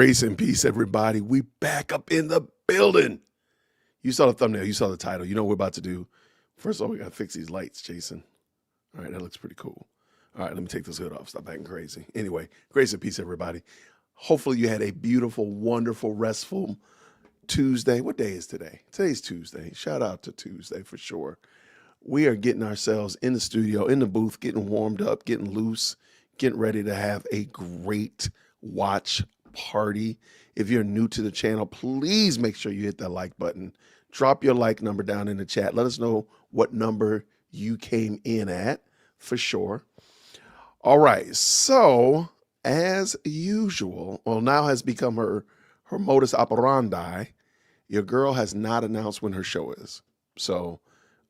Grace and peace, everybody. We back up in the building. You saw the thumbnail. You saw the title. You know what we're about to do. First of all, we got to fix these lights, Jason. All right, that looks pretty cool. All right, let me take this hood off. Stop acting crazy. Anyway, grace and peace, everybody. Hopefully you had a beautiful, wonderful, restful Tuesday. What day is today? Today's Tuesday. Shout out to Tuesday for sure. We are getting ourselves in the studio, in the booth, getting warmed up, getting loose, getting ready to have a great watch party. If you're new to the channel, please make sure you hit that like button. Drop your like number down in the chat. Let us know what number you came in at for sure. All right. So as usual, well, now has become her modus operandi. Your girl has not announced when her show is. So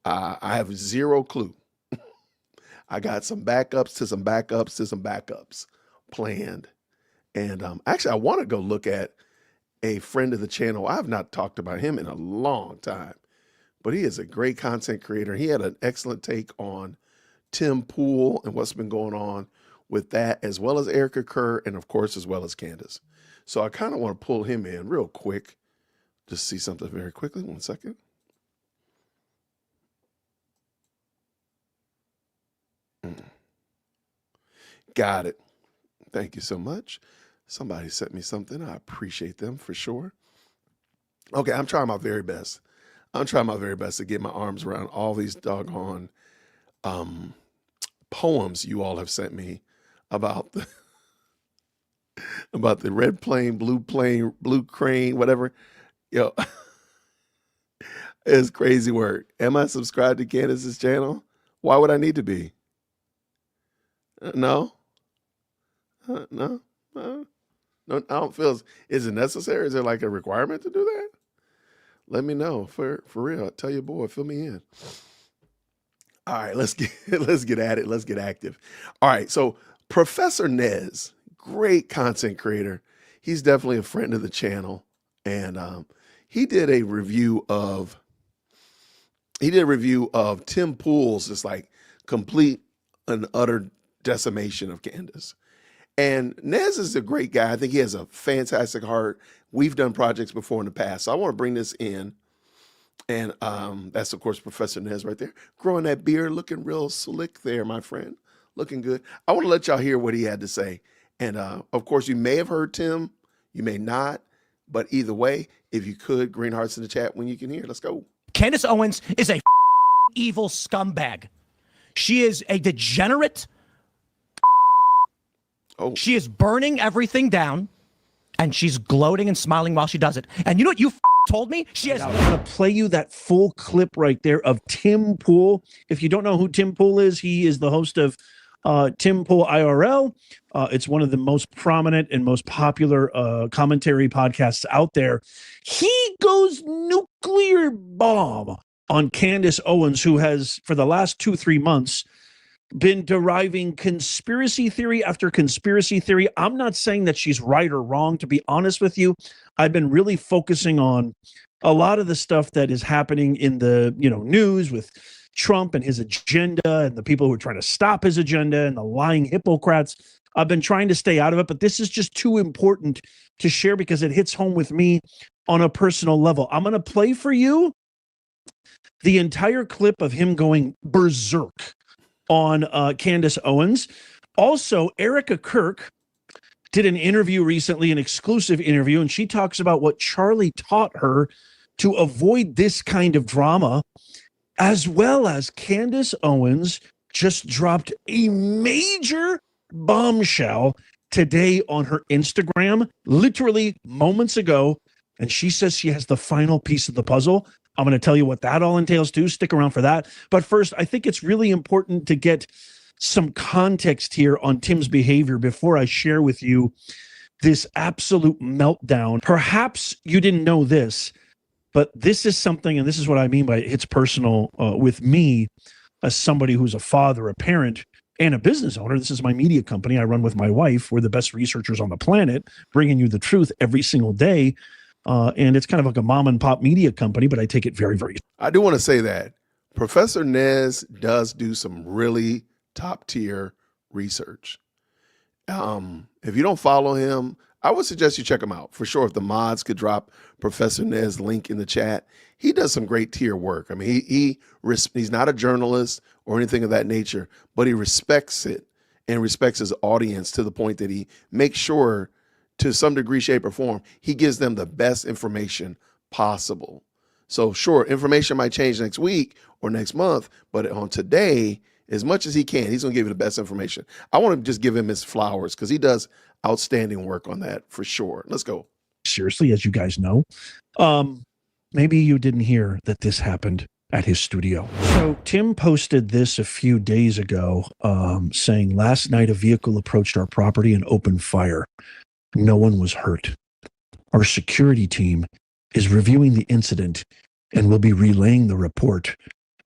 I have zero clue. I got some backups to some backups to some backups planned. And actually, I want to go look at a friend of the channel. I have not talked about him in a long time, but he is a great content creator. He had an excellent take on Tim Pool and what's been going on with that, as well as Erica Kerr, and of course, as well as Candace. So I kind of want to pull him in real quick. Just see something very quickly. 1 second. Got it. Thank you so much. Somebody sent me something. I appreciate them for sure. Okay, I'm trying my very best. I'm trying my very best to get my arms around all these doggone poems you all have sent me about the about the red plane, blue crane, whatever. Yo, it's crazy work. Am I subscribed to Candace's channel? Why would I need to be? No. No. No, I don't feel. Is it necessary? Is there like a requirement to do that? Let me know for real. Tell your boy, fill me in. All right, let's get at it. Let's get active. All right, so Professor Nez, great content creator. He's definitely a friend of the channel, and he did a review of Tim Pool's just like complete and utter decimation of Candace. And Nez is a great guy. I think he has a fantastic heart. We've done projects before in the past. So I want to bring this in. And that's, of course, Professor Nez right there. Growing that beard, looking real slick there, my friend. Looking good. I want to let y'all hear what he had to say. And, of course, you may have heard Tim. You may not. But either way, if you could, green hearts in the chat when you can hear. Let's go. Candace Owens is a evil scumbag. She is a degenerate. Oh. She is burning everything down, and she's gloating and smiling while she does it. And you know what you told me? She has. I'm going to play you that full clip right there of Tim Pool. If you don't know who Tim Pool is, he is the host of Tim Pool IRL. It's one of the most prominent and most popular commentary podcasts out there. He goes nuclear bomb on Candace Owens, who has, for the last 2-3 months, been deriving conspiracy theory after conspiracy theory. I'm not saying that she's right or wrong, to be honest with you. I've been really focusing on a lot of the stuff that is happening in the news with Trump and his agenda and the people who are trying to stop his agenda and the lying hypocrites. I've been trying to stay out of it, but this is just too important to share because it hits home with me on a personal level. I'm going to play for you the entire clip of him going berserk on Candace Owens. Also, Erica Kirk did an interview recently, an exclusive interview, and she talks about what Charlie taught her to avoid this kind of drama, as well as Candace Owens just dropped a major bombshell today on her Instagram, literally moments ago, and she says she has the final piece of the puzzle. I'm going to tell you what that all entails too. Stick around for that. But first, I think it's really important to get some context here on Tim's behavior before I share with you this absolute meltdown. Perhaps you didn't know this, but this is something, and this is what I mean by it's personal with me as somebody who's a father, a parent, and a business owner. This is my media company I run with my wife. We're the best researchers on the planet, bringing you the truth every single day. And it's kind of like a mom and pop media company, but I take it very, very. I do want to say that Professor Nez does do some really top tier research. If you don't follow him, I would suggest you check him out for sure. If the mods could drop Professor Nez's link in the chat, he does some great tier work. I mean, he's not a journalist or anything of that nature, but he respects it and respects his audience to the point that he makes sure, to some degree, shape, or form, he gives them the best information possible. So sure, information might change next week or next month, but on today, as much as he can, he's going to give you the best information. I want to just give him his flowers because he does outstanding work on that for sure. Let's go. Seriously, as you guys know. Maybe you didn't hear that this happened at his studio. So Tim posted this a few days ago, saying, last night a vehicle approached our property and opened fire. No one was hurt. Our security team is reviewing the incident and will be relaying the report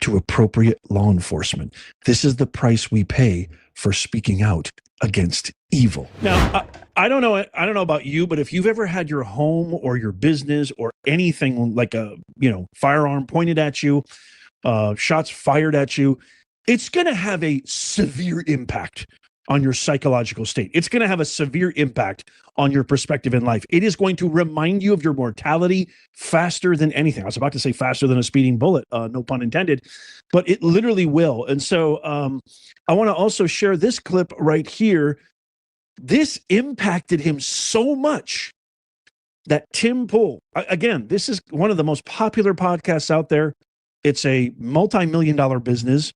to appropriate law enforcement. This is the price we pay for speaking out against evil. Now, I don't know about you, but if you've ever had your home or your business or anything like a, firearm pointed at you, shots fired at you, it's going to have a severe impact on your psychological state. It's going to have a severe impact on your perspective in life. It is going to remind you of your mortality faster than anything. I was about to say faster than a speeding bullet, no pun intended, but it literally will. And so I want to also share this clip right here. This impacted him so much that Tim Pool, again, this is one of the most popular podcasts out there. It's a multi-million-dollar business.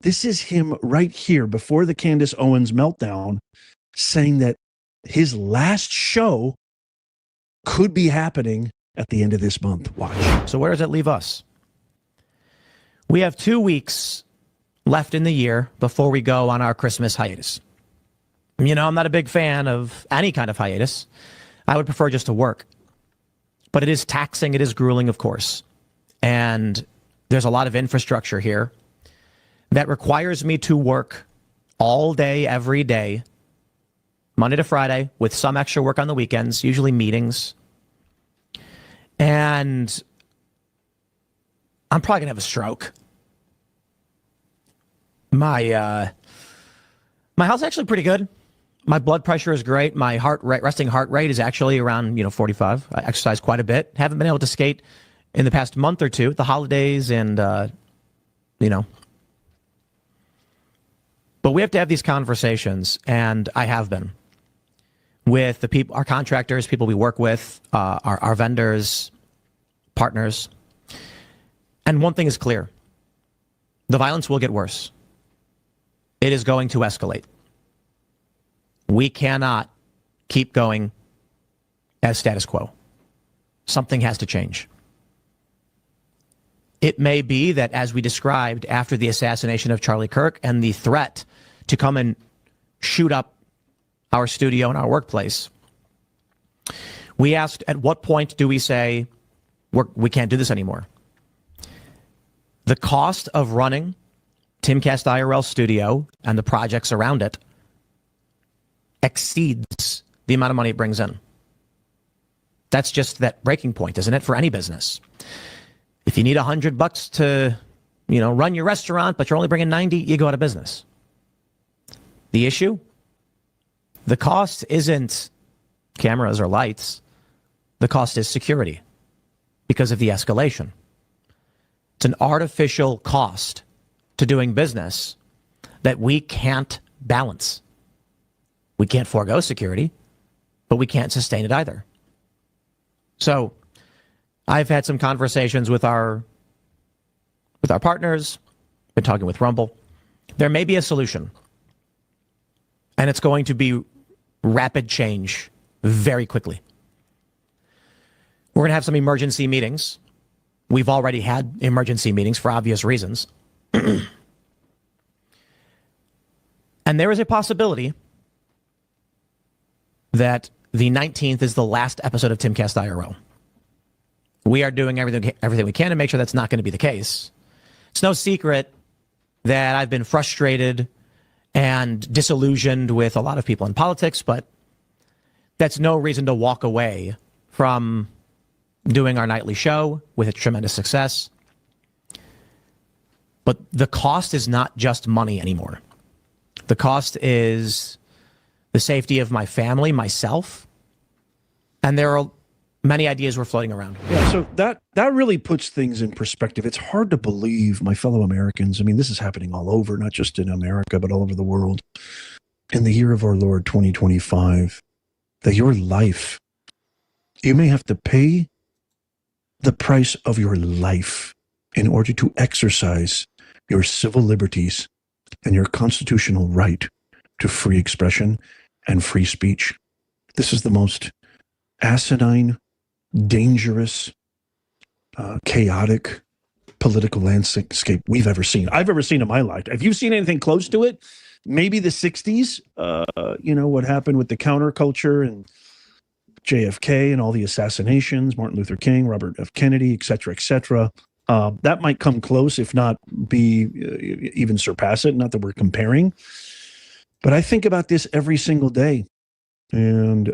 This is him right here before the Candace Owens meltdown saying that his last show could be happening at the end of this month. Watch. So where does it leave us? We have 2 weeks left in the year before we go on our Christmas hiatus. I'm not a big fan of any kind of hiatus. I would prefer just to work. But it is taxing. It is grueling, of course. And there's a lot of infrastructure here that requires me to work all day, every day, Monday to Friday, with some extra work on the weekends, usually meetings. And I'm probably going to have a stroke. My health's actually pretty good. My blood pressure is great. My resting heart rate is actually around 45. I exercise quite a bit. Haven't been able to skate in the past month or two, the holidays, and But we have to have these conversations, and I have been, with the people, our contractors, people we work with, our vendors, partners. And one thing is clear. The violence will get worse. It is going to escalate. We cannot keep going as status quo. Something has to change. It may be that, as we described after the assassination of Charlie Kirk and the threat to come and shoot up our studio and our workplace, we asked, at what point do we say we can't do this anymore? The cost of running Timcast IRL Studio and the projects around it exceeds the amount of money it brings in. That's just that breaking point, isn't it, for any business? If you need $100 to, run your restaurant, but you're only bringing 90, you go out of business. The issue? The cost isn't cameras or lights. The cost is security because of the escalation. It's an artificial cost to doing business that we can't balance. We can't forego security, but we can't sustain it either. So I've had some conversations with our partners, been talking with Rumble. There may be a solution, and it's going to be rapid change very quickly. We're going to have some emergency meetings. We've already had emergency meetings for obvious reasons. And there is a possibility that the 19th is the last episode of Timcast IRL. We are doing everything we can to make sure that's not going to be the case. It's no secret that I've been frustrated and disillusioned with a lot of people in politics, but that's no reason to walk away from doing our nightly show with a tremendous success. But the cost is not just money anymore. The cost is the safety of my family, myself. And there are many ideas were floating around. Yeah, so that really puts things in perspective. It's hard to believe, my fellow Americans. I mean, this is happening all over, not just in America, but all over the world. In the year of our Lord 2025, that your life, you may have to pay the price of your life in order to exercise your civil liberties and your constitutional right to free expression and free speech. This is the most asinine, dangerous, chaotic political landscape we've ever seen. I've ever seen in my life. If you've seen anything close to it, maybe the 60s, what happened with the counterculture and JFK and all the assassinations, Martin Luther King, Robert F. Kennedy, et cetera, et cetera. That might come close, if not be even surpass it. Not that we're comparing. But I think about this every single day. And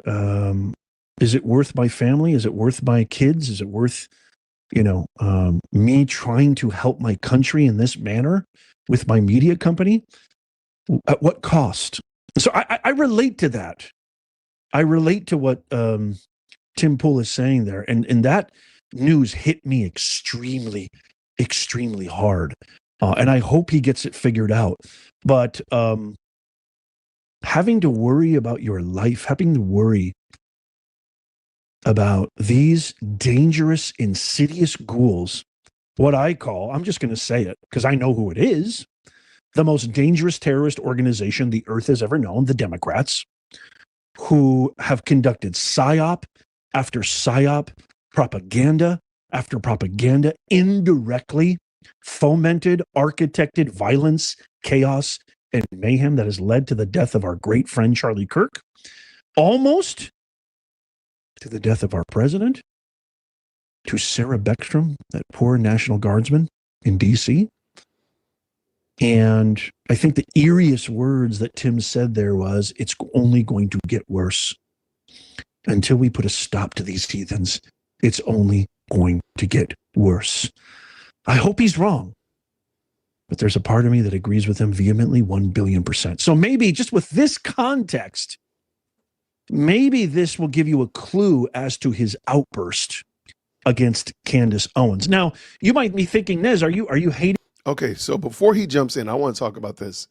is it worth my family? Is it worth my kids? Is it worth, me trying to help my country in this manner with my media company? At what cost? So I relate to that. I relate to what Tim Pool is saying there. And that news hit me extremely, extremely hard. And I hope he gets it figured out. But having to worry about your life, having to worry about these dangerous, insidious ghouls, what I call, I'm just going to say it because I know who it is, the most dangerous terrorist organization the earth has ever known, the Democrats, who have conducted psyop after psyop, propaganda after propaganda, indirectly fomented, architected violence, chaos, and mayhem that has led to the death of our great friend Charlie Kirk, almost to the death of our president, to Sarah Beckstrom, that poor National Guardsman in D.C. And I think the eeriest words that Tim said there was, it's only going to get worse. Until we put a stop to these heathens, it's only going to get worse. I hope he's wrong. But there's a part of me that agrees with him vehemently, 1,000,000,000%. So maybe just with this context, maybe this will give you a clue as to his outburst against Candace Owens. Now, you might be thinking, Nez, are you hating? Okay, so before he jumps in, I want to talk about this.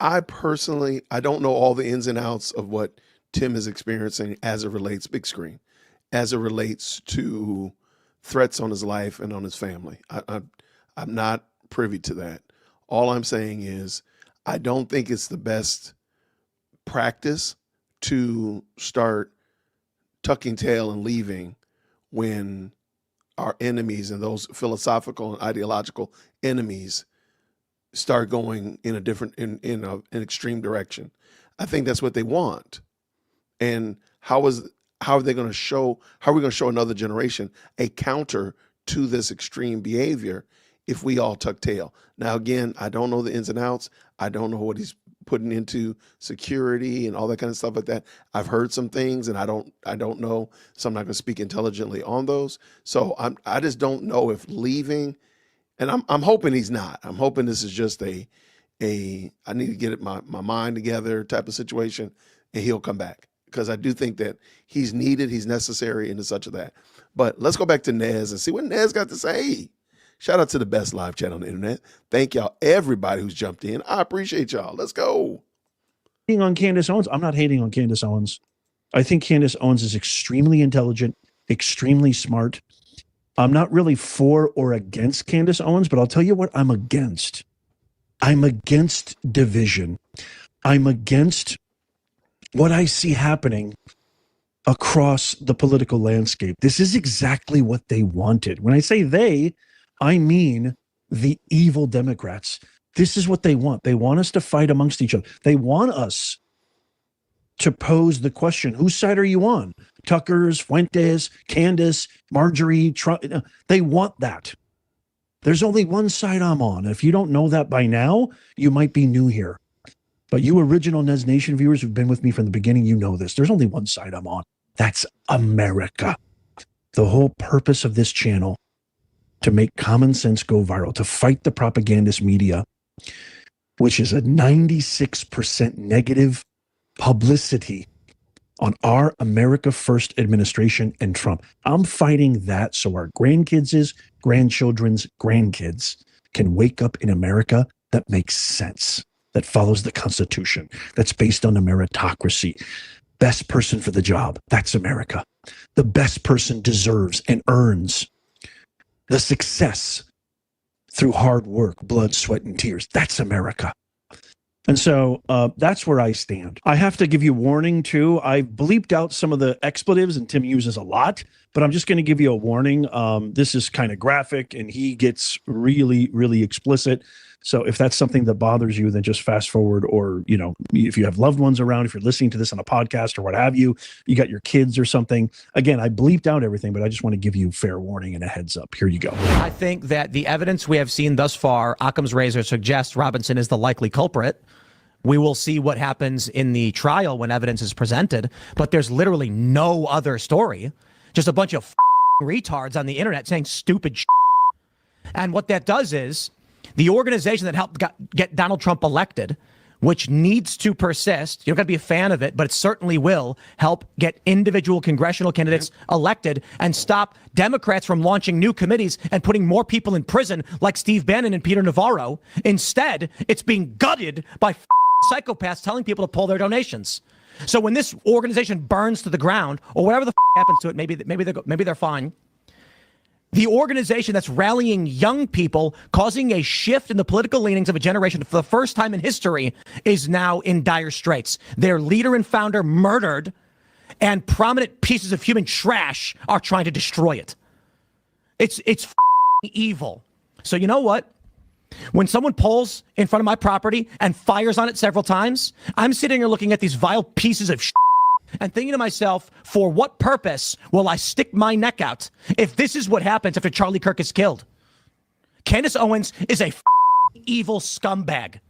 I don't know all the ins and outs of what Tim is experiencing as it relates, big screen, as it relates to threats on his life and on his family. I'm not privy to that. All I'm saying is I don't think it's the best practice to start tucking tail and leaving when our enemies and those philosophical and ideological enemies start going in a different, in an extreme direction. I think that's what they want. And how are we going to show another generation a counter to this extreme behavior if we all tuck tail? Now, again, I don't know the ins and outs. I don't know what he's putting into security and all that kind of stuff like that. I've heard some things and I don't know. So I'm not going to speak intelligently on those. So I just don't know if leaving, and I'm hoping he's not. I'm hoping this is just I need to get my mind together type of situation, and he'll come back. Because I do think that he's needed, he's necessary, and such of that. But let's go back to Nez and see what Nez got to say. Shout out to the best live chat on the internet. Thank y'all, everybody who's jumped in. I appreciate y'all. Let's go. Hating on Candace Owens? I'm not hating on Candace Owens. I think Candace Owens is extremely intelligent, extremely smart. I'm not really for or against Candace Owens, but I'll tell you what I'm against. I'm against division. I'm against what I see happening across the political landscape. This is exactly what they wanted. When I say they, I mean the evil Democrats. This is what they want. They want us to fight amongst each other. They want us to pose the question, whose side are you on? Tucker's, Fuentes, Candace, Marjorie, Trump. They want that. There's only one side I'm on. If you don't know that by now, you might be new here. But you original Nez Nation viewers who've been with me from the beginning, you know this. There's only one side I'm on. That's America. The whole purpose of this channel, to make common sense go viral, to fight the propagandist media, which is a 96% negative publicity on our America First administration and Trump. I'm fighting that so our grandkids' grandchildren's grandkids can wake up in America that makes sense, that follows the Constitution, that's based on a meritocracy. Best person for the job, that's America. The best person deserves and earns the success through hard work, blood, sweat, and tears. That's America. And so that's where I stand. I have to give you warning, too. I bleeped out some of the expletives, and Tim uses a lot, but I'm just going to give you a warning. This is kind of graphic, and he gets really, really explicit. So if that's something that bothers you, then just fast forward, or, you know, if you have loved ones around, if you're listening to this on a podcast or what have you, you got your kids or something. Again, I bleeped out everything, but I just want to give you fair warning and a heads up. Here you go. I think that the evidence we have seen thus far, Occam's razor suggests Robinson is the likely culprit. We will see what happens in the trial when evidence is presented, but there's literally no other story. Just a bunch of retards on the internet saying stupid shit. And what that does is the organization that helped get Donald Trump elected, which needs to persist, you don't got to be a fan of it, but it certainly will help get individual congressional candidates elected and stop Democrats from launching new committees and putting more people in prison like Steve Bannon and Peter Navarro. Instead, it's being gutted by psychopaths telling people to pull their donations. So when this organization burns to the ground, or whatever the happens to it, maybe they're fine. The organization that's rallying young people, causing a shift in the political leanings of a generation for the first time in history, is now in dire straits. Their leader and founder murdered, and prominent pieces of human trash are trying to destroy it. It's evil. So you know what? When someone pulls in front of my property and fires on it several times, I'm sitting here looking at these vile pieces of shit and thinking to myself, for what purpose will I stick my neck out if this is what happens after Charlie Kirk is killed? Candace Owens is a evil scumbag.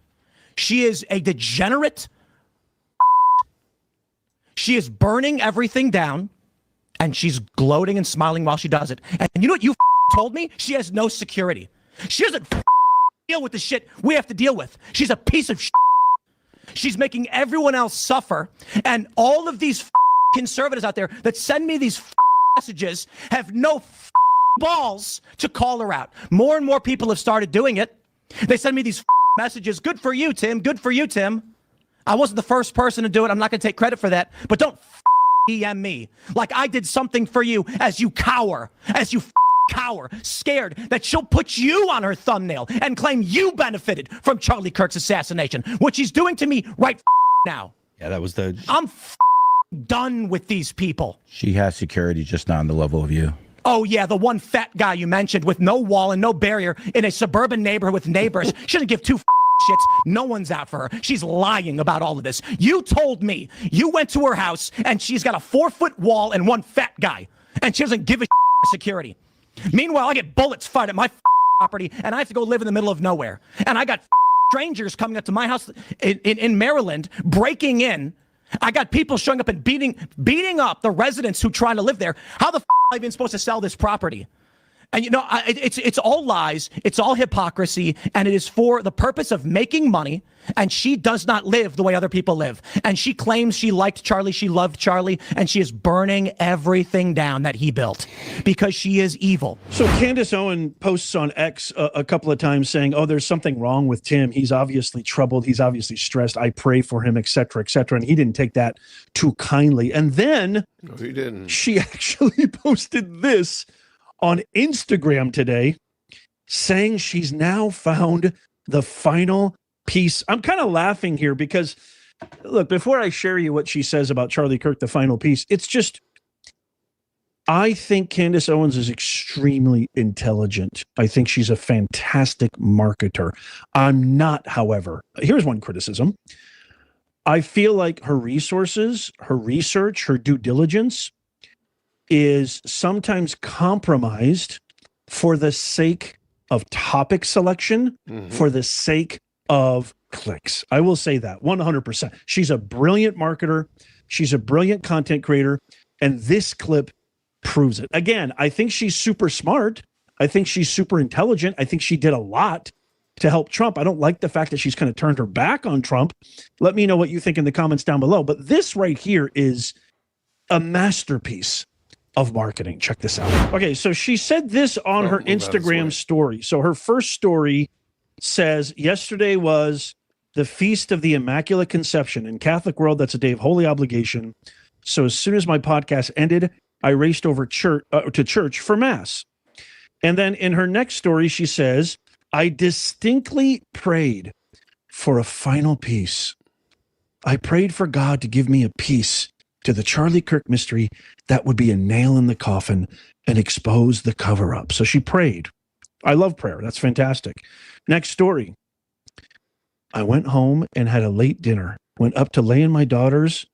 She is a degenerate. She is burning everything down, and she's gloating and smiling while she does it. And you know what you told me? She has no security. She doesn't deal with the shit we have to deal with. She's a piece of shit. She's making everyone else suffer. And all of these conservatives out there that send me these messages have no balls to call her out. More and more people have started doing it. They send me these messages. Good for you, Tim. Good for you, Tim. I wasn't the first person to do it. I'm not going to take credit for that. But don't DM me like I did something for you as you cower, scared that she'll put you on her thumbnail and claim you benefited from Charlie Kirk's assassination, which he's doing to me right now. Yeah, that was I'm done with these people. She has security, just not on the level of you. Oh, yeah, the one fat guy you mentioned with no wall and no barrier in a suburban neighborhood with neighbors. She doesn't give two shits. No one's out for her. She's lying about all of this. You told me you went to her house and she's got a 4-foot wall and one fat guy, and she doesn't give a security. Meanwhile, I get bullets fired at my property, and I have to go live in the middle of nowhere. And I got strangers coming up to my house in Maryland, breaking in. I got people showing up and beating up the residents who trying to live there. How the am I even supposed to sell this property? And, you know, it's all lies. It's all hypocrisy. And it is for the purpose of making money. And she does not live the way other people live. And she claims she liked Charlie. She loved Charlie. And she is burning everything down that he built because she is evil. So Candace Owens posts on X a couple of times saying, oh, there's something wrong with Tim. He's obviously troubled. He's obviously stressed. I pray for him, et cetera, et cetera. And he didn't take that too kindly. And then No, he didn't. She actually posted this on Instagram today, saying she's now found the final piece. I'm kind of laughing here because, look, before I share you what she says about Charlie Kirk, the final piece, it's just, I think Candace Owens is extremely intelligent. I think she's a fantastic marketer. I'm not, however, here's one criticism. I feel like her resources, her research, her due diligence is sometimes compromised for the sake of topic selection, for the sake of clicks. I will say that 100%. She's a brilliant marketer. She's a brilliant content creator. And this clip proves it. Again, I think she's super smart. I think she's super intelligent. I think she did a lot. to help Trump. I don't like the fact that she's kind of turned her back on Trump. Let me know what you think in the comments down below. But this right here is a masterpiece of marketing. Check this out. Okay, so she said this on her Instagram story. So her first story says, yesterday was the Feast of the Immaculate Conception. In Catholic world, that's a day of holy obligation. So as soon as my podcast ended, I raced over to church for Mass. And then in her next story, she says, I distinctly prayed for a final peace. I prayed for God to give me a piece to the Charlie Kirk mystery that would be a nail in the coffin and expose the cover-up. So she prayed. I love prayer. That's fantastic. Next story. I went home and had a late dinner. Went up to lay in my daughter's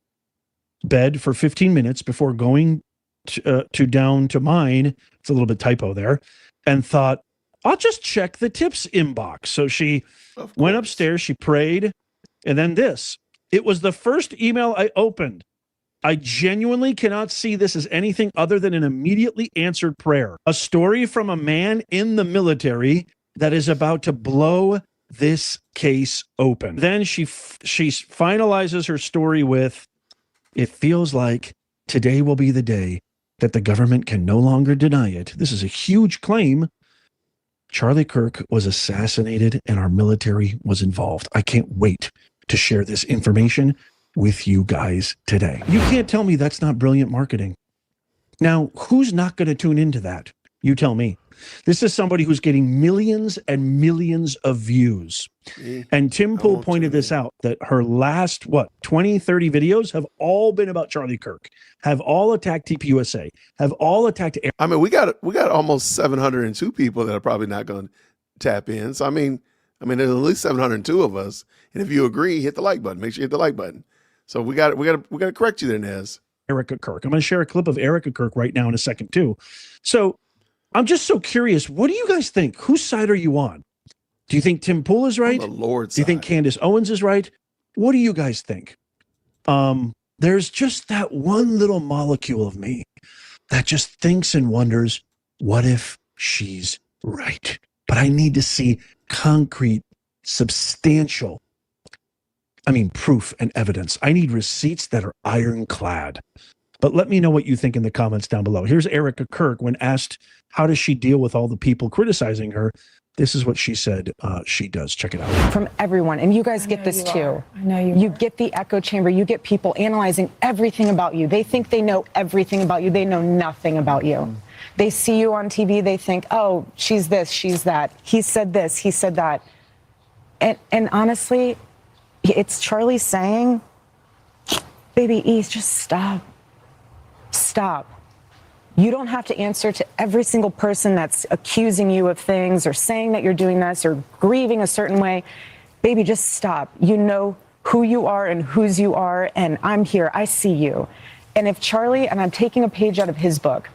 bed for 15 minutes before going to down to mine. It's a little bit typo there. And thought, I'll just check the tips inbox. So she went upstairs, she prayed, and then this. It was the first email I opened. I genuinely cannot see this as anything other than an immediately answered prayer. A story from a man in the military that is about to blow this case open. Then she finalizes her story with, it feels like today will be the day that the government can no longer deny it. This is a huge claim. Charlie Kirk was assassinated and our military was involved. I can't wait to share this information with you guys today. You can't tell me that's not brilliant marketing. Now, who's not going to tune into that? You tell me. This is somebody who's getting millions and millions of views. And Tim Pool pointed this out, that her last, 20, 30 videos have all been about Charlie Kirk, have all attacked TPUSA, have all attacked. I mean, we got almost 702 people that are probably not going to tap in. So, I mean, there's at least 702 of us. And if you agree, hit the like button. Make sure you hit the like button. So we got to correct you there, Nez. Erica Kirk. I'm going to share a clip of Erica Kirk right now in a second too. So I'm just so curious. What do you guys think? Whose side are you on? Do you think Tim Pool is right? On the Lord's side. Do you think Candace Owens is right? What do you guys think? There's just that one little molecule of me that just thinks and wonders, what if she's right? But I need to see concrete, substantial, proof and evidence. I need receipts that are ironclad. But let me know what you think in the comments down below. Here's Erica Kirk when asked, how does she deal with all the people criticizing her? This is what she said she does. Check it out. From everyone, and you guys get this too. I know you get the echo chamber. You get people analyzing everything about you. They think they know everything about you. They know nothing about you. They see you on TV. They think, oh, she's this, she's that. He said this, he said that. And honestly, it's Charlie saying, baby E, just stop. Stop. You don't have to answer to every single person that's accusing you of things or saying that you're doing this or grieving a certain way. Baby, just stop. You know who you are and whose you are, and I'm here. I see you. And if Charlie, and I'm taking a page out of his book,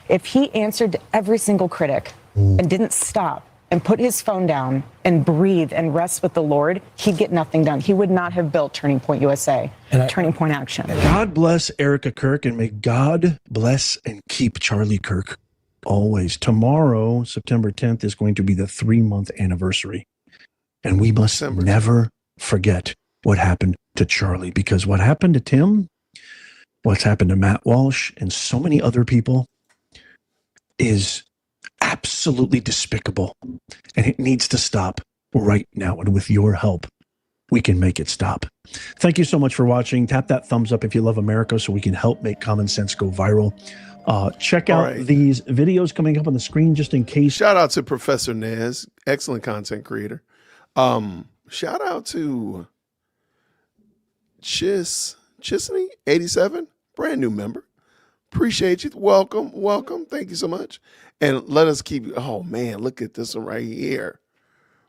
if he answered to every single critic and didn't stop and put his phone down and breathe and rest with the Lord, he'd get nothing done. He would not have built Turning Point USA, Turning Point Action. God bless Erica Kirk, and may God bless and keep Charlie Kirk always. Tomorrow, September 10th, is going to be the 3-month anniversary. And we must never forget what happened to Charlie, because what happened to Tim, what's happened to Matt Walsh and so many other people is absolutely despicable, and it needs to stop right now. And with your help, we can make it stop. Thank you so much for watching. Tap that thumbs up if you love America so we can help make Common Sense go viral. Check out these videos coming up on the screen just in case. Shout out to Professor Nez, excellent content creator. Shout out to Chisney 87, brand new member. Appreciate you. Welcome. Thank you so much. And let us keep, oh man, look at this one right here.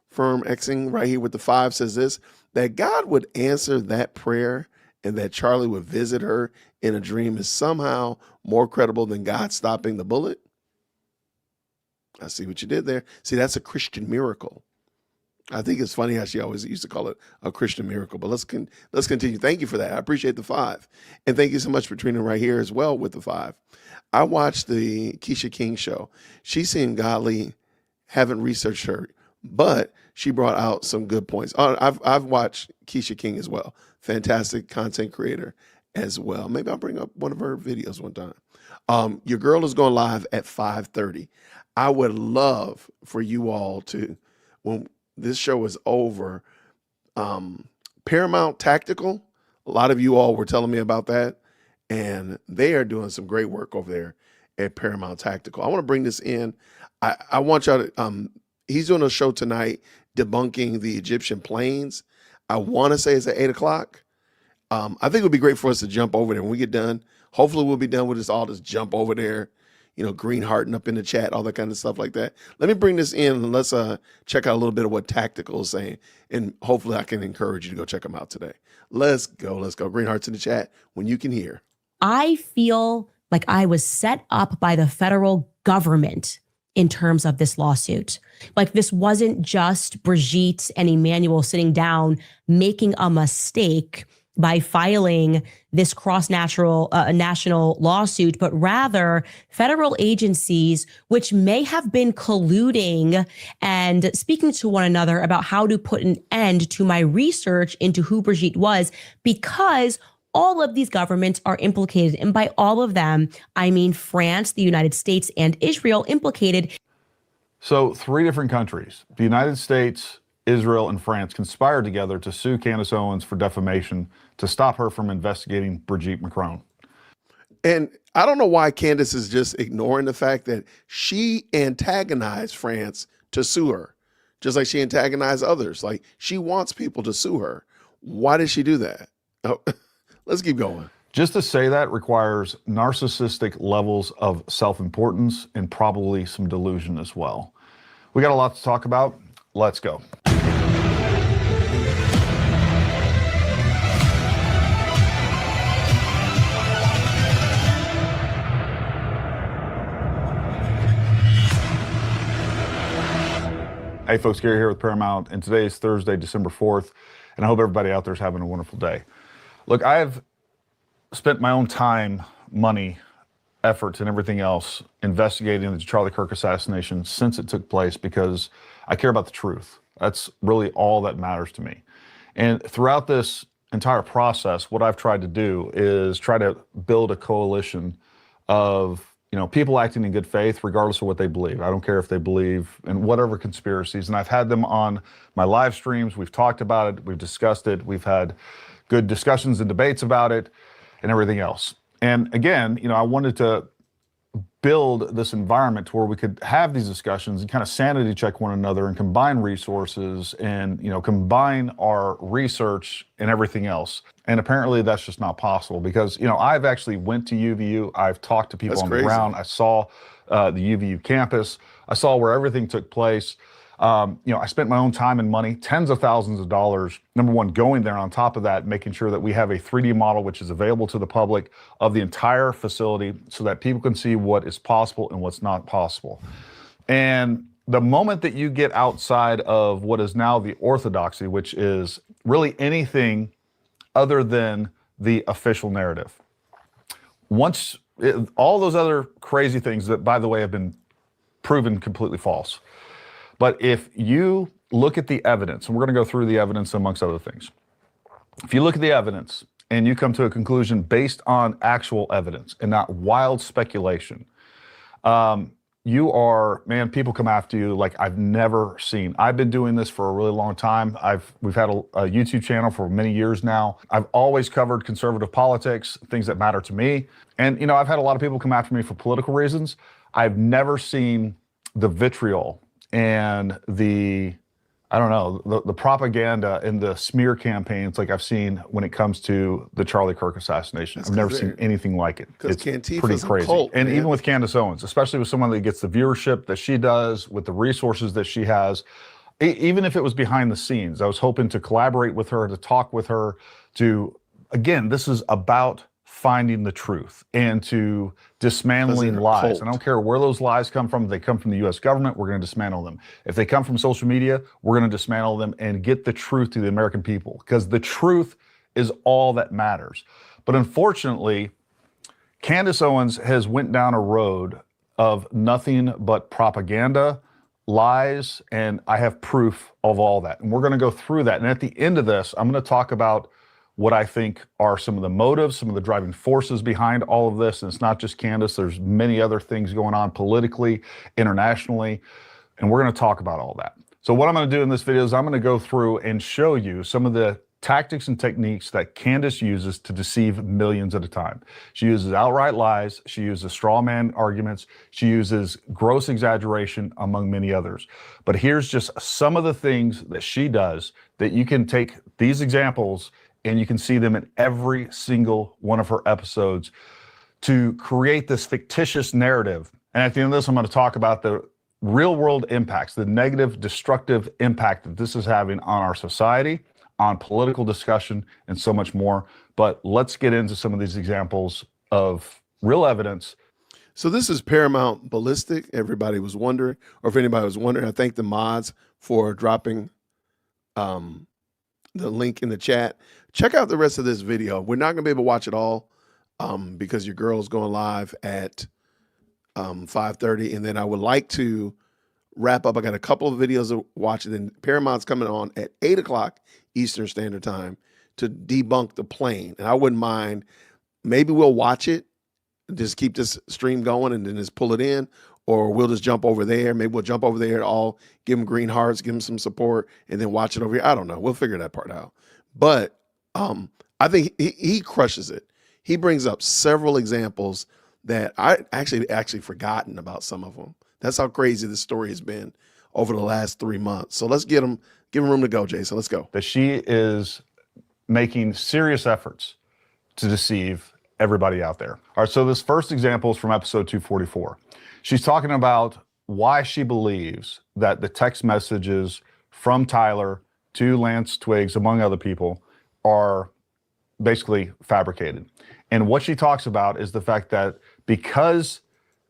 Firm Xing right here with the 5 says this, that God would answer that prayer and that Charlie would visit her in a dream is somehow more credible than God stopping the bullet. I see what you did there. See, that's a Christian miracle. I think it's funny how she always used to call it a Christian miracle, but let's continue. Thank you for that. I appreciate the 5. And thank you so much for tuning in right here as well with the 5. I watched the Keisha King show. She seemed godly. Haven't researched her but she brought out some good points. I've watched Keisha King as well. Fantastic content creator as well. Maybe I'll bring up one of her videos one time. Your girl is going live at 5:30. I would love for you all to, when this show is over, Paramount Tactical, a lot of you all were telling me about that, and they are doing some great work over there at Paramount Tactical. I want to bring this in. I want y'all to, he's doing a show tonight debunking the Egyptian planes. I want to say it's at 8 o'clock. I think it would be great for us to jump over there when we get done. Hopefully we'll be done with this, all this jump over there, green hearting up in the chat, all that kind of stuff like that. Let me bring this in and let's check out a little bit of what Tactical is saying. And hopefully I can encourage you to go check them out today. Let's go. Green hearts in the chat when you can hear. I feel like I was set up by the federal government in terms of this lawsuit. Like, this wasn't just Brigitte and Emmanuel sitting down making a mistake by filing this national lawsuit, but rather federal agencies which may have been colluding and speaking to one another about how to put an end to my research into who Brigitte was, because all of these governments are implicated. And by all of them, I mean France, the United States, and Israel implicated. So 3 different countries, the United States, Israel, and France, conspired together to sue Candace Owens for defamation to stop her from investigating Brigitte Macron. And I don't know why Candace is just ignoring the fact that she antagonized France to sue her, just like she antagonized others. Like, she wants people to sue her. Why did she do that? Oh, let's keep going. Just to say that requires narcissistic levels of self-importance and probably some delusion as well. We got a lot to talk about. Let's go. Hey folks, Gary here with Paramount, and today is Thursday, December 4th, and I hope everybody out there is having a wonderful day. Look, I've spent my own time, money, efforts, and everything else investigating the Charlie Kirk assassination since it took place because I care about the truth. That's really all that matters to me. And throughout this entire process, what I've tried to do is try to build a coalition of people acting in good faith, regardless of what they believe. I don't care if they believe in whatever conspiracies. And I've had them on my live streams. We've talked about it. We've discussed it. We've had good discussions and debates about it and everything else. And again, I wanted to build this environment to where we could have these discussions and kind of sanity check one another and combine resources and, combine our research and everything else. And apparently that's just not possible because, I've actually went to UVU. I've talked to people on the ground. I saw the UVU campus. I saw where everything took place. I spent my own time and money, tens of thousands of dollars, number one, going there. On top of that, making sure that we have a 3D model, which is available to the public of the entire facility so that people can see what is possible and what's not possible. And the moment that you get outside of what is now the orthodoxy, which is really anything other than the official narrative, all those other crazy things that, by the way, have been proven completely false. But if you look at the evidence, and we're going to go through the evidence amongst other things. If you look at the evidence and you come to a conclusion based on actual evidence and not wild speculation, people come after you like I've never seen. I've been doing this for a really long time. We've had a YouTube channel for many years now. I've always covered conservative politics, things that matter to me. And, I've had a lot of people come after me for political reasons. I've never seen the vitriol and the propaganda and the smear campaigns like I've seen when it comes to the Charlie Kirk assassination. I've never seen anything like it. It's pretty crazy. Cult, and even with Candace Owens, especially with someone that gets the viewership that she does, with the resources that she has, even if it was behind the scenes, I was hoping to collaborate with her, to talk with her, again, this is about finding the truth and to dismantling lies. And I don't care where those lies come from. If they come from the U.S. government, we're going to dismantle them. If they come from social media, we're going to dismantle them and get the truth to the American people, because the truth is all that matters. But unfortunately, Candace Owens has went down a road of nothing but propaganda, lies, and I have proof of all that. And we're going to go through that. And at the end of this, I'm going to talk about what I think are some of the motives, some of the driving forces behind all of this. And it's not just Candace. There's many other things going on politically, internationally, and we're going to talk about all that. So what I'm going to do in this video is I'm going to go through and show you some of the tactics and techniques that Candace uses to deceive millions at a time. She uses outright lies. She uses straw man arguments. She uses gross exaggeration, among many others. But here's just some of the things that she does that you can take these examples and you can see them in every single one of her episodes to create this fictitious narrative. And at the end of this, I'm going to talk about the real world impacts, the negative, destructive impact that this is having on our society, on political discussion, and so much more. But let's get into some of these examples of real evidence. So this is Paramount Ballistic. Everybody was wondering, or if anybody was wondering, I thank the mods for dropping the link in the chat. Check out the rest of this video. We're not going to be able to watch it all because your girl's going live at 5:30, and then I would like to wrap up. I got a couple of videos to watch, and then Paramount's coming on at 8 o'clock Eastern Standard Time to debunk the plane. And I wouldn't mind, maybe we'll watch it, just keep this stream going and then just pull it in, or we'll just jump over there. Maybe we'll jump over there and all give them green hearts, give them some support, and then watch it over here. I don't know. We'll figure that part out. But I think he crushes it. He brings up several examples that I actually forgotten about some of them. That's how crazy this story has been over the last 3 months. So let's give him room to go, Jason. Let's go. That she is making serious efforts to deceive everybody out there. All right, so this first example is from episode 244. She's talking about why she believes that the text messages from Tyler to Lance Twiggs, among other people, are basically fabricated. And what she talks about is the fact that because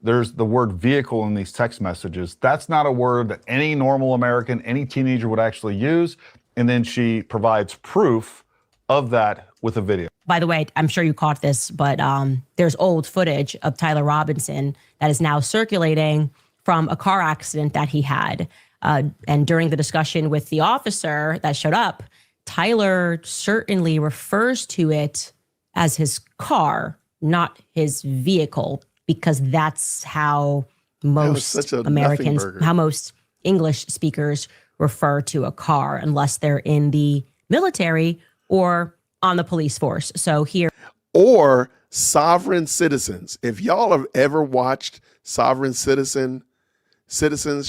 there's the word vehicle in these text messages, that's not a word that any normal American, any teenager would actually use. And then she provides proof of that with a video. By the way, I'm sure you caught this, but there's old footage of Tyler Robinson that is now circulating from a car accident that he had. And during the discussion with the officer that showed up, Tyler certainly refers to it as his car, not his vehicle, because that's how most Americans, how most English speakers refer to a car, unless they're in the military or on the police force. So here. Or sovereign citizens. If y'all have ever watched sovereign citizens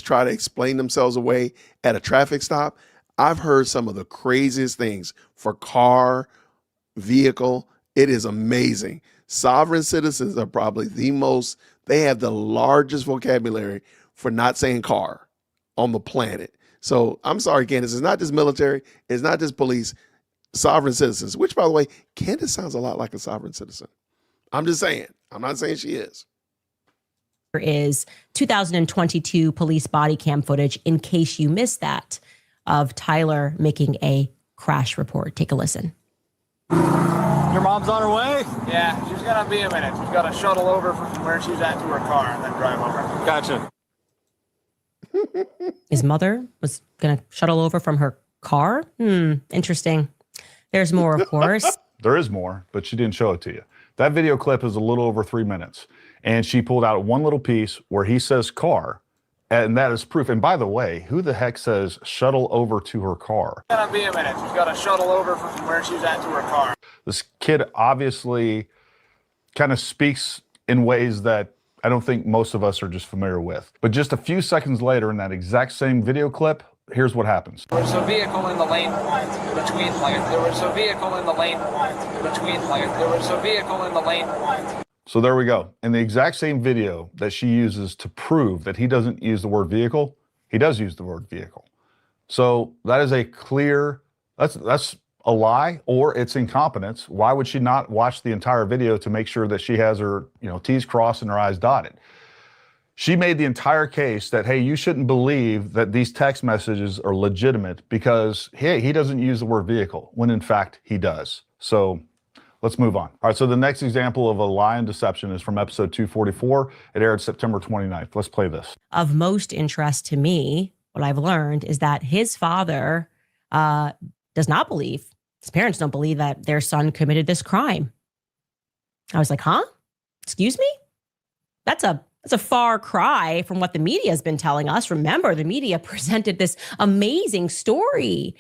try to explain themselves away at a traffic stop, I've heard some of the craziest things for car, vehicle. It is amazing. Sovereign citizens are probably they have the largest vocabulary for not saying car on the planet. So I'm sorry, Candace, it's not just military, it's not just police, sovereign citizens, which, by the way, Candace sounds a lot like a sovereign citizen. I'm just saying. I'm not saying she is. There is 2022 police body cam footage, in case you missed that, of Tyler making a crash report. Take a listen. Your mom's on her way? Yeah, she's gonna be a minute. She's got to shuttle over from where she's at to her car and then drive over. Gotcha. His mother was going to shuttle over from her car? Interesting. There's more, of course. There is more, but she didn't show it to you. That video clip is a little over 3 minutes, and she pulled out one little piece where he says car, and that is proof. And by the way, who the heck says shuttle over to her car? It's gonna be a minute. She's got to shuttle over from where she's at to her car. This kid obviously kind of speaks in ways that I don't think most of us are just familiar with. But just a few seconds later, in that exact same video clip, here's what happens. There was a vehicle in the lane between lanes. There was a vehicle in the lane between lanes. There was a vehicle in the lane. So there we go. In the exact same video that she uses to prove that he doesn't use the word vehicle, he does use the word vehicle. So that is a clear, that's a lie, or it's incompetence. Why would she not watch the entire video to make sure that she has her, T's crossed and her I's dotted? She made the entire case that, hey, you shouldn't believe that these text messages are legitimate because, hey, he doesn't use the word vehicle, when in fact he does. So Let's move on. All right, so the next example of a lie and deception is from episode 244. It aired September 29th. Let's play this. Of most interest to me, what I've learned is that his father does not believe, his parents don't believe that their son committed this crime. I was like, huh? Excuse me? That's a far cry from what the media has been telling us. Remember, the media presented this amazing story.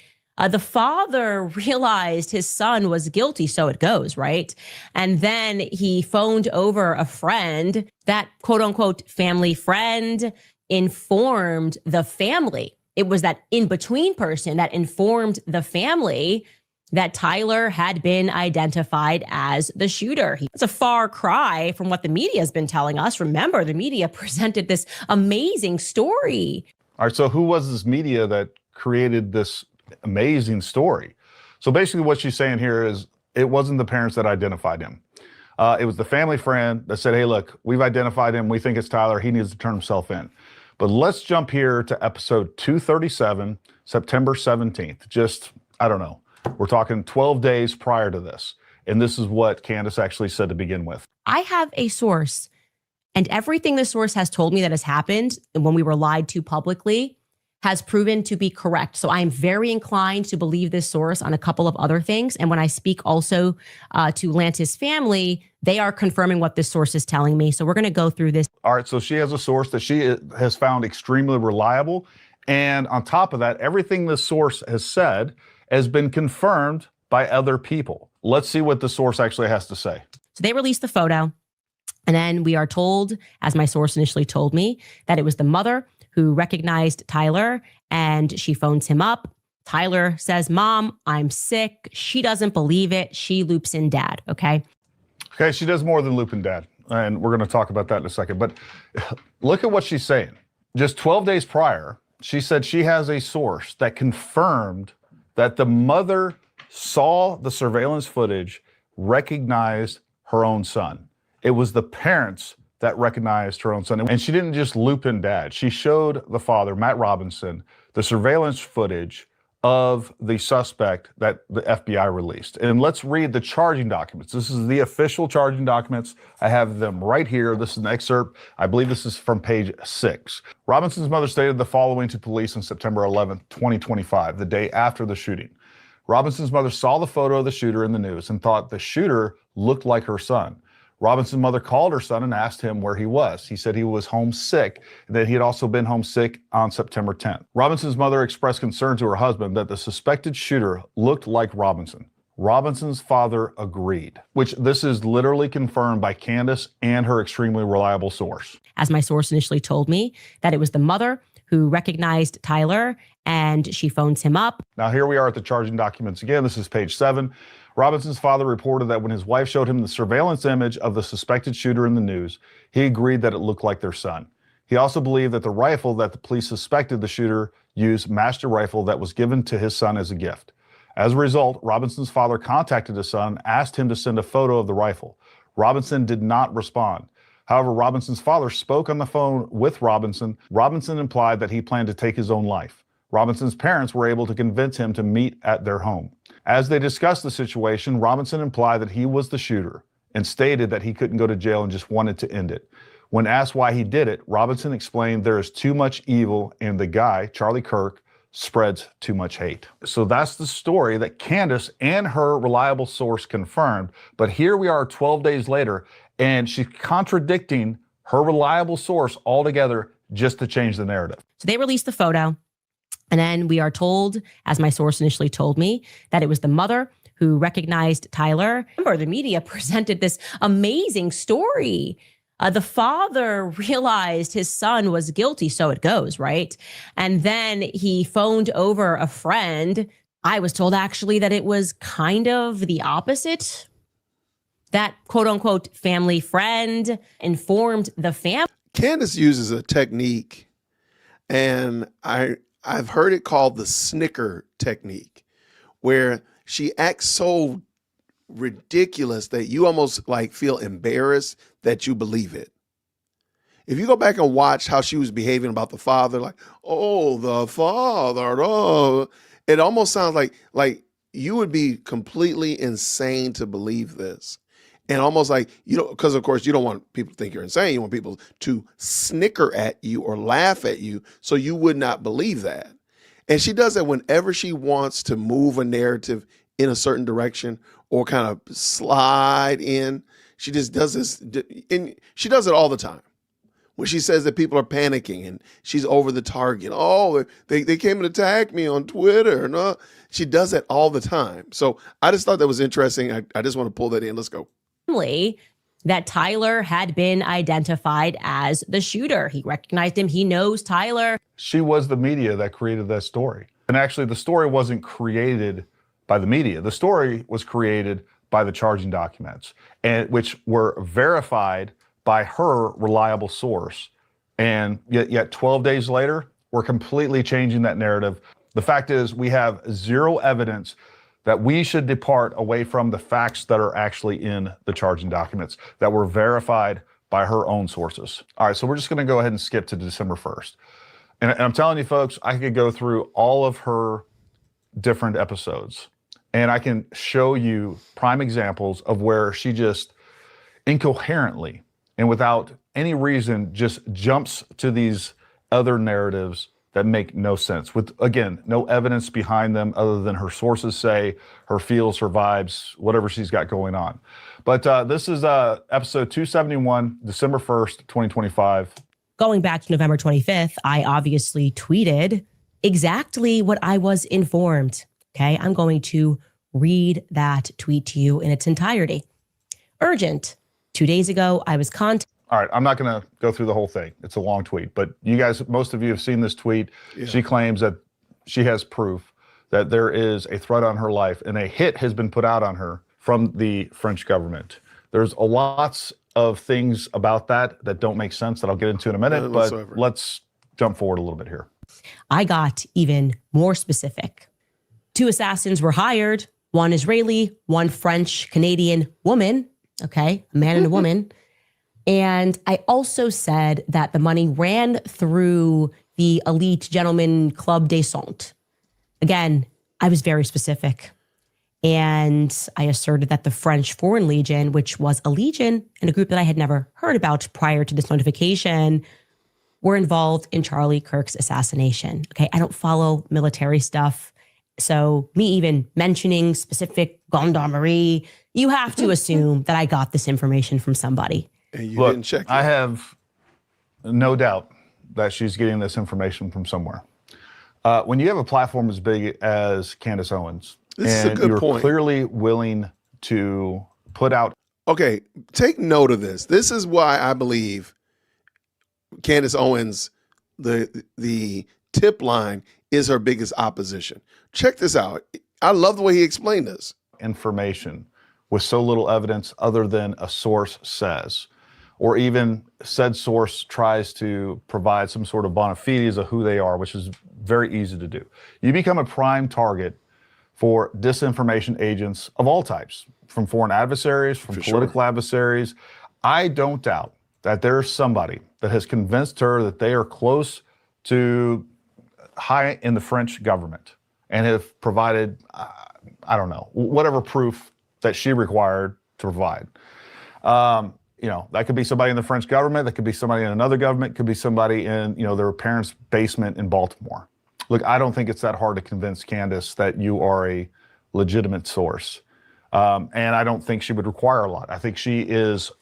The father realized his son was guilty, so it goes, right? And then he phoned over a friend. That quote unquote family friend informed the family. It was that in-between person that informed the family that Tyler had been identified as the shooter. It's a far cry from what the media has been telling us. Remember, the media presented this amazing story. All right, so who was this media that created this amazing story? So basically what she's saying here is it wasn't the parents that identified him. It was the family friend that said, hey, look, we've identified him. We think it's Tyler. He needs to turn himself in. But let's jump here to episode 237, September 17th. Just, I don't know. We're talking 12 days prior to this. And this is what Candace actually said to begin with. I have a source, and everything the source has told me that has happened and when we were lied to publicly has proven to be correct. So I'm very inclined to believe this source on a couple of other things. And when I speak also to Lance's family, they are confirming what this source is telling me. So we're going to go through this. All right, so she has a source that she has found extremely reliable. And on top of that, everything this source has said has been confirmed by other people. Let's see what the source actually has to say. So they released the photo. And then we are told, as my source initially told me, that it was the mother who recognized Tyler and she phones him up. Tyler says, Mom, I'm sick. She doesn't believe it. She loops in dad. Okay. Okay, she does more than loop in dad. And we're going to talk about that in a second. But look at what she's saying. Just 12 days prior, she said she has a source that confirmed that the mother saw the surveillance footage, recognized her own son. It was the parents that recognized her own son. And she didn't just loop in dad. She showed the father, Matt Robinson, the surveillance footage of the suspect that the FBI released. And let's read the charging documents. This is the official charging documents. I have them right here. This is an excerpt. I believe this is from page 6. Robinson's mother stated the following to police on September 11th, 2025, the day after the shooting. Robinson's mother saw the photo of the shooter in the news and thought the shooter looked like her son. Robinson's mother called her son and asked him where he was. He said he was homesick and that he had also been homesick on September 10th. Robinson's mother expressed concern to her husband that the suspected shooter looked like Robinson. Robinson's father agreed, which this is literally confirmed by Candace and her extremely reliable source. As my source initially told me, that it was the mother who recognized Tyler and she phones him up. Now here we are at the charging documents again. This is page 7. Robinson's father reported that when his wife showed him the surveillance image of the suspected shooter in the news, he agreed that it looked like their son. He also believed that the rifle that the police suspected the shooter used matched a rifle that was given to his son as a gift. As a result, Robinson's father contacted his son, asked him to send a photo of the rifle. Robinson did not respond. However, Robinson's father spoke on the phone with Robinson. Robinson implied that he planned to take his own life. Robinson's parents were able to convince him to meet at their home. As they discussed the situation, Robinson implied that he was the shooter and stated that he couldn't go to jail and just wanted to end it. When asked why he did it, Robinson explained there is too much evil and the guy, Charlie Kirk, spreads too much hate. So that's the story that Candace and her reliable source confirmed. But here we are 12 days later, and she's contradicting her reliable source altogether just to change the narrative. So they released the photo. And then we are told, as my source initially told me, that it was the mother who recognized Tyler. Remember, the media presented this amazing story. The father realized his son was guilty, so it goes, right? And then he phoned over a friend. I was told actually that it was kind of the opposite. That quote unquote family friend informed the family. Candace uses a technique, and I've heard it called the snicker technique, where she acts so ridiculous that you almost like feel embarrassed that you believe it. If you go back and watch how she was behaving about the father, like, oh, the father, oh, it almost sounds like you would be completely insane to believe this. And almost like, because of course you don't want people to think you're insane. You want people to snicker at you or laugh at you so you would not believe that. And she does that whenever she wants to move a narrative in a certain direction or kind of slide in. She just does this, and she does it all the time. When she says that people are panicking and she's over the target. Oh, they came and attacked me on Twitter. No, she does that all the time. So I just thought that was interesting. I just want to pull that in. Let's go. That Tyler had been identified as the shooter. He recognized him. He knows Tyler. She was the media that created that story. And actually, the story wasn't created by the media. The story was created by the charging documents, and which were verified by her reliable source. And yet 12 days later, we're completely changing that narrative. The fact is, we have zero evidence that we should depart away from the facts that are actually in the charging documents that were verified by her own sources. All right, so we're just gonna go ahead and skip to December 1st. And I'm telling you folks, I could go through all of her different episodes and I can show you prime examples of where she just incoherently and without any reason just jumps to these other narratives that make no sense, with, again, no evidence behind them other than her sources say, her feels, her vibes, whatever she's got going on. But this is episode 271, December 1st, 2025. Going back to November 25th, I obviously tweeted exactly what I was informed. Okay, I'm going to read that tweet to you in its entirety. Urgent. 2 days ago, I was contacted. All right, I'm not going to go through the whole thing. It's a long tweet, but you guys, most of you have seen this tweet. Yeah. She claims that she has proof that there is a threat on her life and a hit has been put out on her from the French government. There's a lots of things about that that don't make sense that I'll get into in a minute, but let's jump forward a little bit here. I got even more specific. 2 assassins were hired, one Israeli, one French Canadian woman, okay, a man and a woman. And I also said that the money ran through the elite gentleman Club des Cent. Again, I was very specific. And I asserted that the French Foreign Legion, which was a legion and a group that I had never heard about prior to this notification, were involved in Charlie Kirk's assassination. Okay, I don't follow military stuff. So me even mentioning specific gendarmerie, you have to assume that I got this information from somebody. And you didn't check it. I have no doubt that she's getting this information from somewhere. When you have a platform as big as Candace Owens, and you're clearly willing to put out. Okay, take note of this. This is why I believe Candace Owens, the tip line, is her biggest opposition. Check this out. I love the way he explained this. Information with so little evidence other than a source says, or even said source tries to provide some sort of bona fides of who they are, which is very easy to do. You become a prime target for disinformation agents of all types, from foreign adversaries, from political adversaries. I don't doubt that there's somebody that has convinced her that they are close to high in the French government and have provided, I don't know, whatever proof that she required to provide. You know, that could be somebody in the French government, that could be somebody in another government, could be somebody in, you know, their parents' basement in Baltimore. Look, I don't think it's that hard to convince Candace that you are a legitimate source. And I don't think she would require a lot. I think she's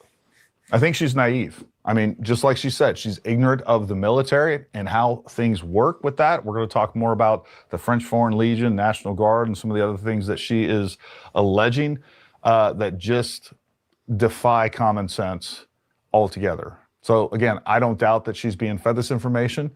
naive. I mean, just like she said, she's ignorant of the military and how things work with that. We're going to talk more about the French Foreign Legion, National Guard, and some of the other things that she is alleging that just defy common sense altogether. So again, I don't doubt that she's being fed this information.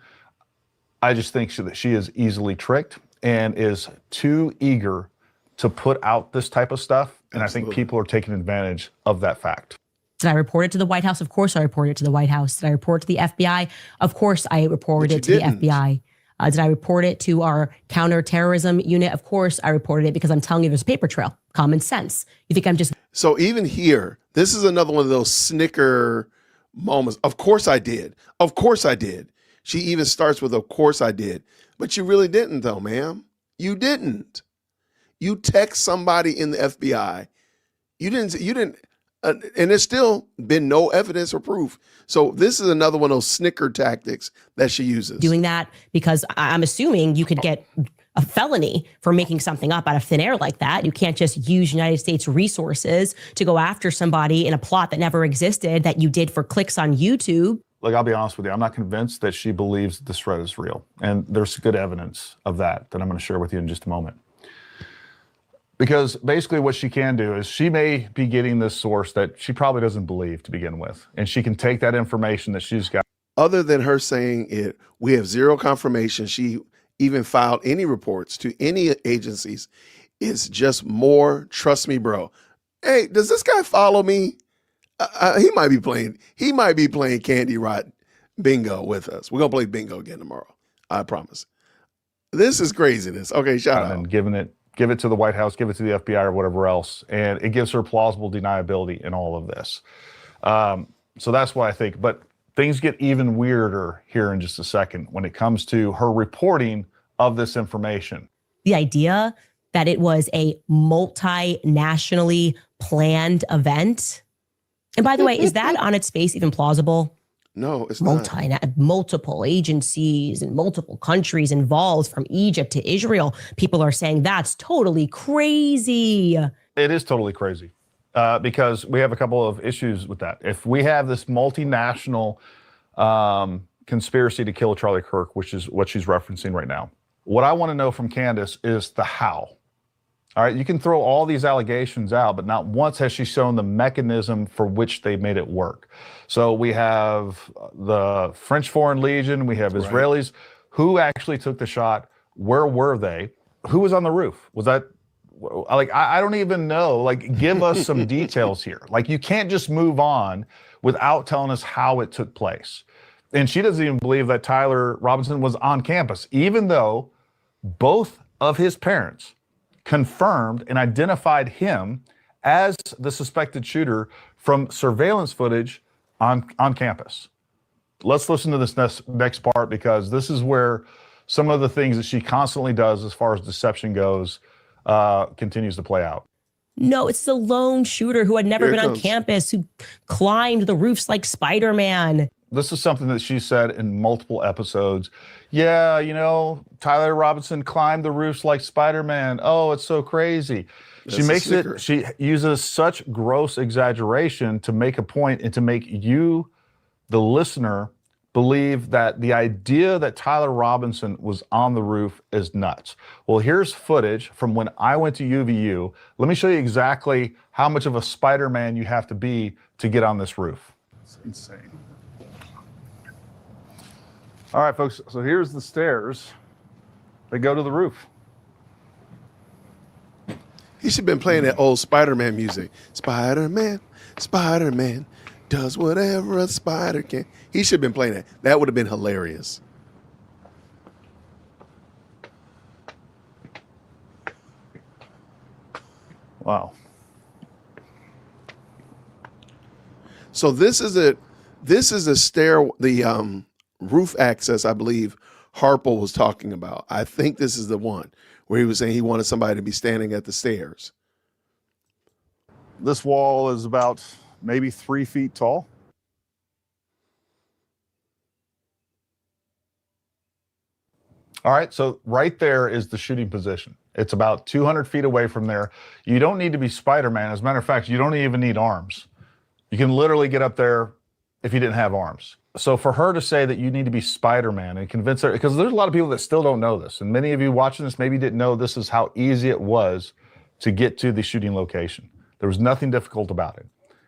I just think that she is easily tricked and is too eager to put out this type of stuff. And Absolutely. I think people are taking advantage of that fact. Did I report it to the White House? Of course I reported it to the White House. Did I report it to the FBI? Of course I reported it to the FBI. Did I report it to our counterterrorism unit? Of course I reported it, because I'm telling you there's a paper trail. Common sense. You think I'm just... So even here, this is another one of those snicker moments. Of course I did. Of course I did. She even starts with, of course I did. But you really didn't though, ma'am. You didn't. You text somebody in the FBI. You didn't, and there's still been no evidence or proof. So this is another one of those snicker tactics that she uses. Doing that because I'm assuming you could get a felony for making something up out of thin air like that. You can't just use United States resources to go after somebody in a plot that never existed that you did for clicks on YouTube. Look, I'll be honest with you. I'm not convinced that she believes this threat is real. And there's good evidence of that I'm going to share with you in just a moment. Because basically what she can do is she may be getting this source that she probably doesn't believe to begin with. And she can take that information that she's got. Other than her saying it, we have zero confirmation she even filed any reports to any agencies. It's just more, trust me, bro. Hey, does this guy follow me? He might be playing Candy Rot bingo with us. We're going to play bingo again tomorrow. I promise. This is craziness. Okay, shout out. And give it to the White House, give it to the FBI or whatever else. And it gives her plausible deniability in all of this. So that's why I think, but things get even weirder here in just a second when it comes to her reporting of this information. The idea that it was a multinationally planned event. And by the way, is that on its face even plausible? No, it's not. Multiple agencies and multiple countries involved from Egypt to Israel. People are saying that's totally crazy. It is totally crazy because we have a couple of issues with that. If we have this multinational conspiracy to kill Charlie Kirk, which is what she's referencing right now, what I want to know from Candace is the how. All right, you can throw all these allegations out, but not once has she shown the mechanism for which they made it work. So we have the French Foreign Legion, we have Israelis. Who actually took the shot? Where were they? Who was on the roof? Was that, like, I don't even know. Like, give us some details here. Like, you can't just move on without telling us how it took place. And she doesn't even believe that Tyler Robinson was on campus, even though both of his parents confirmed and identified him as the suspected shooter from surveillance footage on campus. Let's listen to this next part because this is where some of the things that she constantly does as far as deception goes continues to play out. No, it's the lone shooter who had never been on campus, who climbed the roofs like Spider-Man. This is something that she said in multiple episodes. Yeah, you know, Tyler Robinson climbed the roofs like Spider-Man. Oh, it's so crazy. She uses such gross exaggeration to make a point and to make you, the listener, believe that the idea that Tyler Robinson was on the roof is nuts. Well, here's footage from when I went to UVU. Let me show you exactly how much of a Spider-Man you have to be to get on this roof. It's insane. All right, folks, so here's the stairs that go to the roof. He should have been playing that old Spider-Man music. Spider-Man, Spider-Man does whatever a spider can. He should have been playing that. That would have been hilarious. Wow. So this is a stair, the roof access, I believe Harpo was talking about. I think this is the one where he was saying he wanted somebody to be standing at the stairs. This wall is about maybe 3 feet tall. All right, so right there is the shooting position. It's about 200 feet away from there. You don't need to be Spider-Man. As a matter of fact, you don't even need arms. You can literally get up there if you didn't have arms. So for her to say that you need to be Spider-Man and convince her, because there's a lot of people that still don't know this, and many of you watching this maybe didn't know this is how easy it was to get to the shooting location. There was nothing difficult about it.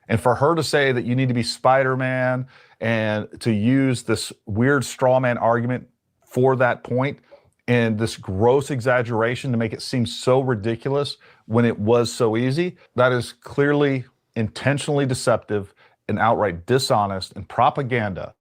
And for her to say that you need to be Spider-Man and to use this weird straw man argument for that point and this gross exaggeration to make it seem so ridiculous when it was so easy, that is clearly intentionally deceptive and outright dishonest and propaganda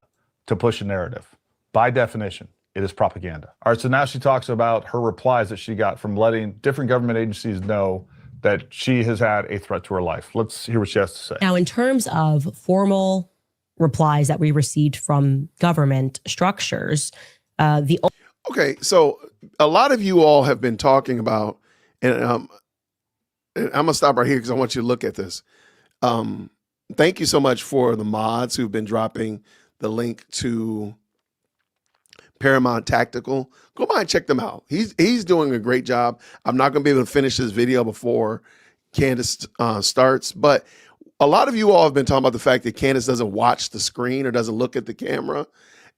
to push a narrative. By definition, it is propaganda. All right, so now she talks about her replies that she got from letting different government agencies know that she has had a threat to her life. Let's hear what she has to say. Now, in terms of formal replies that we received from government structures, Okay, so a lot of you all have been talking about And I'm gonna stop right here because I want you to look at this. Thank you so much for the mods who've been dropping the link to Paramount Tactical. Go by and check them out. He's doing a great job. I'm not going to be able to finish this video before Candace starts, but a lot of you all have been talking about the fact that Candace doesn't watch the screen or doesn't look at the camera.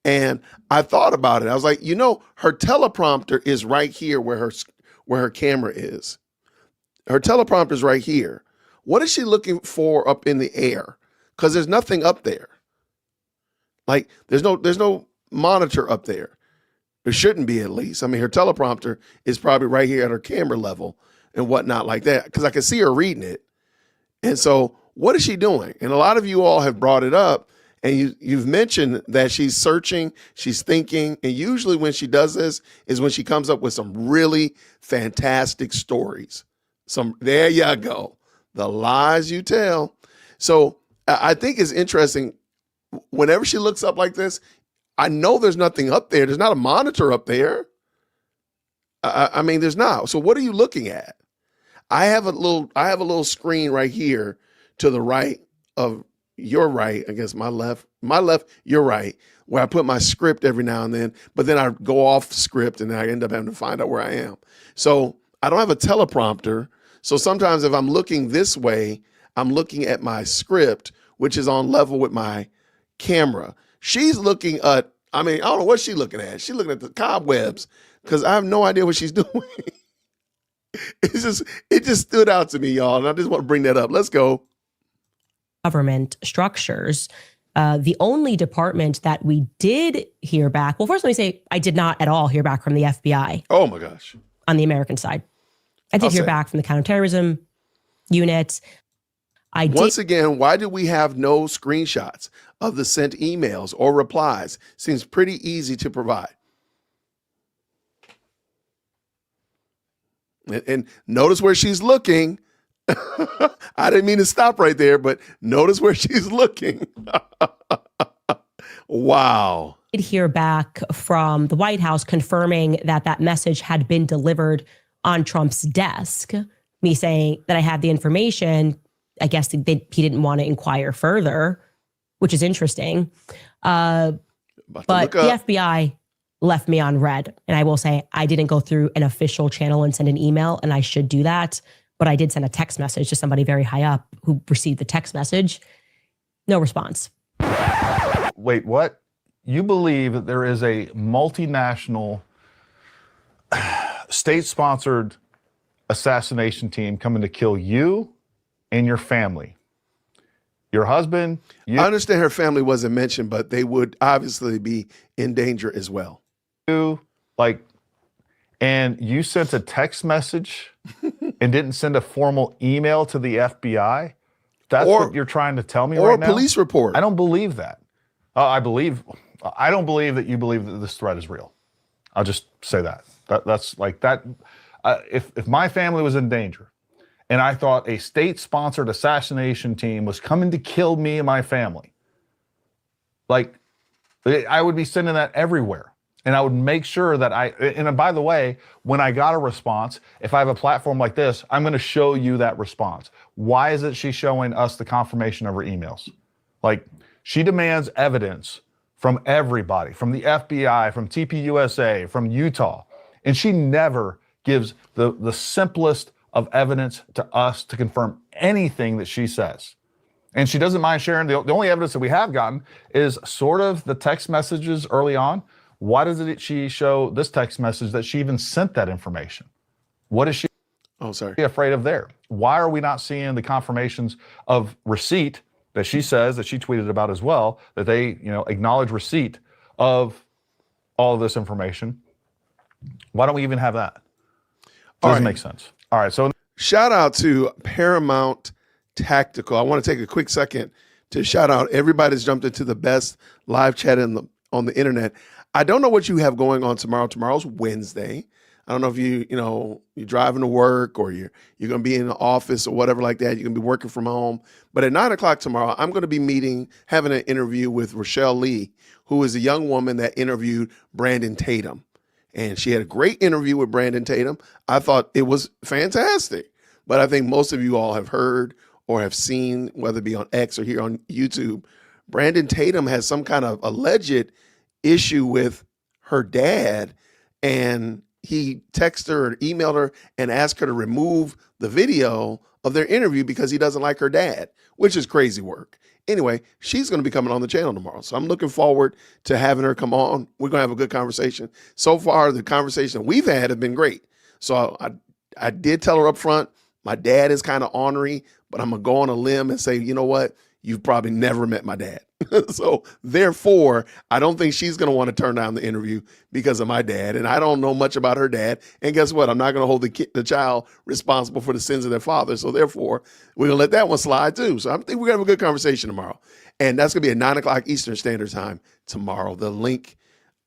And I thought about it. I was like, her teleprompter is right here where her camera is. Her teleprompter is right here. What is she looking for up in the air? Because there's nothing up there. Like there's no monitor up there. There shouldn't be, at least. I mean, her teleprompter is probably right here at her camera level and whatnot like that, because I can see her reading it. And so what is she doing? And a lot of you all have brought it up, and you've mentioned that she's searching, she's thinking, and usually when she does this is when she comes up with some really fantastic stories. There you go. The lies you tell. So I think it's interesting. Whenever she looks up like this, I know there's nothing up there. There's not a monitor up there. I mean, there's not. So what are you looking at? I have a little screen right here to the right of your right. I guess my left, your right, where I put my script every now and then, but then I go off script and I end up having to find out where I am. So I don't have a teleprompter. So sometimes if I'm looking this way, I'm looking at my script, which is on level with my camera. She's looking at, I don't know what she's looking at. She's looking at the cobwebs because I have no idea what she's doing. It just stood out to me, y'all. And I just want to bring that up. Let's go. Government structures. The only department that we did hear back, well, first let me say, I did not at all hear back from the FBI. Oh my gosh. On the American side. I did hear back from the counterterrorism unit. Once again, why do we have no screenshots of the sent emails or replies? Seems pretty easy to provide. And notice where she's looking. I didn't mean to stop right there, but notice where she's looking. Wow. I did hear back from the White House confirming that message had been delivered on Trump's desk. Me saying that I had the information. I guess he didn't want to inquire further, which is interesting. But the FBI left me on red. And I will say I didn't go through an official channel and send an email, and I should do that. But I did send a text message to somebody very high up who received the text message. No response. Wait, what? You believe that there is a multinational, state-sponsored assassination team coming to kill you and your family? Your husband? I understand her family wasn't mentioned, but they would obviously be in danger as well. And you sent a text message and didn't send a formal email to the FBI? That's what you're trying to tell me right now? Or a police report. I don't believe that. I don't believe that you believe that this threat is real. I'll just say that. That's like that. If my family was in danger and I thought a state-sponsored assassination team was coming to kill me and my family, like I would be sending that everywhere. And I would make sure that and by the way, when I got a response, if I have a platform like this, I'm going to show you that response. Why is it she's showing us the confirmation of her emails? Like, she demands evidence from everybody, from the FBI, from TPUSA, from Utah. And she never gives the simplest of evidence to us to confirm anything that she says. And she doesn't mind sharing. The only evidence that we have gotten is sort of the text messages early on. Why doesn't she show this text message that she even sent that information? What is she afraid of there? Why are we not seeing the confirmations of receipt that she says, that she tweeted about as well, that they acknowledge receipt of all of this information? Why don't we even have that? Doesn't make sense. All right. So shout out to Paramount Tactical. I want to take a quick second to shout out everybody that's jumped into the best live chat on the internet. I don't know what you have going on tomorrow. Tomorrow's Wednesday. I don't know if you're driving to work or you're going to be in the office or whatever like that. You're going to be working from home. But at 9:00 tomorrow, I'm going to be having an interview with Rochelle Lee, who is a young woman that interviewed Brandon Tatum. And she had a great interview with Brandon Tatum. I thought it was fantastic. But I think most of you all have heard or have seen, whether it be on X or here on YouTube, Brandon Tatum has some kind of alleged issue with her dad. And he texted her or emailed her and asked her to remove the video of their interview because he doesn't like her dad, which is crazy work. Anyway, she's going to be coming on the channel tomorrow. So I'm looking forward to having her come on. We're going to have a good conversation. So far, the conversation we've had have been great. So I did tell her up front, my dad is kind of ornery, but I'm going to go on a limb and say, you know what? You've probably never met my dad. So therefore, I don't think she's going to want to turn down the interview because of my dad. And I don't know much about her dad. And guess what? I'm not going to hold the child responsible for the sins of their father. So therefore, we're going to let that one slide too. So I think we're going to have a good conversation tomorrow. And that's going to be at 9 o'clock Eastern Standard Time tomorrow. The link,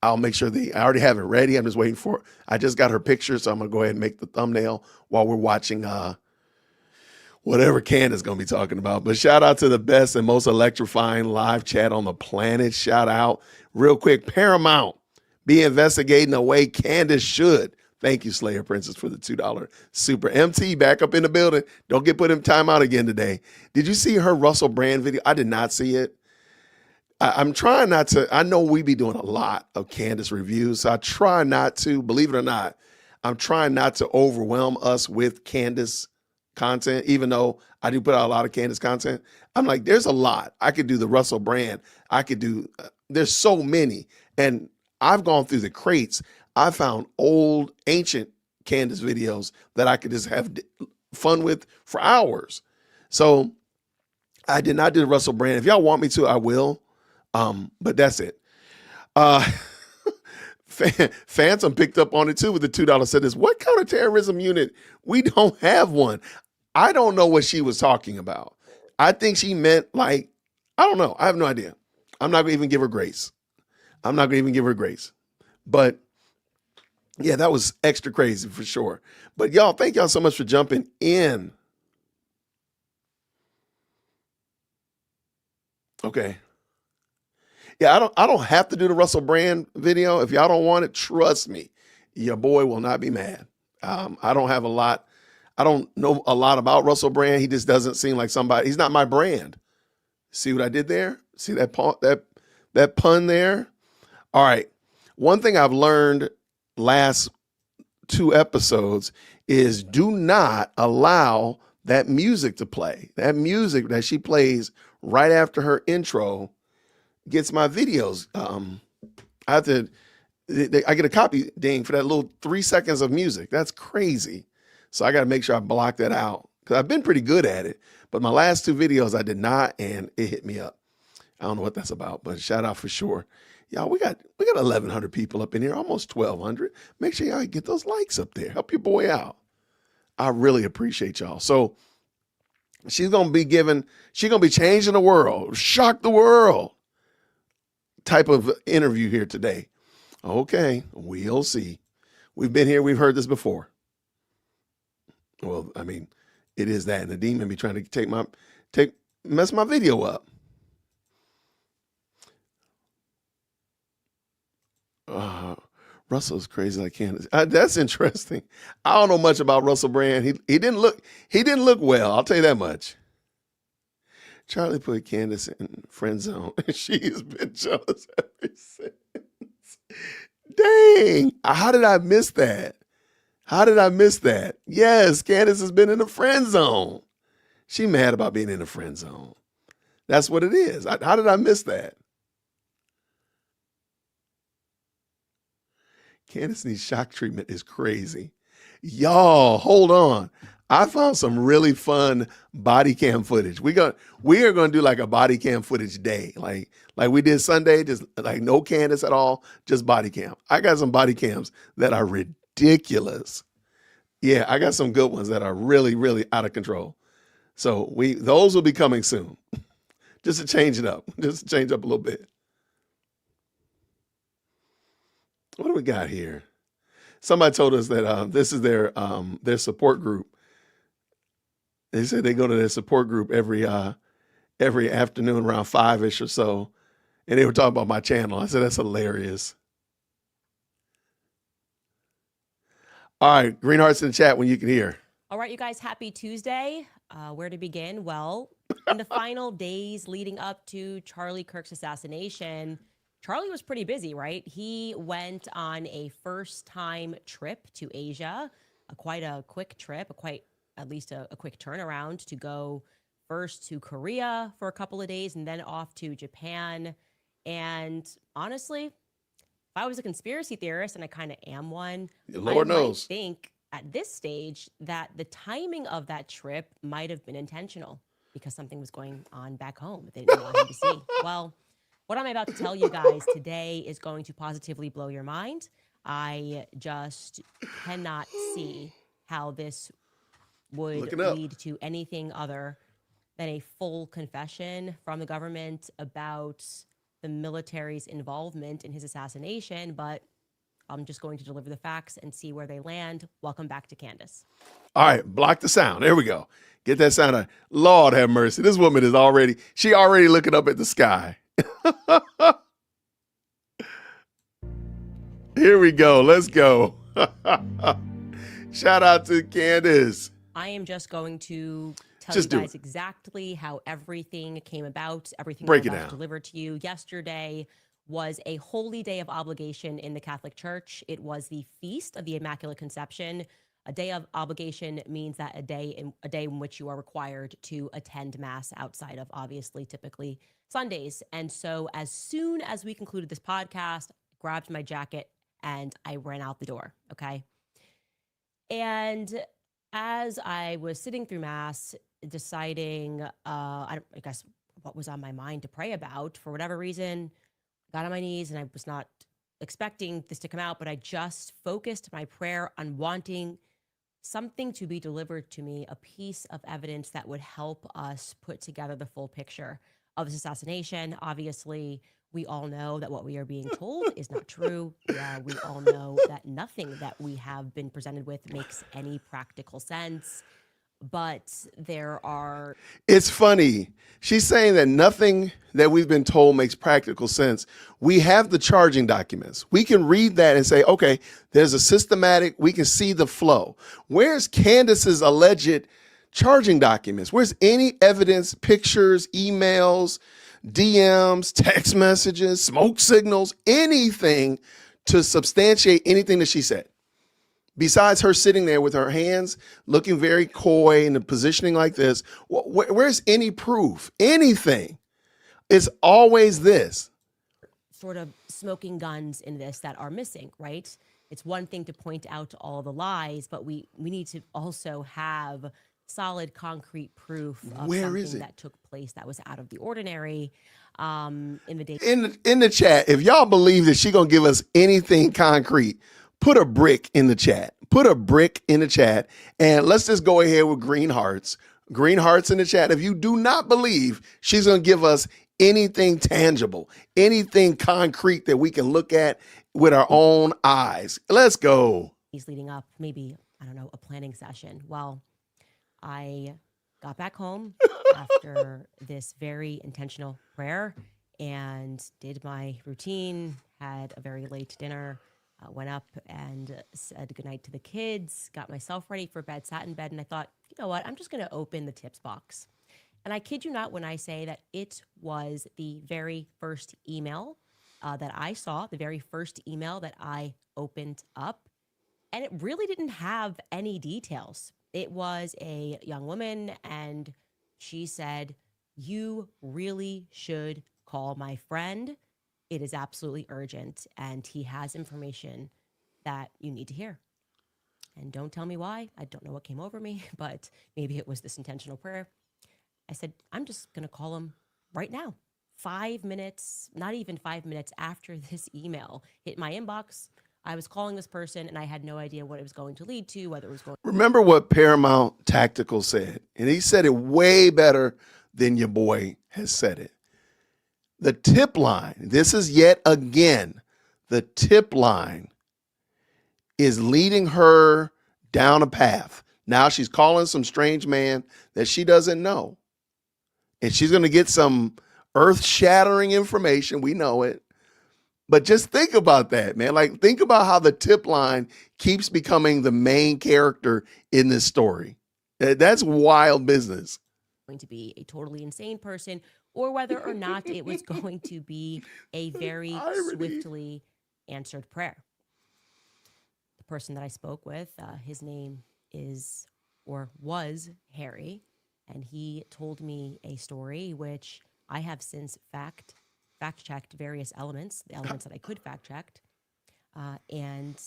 I'll make sure I already have it ready. I'm just waiting for it. I just got her picture. So I'm going to go ahead and make the thumbnail while we're watching whatever Candace is going to be talking about. But shout out to the best and most electrifying live chat on the planet. Shout out real quick. Paramount be investigating the way Candace should. Thank you, Slayer Princess, for the $2 super. MT back up in the building. Don't get put in timeout again today. Did you see her Russell Brand video? I did not see it. I'm trying not to. I know we be doing a lot of Candace reviews. So I try not to, believe it or not, I'm trying not to overwhelm us with Candace content, even though I do put out a lot of Candace content. I'm like, there's a lot. I could do the Russell Brand. I could do, there's so many. And I've gone through the crates. I found old, ancient Candace videos that I could just have fun with for hours. So I did not do the Russell Brand. If y'all want me to, I will. But that's it. Phantom picked up on it too with the $2. Said this, what counterterrorism unit? We don't have one. I don't know what she was talking about. I think she meant like, I don't know. I have no idea. I'm not going to even give her grace. But yeah, that was extra crazy for sure. But y'all, thank y'all so much for jumping in. Okay. Yeah, I don't have to do the Russell Brand video. If y'all don't want it, trust me, your boy will not be mad. I don't have a lot. I don't know a lot about Russell Brand. He just doesn't seem like somebody. He's not my brand. See what I did there? See that pun there? All right. One thing I've learned last 2 episodes is do not allow that music to play. That music that she plays right after her intro gets my videos. I get a copy ding for that little 3 seconds of music. That's crazy. So I got to make sure I block that out because I've been pretty good at it. But my last 2 videos, I did not, and it hit me up. I don't know what that's about, but shout out for sure. Y'all, we got 1,100 people up in here, almost 1,200. Make sure y'all get those likes up there. Help your boy out. I really appreciate y'all. So she's going to be changing the world, shock the world type of interview here today. Okay, we'll see. We've been here. We've heard this before. Well, I mean, it is that. And the demon be trying to mess my video up. Russell's crazy like Candace. That's interesting. I don't know much about Russell Brand. He didn't look well. I'll tell you that much. Charlie put Candace in friend zone. She has been jealous ever since. Dang. How did I miss that? Yes, Candace has been in the friend zone. She mad about being in the friend zone. That's what it is. How did I miss that? Candace needs shock treatment is crazy. Y'all, hold on. I found some really fun body cam footage. We are going to do like a body cam footage day. Like we did Sunday, just like no Candace at all, just body cam. I got some body cams that are ridiculous. Yeah, I got some good ones that are really, really out of control. So those will be coming soon. Just to change it up. Just to change up a little bit. What do we got here? Somebody told us that this is their support group. They said they go to their support group every afternoon around 5-ish or so. And they were talking about my channel. I said, that's hilarious. All right, green hearts in the chat when you can hear. All right, you guys, happy Tuesday. Where to begin? Well, in the final days leading up to Charlie Kirk's assassination, Charlie was pretty busy, right? He went on a first-time trip to Asia, quite a quick trip, at least a quick turnaround to go first to Korea for a couple of days and then off to Japan. And honestly, if I was a conspiracy theorist, and I kind of am one, Lord knows. I think at this stage that the timing of that trip might have been intentional because something was going on back home that they didn't want him to see. Well, what I'm about to tell you guys today is going to positively blow your mind. I just cannot see how this would lead to anything other than a full confession from the government about the military's involvement in his assassination, but I'm just going to deliver the facts and see where they land. Welcome back to Candace. All right, block the sound. There we go. Get that sound out. Lord have mercy. This woman is already looking up at the sky. Here we go. Let's go. Shout out to Candace. I am just going to tell you guys exactly how everything came about, everything Break that it was down. delivered to you. Yesterday was a holy day of obligation in the Catholic Church. It was the Feast of the Immaculate Conception. A day of obligation means that a day in which you are required to attend Mass outside of, obviously, typically Sundays. And so as soon as we concluded this podcast, I grabbed my jacket and I ran out the door, okay? And as I was sitting through Mass, deciding, I guess, what was on my mind to pray about, for whatever reason, I got on my knees, and I was not expecting this to come out, but I just focused my prayer on wanting something to be delivered to me, a piece of evidence that would help us put together the full picture of this assassination. Obviously, we all know that what we are being told is not true. We all know that nothing that we have been presented with makes any practical sense. But there are... It's funny. She's saying that nothing that we've been told makes practical sense. We have the charging documents. We can read that and say, okay, there's a systematic, we can see the flow. Where's Candace's alleged charging documents? Where's any evidence, pictures, emails, DMs, text messages, smoke signals, anything to substantiate anything that she said? Besides her sitting there with her hands looking very coy and positioning like this, where's any proof? Anything? It's always this. Sort of smoking guns in this that are missing, right? It's one thing to point out all the lies, but we need to also have solid, concrete proof of something that took place that was out of the ordinary in the day. In the chat, if y'all believe that she's going to give us anything concrete, put a brick in the chat. Put a brick in the chat, and let's just go ahead with green hearts. Green hearts in the chat. If you do not believe she's going to give us anything tangible, anything concrete that we can look at with our own eyes. Let's go. He's leading up, maybe, I don't know, a planning session. Well, I got back home after this very intentional prayer and did my routine, had a very late dinner, went up and said goodnight to the kids, got myself ready for bed, sat in bed, and I thought, you know what, I'm just going to open the tips box. And I kid you not when I say that it was the very first email that I saw, the very first email that I opened up. And it really didn't have any details. It was a young woman, and she said, "You really should call my friend. It is absolutely urgent, and he has information that you need to hear." And don't tell me why. I don't know what came over me, but maybe it was this intentional prayer. I said, I'm just going to call him right now. 5 minutes, not even 5 minutes after this email hit my inbox, I was calling this person, and I had no idea what it was going to lead to, whether it was going... Remember what Paramount Tactical said, and he said it way better than your boy has said it. The tip line, this is yet again, the tip line is leading her down a path. Now she's calling some strange man that she doesn't know. And she's going to get some earth-shattering information. We know it. But just think about that, man. Like, think about how the tip line keeps becoming the main character in this story. That's wild business. Going to be a totally insane person, or whether or not it was going to be a very Irony. swiftly answered prayer. The person that I spoke with, his name is or was Harry, and he told me a story which I have since fact checked various elements, the elements that I could fact check, and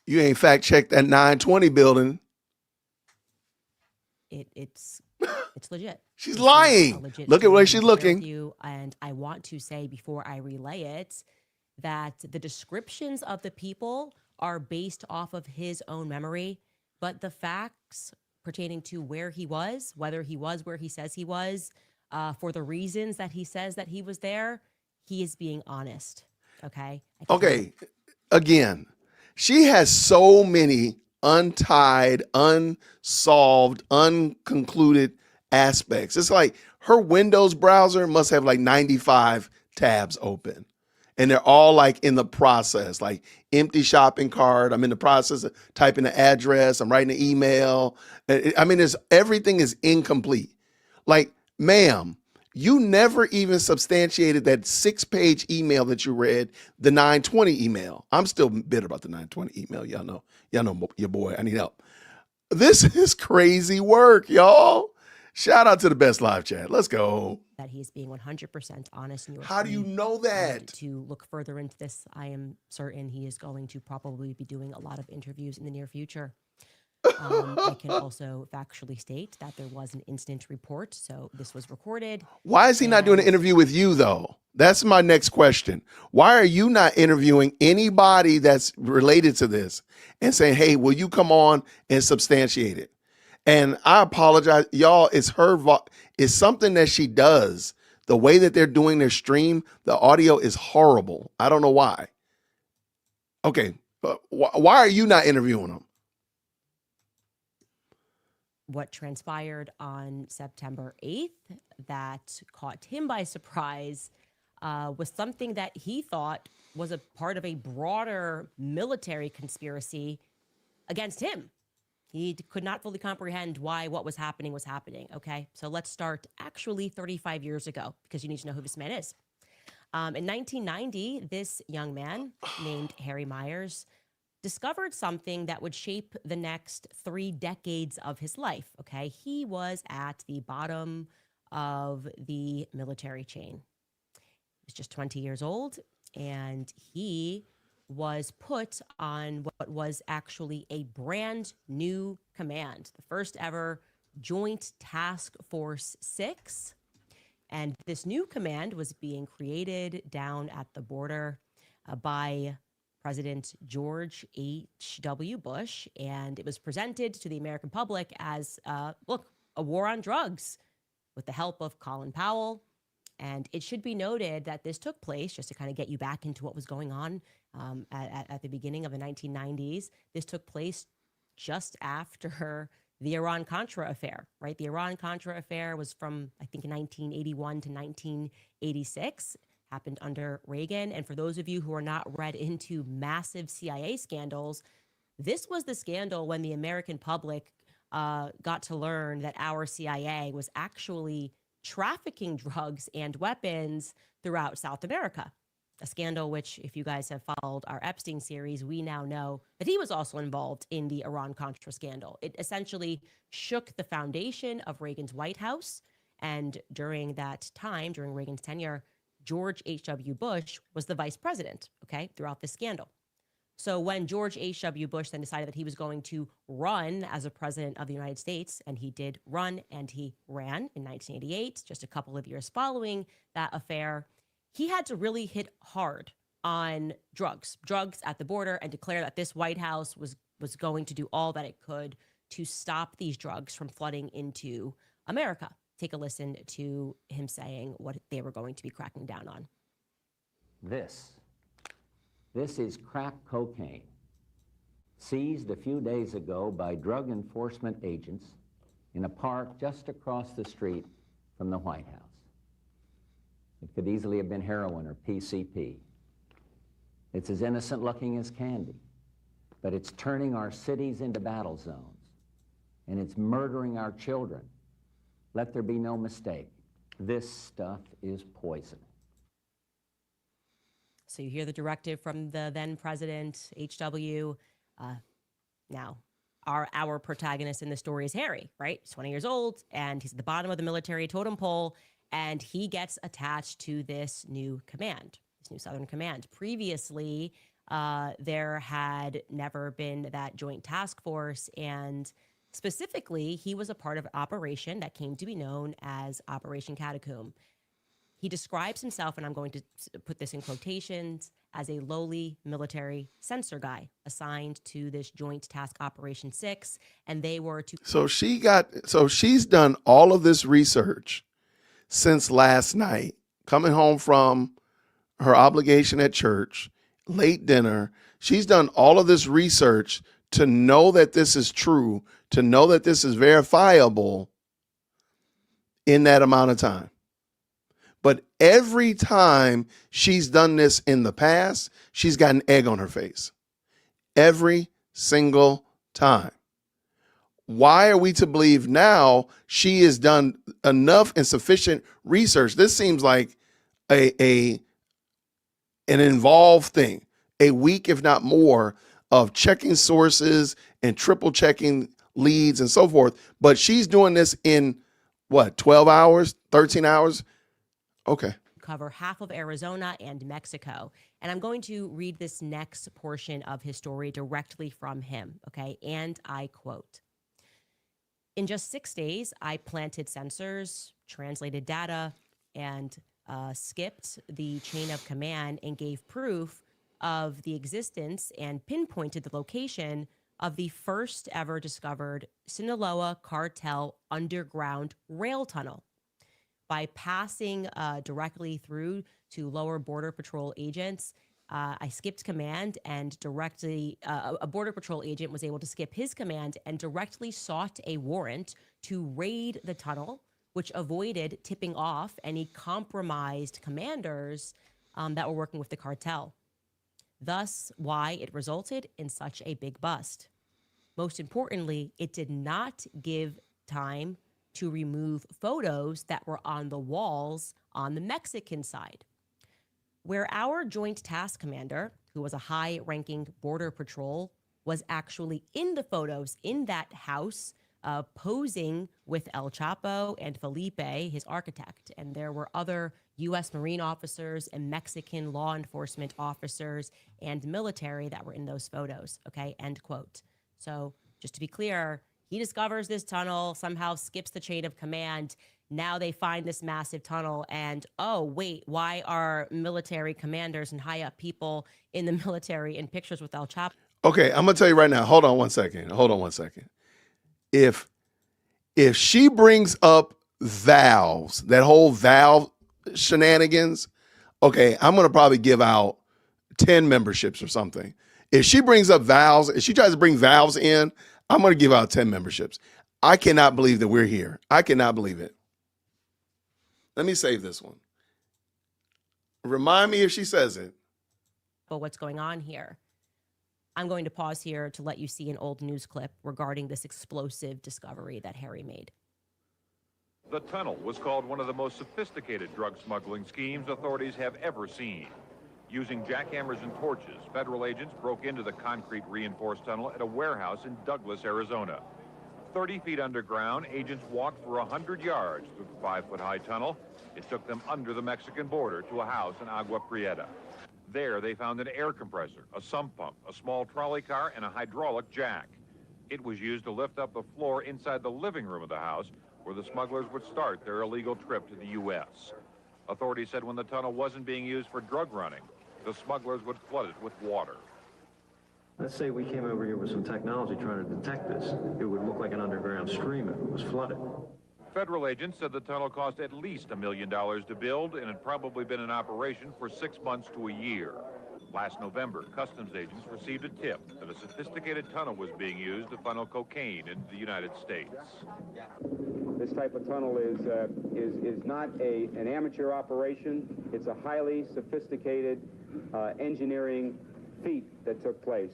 You ain't fact checked that 920 building. it's legit. She's This is a lying. legit Look at story where I'm she's gonna share with looking. you, and I want to say before I relay it that the descriptions of the people are based off of his own memory, but the facts pertaining to where he was, whether he was where he says he was, for the reasons that he says that he was there, he is being honest. Okay. Okay. Again, she has so many untied, unsolved, unconcluded aspects. It's like her Windows browser must have like 95 tabs open. And they're all like in the process, like empty shopping cart. I'm in the process of typing the address. I'm writing an email. I mean, everything is incomplete. Like, ma'am, you never even substantiated that 6-page email that you read, the 920 email. I'm still bitter about the 920 email. Y'all know your boy. I need help. This is crazy work, y'all. Shout out to the best live chat. Let's go. That he is being 100% honest. And How do you know that? To look further into this, I am certain he is going to probably be doing a lot of interviews in the near future. I can also factually state that there was an incident report, so this was recorded. Why is he not doing an interview with you, though? That's my next question. Why are you not interviewing anybody that's related to this and saying, hey, will you come on and substantiate it? And I apologize, y'all, it's it's something that she does. The way that they're doing their stream, the audio is horrible. I don't know why. Okay, why are you not interviewing them? What transpired on September 8th that caught him by surprise was something that he thought was a part of a broader military conspiracy against him. He could not fully comprehend why what was happening. Okay, so let's start actually 35 years ago, because you need to know who this man is. In 1990, this young man named Harry Myers discovered something that would shape the next 3 decades of his life. Okay, he was at the bottom of the military chain. He was just 20 years old, and he was put on what was actually a brand new command, the first ever Joint Task Force 6. And this new command was being created down at the border by President George H.W. Bush, and it was presented to the American public as, look, a war on drugs with the help of Colin Powell. And it should be noted that this took place, just to kind of get you back into what was going on at the beginning of the 1990s. This took place just after the Iran-Contra affair, right? The Iran-Contra affair was from, I think, 1981 to 1986, happened under Reagan. And for those of you who are not read into massive CIA scandals, this was the scandal when the American public got to learn that our CIA was actually trafficking drugs and weapons throughout South America. A scandal which, if you guys have followed our Epstein series, we now know that he was also involved in the Iran-Contra scandal. It essentially shook the foundation of Reagan's White House. And during that time, during Reagan's tenure, George H.W. Bush was the vice president, okay, throughout this scandal. So when George H.W. Bush then decided that he was going to run as a president of the United States, and he did run, and he ran in 1988, just a couple of years following that affair, he had to really hit hard on drugs at the border, and declare that this White House was going to do all that it could to stop these drugs from flooding into America. Take a listen to him saying what they were going to be cracking down on. This is crack cocaine, seized a few days ago by drug enforcement agents in a park just across the street from the White House. It could easily have been heroin or PCP. It's as innocent looking as candy, but it's turning our cities into battle zones, and it's murdering our children. Let there be no mistake. This stuff is poison. So you hear the directive from the then president, H.W. Now, our protagonist in the story is Harry, right? He's 20 years old, and he's at the bottom of the military totem pole, and he gets attached to this new command, this new Southern Command. Previously, there had never been that joint task force, and specifically, he was a part of an operation that came to be known as Operation Catacomb. He describes himself, and I'm going to put this in quotations, as a lowly military censor guy assigned to this Joint Task Operation 6, and they were to... So she's done all of this research since last night, coming home from her obligation at church, late dinner. She's done all of this research to know that this is true, to know that this is verifiable in that amount of time. But every time she's done this in the past, she's got an egg on her face. Every single time. Why are we to believe now she has done enough and sufficient research? This seems like an involved thing, a week, if not more, of checking sources and triple checking leads and so forth. But she's doing this in what, 12 hours, 13 hours? Okay. Cover half of Arizona and Mexico. And I'm going to read this next portion of his story directly from him, okay? And I quote, "In just 6 days, I planted sensors, translated data, and skipped the chain of command and gave proof of the existence and pinpointed the location of the first ever discovered Sinaloa cartel underground rail tunnel. By passing directly through to lower Border Patrol agents, I skipped command and directly, a Border Patrol agent was able to skip his command and directly sought a warrant to raid the tunnel, which avoided tipping off any compromised commanders that were working with the cartel. Thus, why it resulted in such a big bust. Most importantly, it did not give time to remove photos that were on the walls on the Mexican side. Where our Joint Task Commander, who was a high-ranking Border Patrol, was actually in the photos in that house, posing with El Chapo and Felipe, his architect. And there were other U.S. Marine officers and Mexican law enforcement officers and military that were in those photos, okay, end quote. So just to be clear, he discovers this tunnel, somehow skips the chain of command. Now they find this massive tunnel and, oh, wait, why are military commanders and high up people in the military in pictures with El Chapo? Okay, I'm going to tell you right now. Hold on one second. If she brings up valves, that whole valve shenanigans, okay, I'm going to probably give out 10 memberships or something. If she brings up valves, if she tries to bring valves in, I'm going to give out 10 memberships. I cannot believe that we're here. I cannot believe it. Let me save this one. Remind me if she says it. But what's going on here? I'm going to pause here to let you see an old news clip regarding this explosive discovery that Harry made. The tunnel was called one of the most sophisticated drug smuggling schemes authorities have ever seen. Using jackhammers and torches, federal agents broke into the concrete reinforced tunnel at a warehouse in Douglas, Arizona. 30 feet underground, agents walked for 100 yards through the 5-foot-high tunnel. It took them under the Mexican border to a house in Agua Prieta. There, they found an air compressor, a sump pump, a small trolley car, and a hydraulic jack. It was used to lift up the floor inside the living room of the house, where the smugglers would start their illegal trip to the U.S. Authorities said when the tunnel wasn't being used for drug running, the smugglers would flood it with water. Let's say we came over here with some technology trying to detect this. It would look like an underground stream if it was flooded. Federal agents said the tunnel cost at least $1 million to build and had probably been in operation for 6 months to a year. Last November, customs agents received a tip that a sophisticated tunnel was being used to funnel cocaine into the United States. This type of tunnel is not an amateur operation. It's a highly sophisticated engineering feat that took place.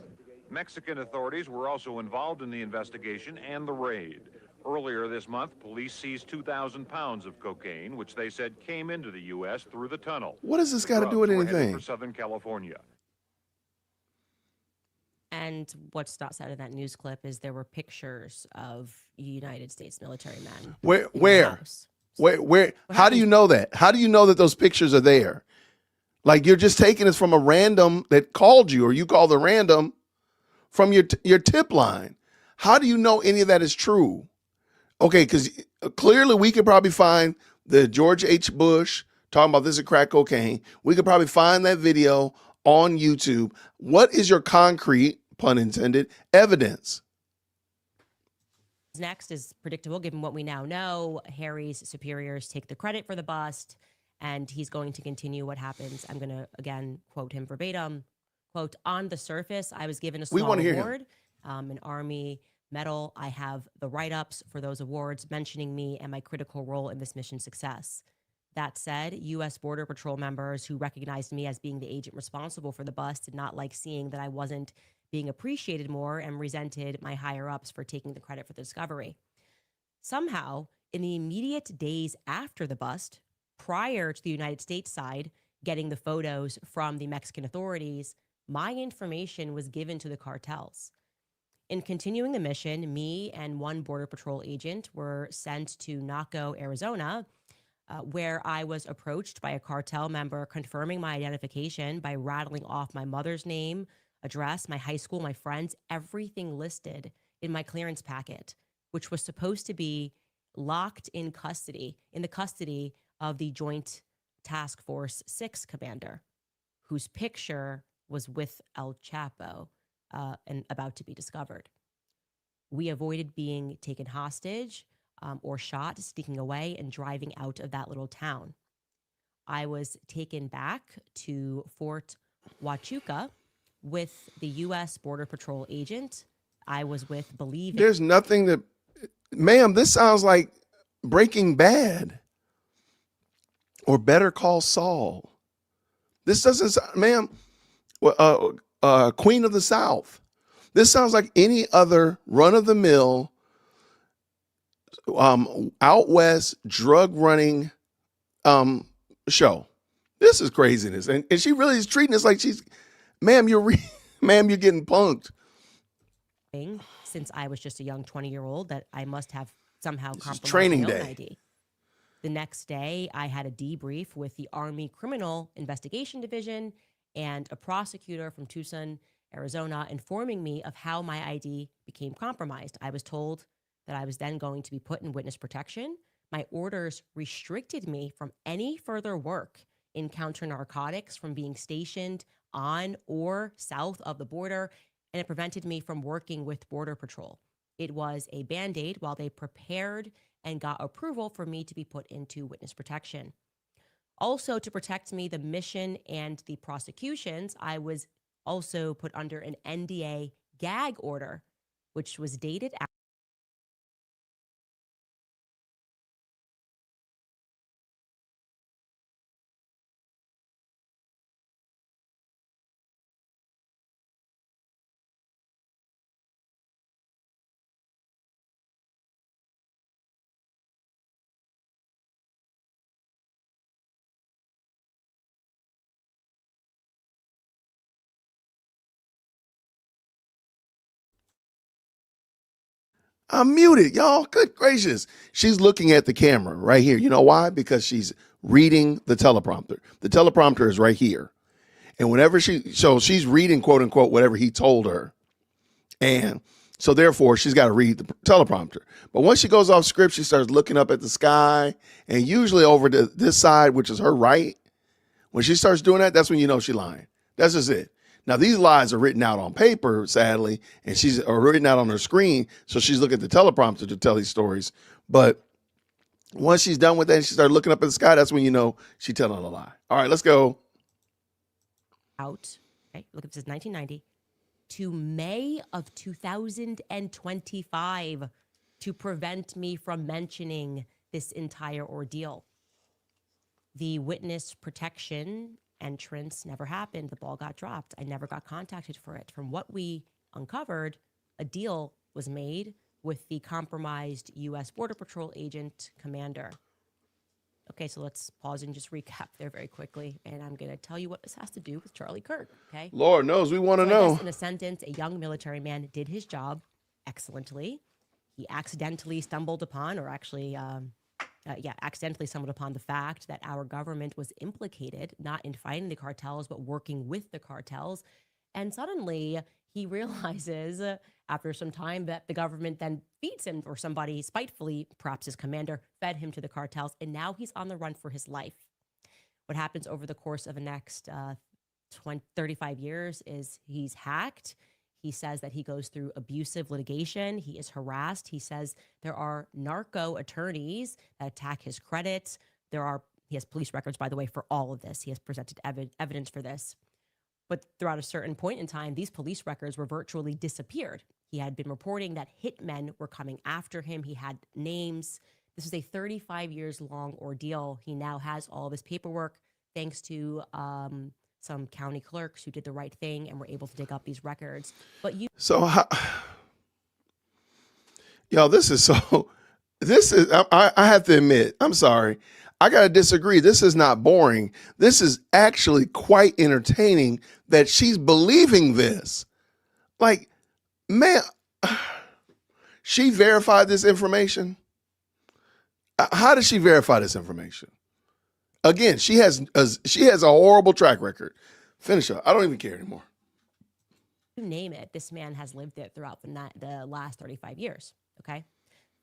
Mexican authorities were also involved in the investigation and the raid. Earlier this month, police seized 2,000 pounds of cocaine, which they said came into the U.S. through the tunnel. What does this The got to do with drugs were headed anything? for Southern California. And what's not said in that news clip is there were pictures of United States military men. Where? How do you know that? How do you know that those pictures are there? Like, you're just taking this from a random that called you, or you called a random from your tip line. How do you know any of that is true? Okay, because clearly we could probably find the George H. Bush talking about this is crack cocaine. We could probably find that video on YouTube. What is your concrete, pun intended, evidence? Next is predictable, given what we now know. Harry's superiors take the credit for the bust, and he's going to continue what happens. I'm going to, again, quote him verbatim. Quote, on the surface, I was given a small award, an Army medal. I have the write-ups for those awards mentioning me and my critical role in this mission's success. That said, U.S. Border Patrol members who recognized me as being the agent responsible for the bust did not like seeing that I wasn't being appreciated more and resented my higher-ups for taking the credit for the discovery. Somehow, in the immediate days after the bust, prior to the United States side getting the photos from the Mexican authorities, my information was given to the cartels. In continuing the mission, me and one Border Patrol agent were sent to Naco, Arizona, where I was approached by a cartel member confirming my identification by rattling off my mother's name, address, my high school, my friends, everything listed in my clearance packet, which was supposed to be locked in the custody of the Joint Task Force 6 commander, whose picture was with El Chapo and about to be discovered. We avoided being taken hostage or shot, sneaking away and driving out of that little town. I was taken back to Fort Huachuca with the U.S. Border Patrol agent I was with, believing. There's nothing that, ma'am, this sounds like Breaking Bad or Better Call Saul. This doesn't, ma'am, Queen of the South. This sounds like any other run-of-the-mill out west drug running show. This is craziness, and she really is treating us like she's, ma'am, you're getting punked. Since I was just a young 20-year-old, that I must have somehow compromised training my own day. ID. The next day, I had a debrief with the Army Criminal Investigation Division and a prosecutor from Tucson, Arizona, informing me of how my ID became compromised. I was told that I was then going to be put in witness protection. My orders restricted me from any further work in counter narcotics, from being stationed on or south of the border, and it prevented me from working with Border Patrol. It was a Band-Aid while they prepared and got approval for me to be put into witness protection. Also, to protect me, the mission and the prosecutions, I was also put under an NDA gag order, which was dated after. I'm muted, y'all. Good gracious. She's looking at the camera right here. You know why? Because she's reading the teleprompter. The teleprompter is right here. And whenever she's reading, quote unquote, whatever he told her. And so therefore she's got to read the teleprompter. But once she goes off script, she starts looking up at the sky, and usually over to this side, which is her right. When she starts doing that, that's when you know she's lying. That's just it. Now, these lies are written out on paper, sadly, and she's written out on her screen, so she's looking at the teleprompter to tell these stories. But once she's done with that and she started looking up at the sky, that's when you know she's telling a lie. All right, let's go. Out okay, look, this is 1990, to May of 2025 to prevent me from mentioning this entire ordeal. The witness protection entrance never happened. The ball got dropped. I never got contacted for it. From what we uncovered, a deal was made with the compromised U.S. Border Patrol agent commander. Okay, so let's pause and just recap there very quickly. And I'm going to tell you what this has to do with Charlie Kirk, okay? Lord knows we want to I know. guess in a sentence, a young military man did his job excellently. He accidentally stumbled upon, or actually, accidentally stumbled upon the fact that our government was implicated, not in fighting the cartels, but working with the cartels. And suddenly he realizes after some time that the government then feeds him, or somebody spitefully, perhaps his commander, fed him to the cartels. And now he's on the run for his life. What happens over the course of the next 35 years is he's hacked. He says that he goes through abusive litigation. He is harassed. He says there are narco attorneys that attack his credit. He has police records, by the way, for all of this. He has presented evidence for this. But throughout a certain point in time, these police records were virtually disappeared. He had been reporting that hitmen were coming after him. He had names. This was a 35 years long ordeal. He now has all this paperwork thanks to some county clerks who did the right thing and were able to dig up these records. But y'all, this is I have to admit, I'm sorry. I got to disagree. This is not boring. This is actually quite entertaining that she's believing this. Like, man, she verified this information. How did she verify this information? Again, she has a horrible track record. Finish up. I don't even care anymore. You name it, this man has lived it throughout the last 35 years, okay?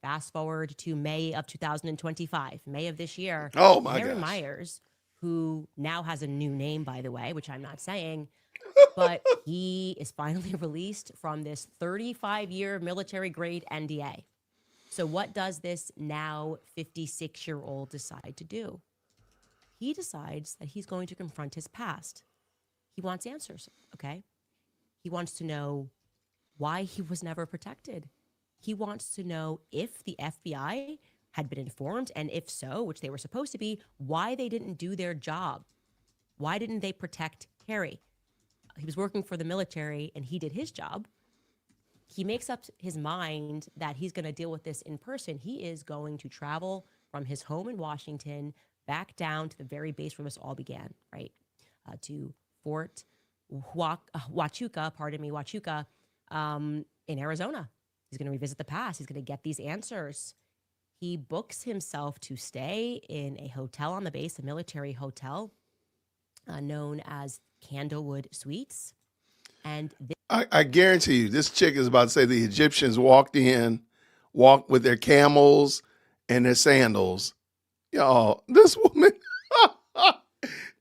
Fast forward to May of 2025, May of this year. Oh, my Aaron gosh. Myers, who now has a new name, by the way, which I'm not saying, but he is finally released from this 35-year military-grade NDA. So what does this now 56-year-old decide to do? He decides that he's going to confront his past. He wants answers, okay? He wants to know why he was never protected. He wants to know if the FBI had been informed, and if so, which they were supposed to be, why they didn't do their job. Why didn't they protect Harry? He was working for the military, and he did his job. He makes up his mind that he's going to deal with this in person. He is going to travel from his home in Washington back down to the very base where this all began, right? To Fort Huachuca, in Arizona. He's going to revisit the past. He's going to get these answers. He books himself to stay in a hotel on the base, a military hotel known as Candlewood Suites. And I guarantee you, this chick is about to say the Egyptians walked with their camels and their sandals. Y'all, this woman,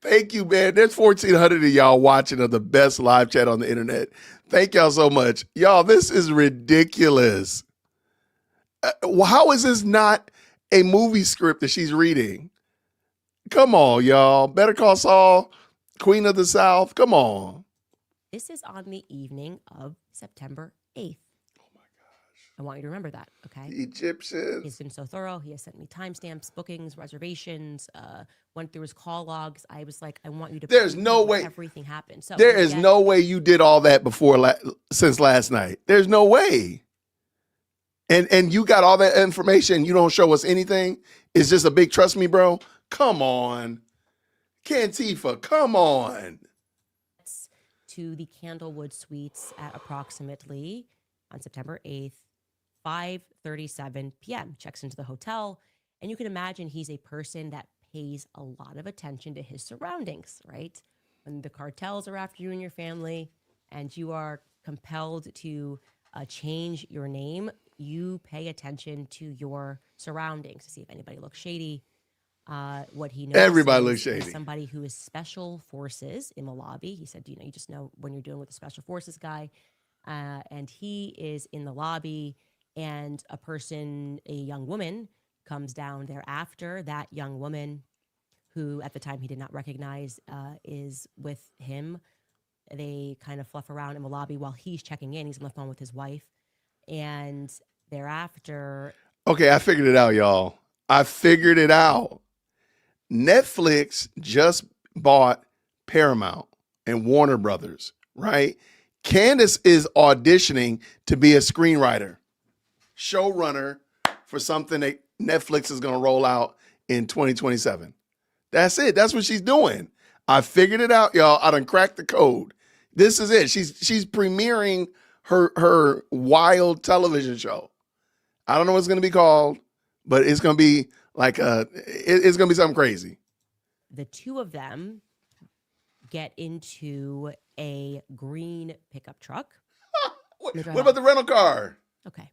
thank you, man. There's 1,400 of y'all watching of the best live chat on the internet. Thank y'all so much. Y'all, this is ridiculous. How is this not a movie script that she's reading? Come on, y'all. Better Call Saul, Queen of the South. Come on. this is on the evening of September 8th. I want you to remember that, okay? The Egyptians. He's been so thorough. He has sent me timestamps, bookings, reservations, went through his call logs. I was like, I want you to. There's no way everything happened. So there is no way you did all that before since last night. There's no way. And you got all that information. You don't show us anything. It's just a big trust me, bro. Come on, Cantifa. Come on. To the Candlewood Suites at approximately on September 8th. 5:37 p.m. Checks into the hotel, and you can imagine he's a person that pays a lot of attention to his surroundings, right? When the cartels are after you and your family, and you are compelled to change your name, you pay attention to your surroundings to see if anybody looks shady. What he knows, everybody looks shady. Somebody who is special forces in the lobby. He said, you just know when you're dealing with a special forces guy, and he is in the lobby. And a young woman, comes down thereafter. That young woman, who at the time he did not recognize, is with him they kind of fluff around in the lobby while he's checking in. He's on the phone with his wife. And thereafter. Okay, I figured it out, y'all. I figured it out. Netflix just bought Paramount and Warner Brothers, right? Candace is auditioning to be a screenwriter, showrunner for something that Netflix is going to roll out in 2027. That's it. That's what she's doing. I figured it out, y'all. I done cracked the code. This is it. She's premiering her wild television show. I don't know what it's going to be called, but it's going to be like it's going to be something crazy. The two of them get into a green pickup truck. What about the rental car? Okay.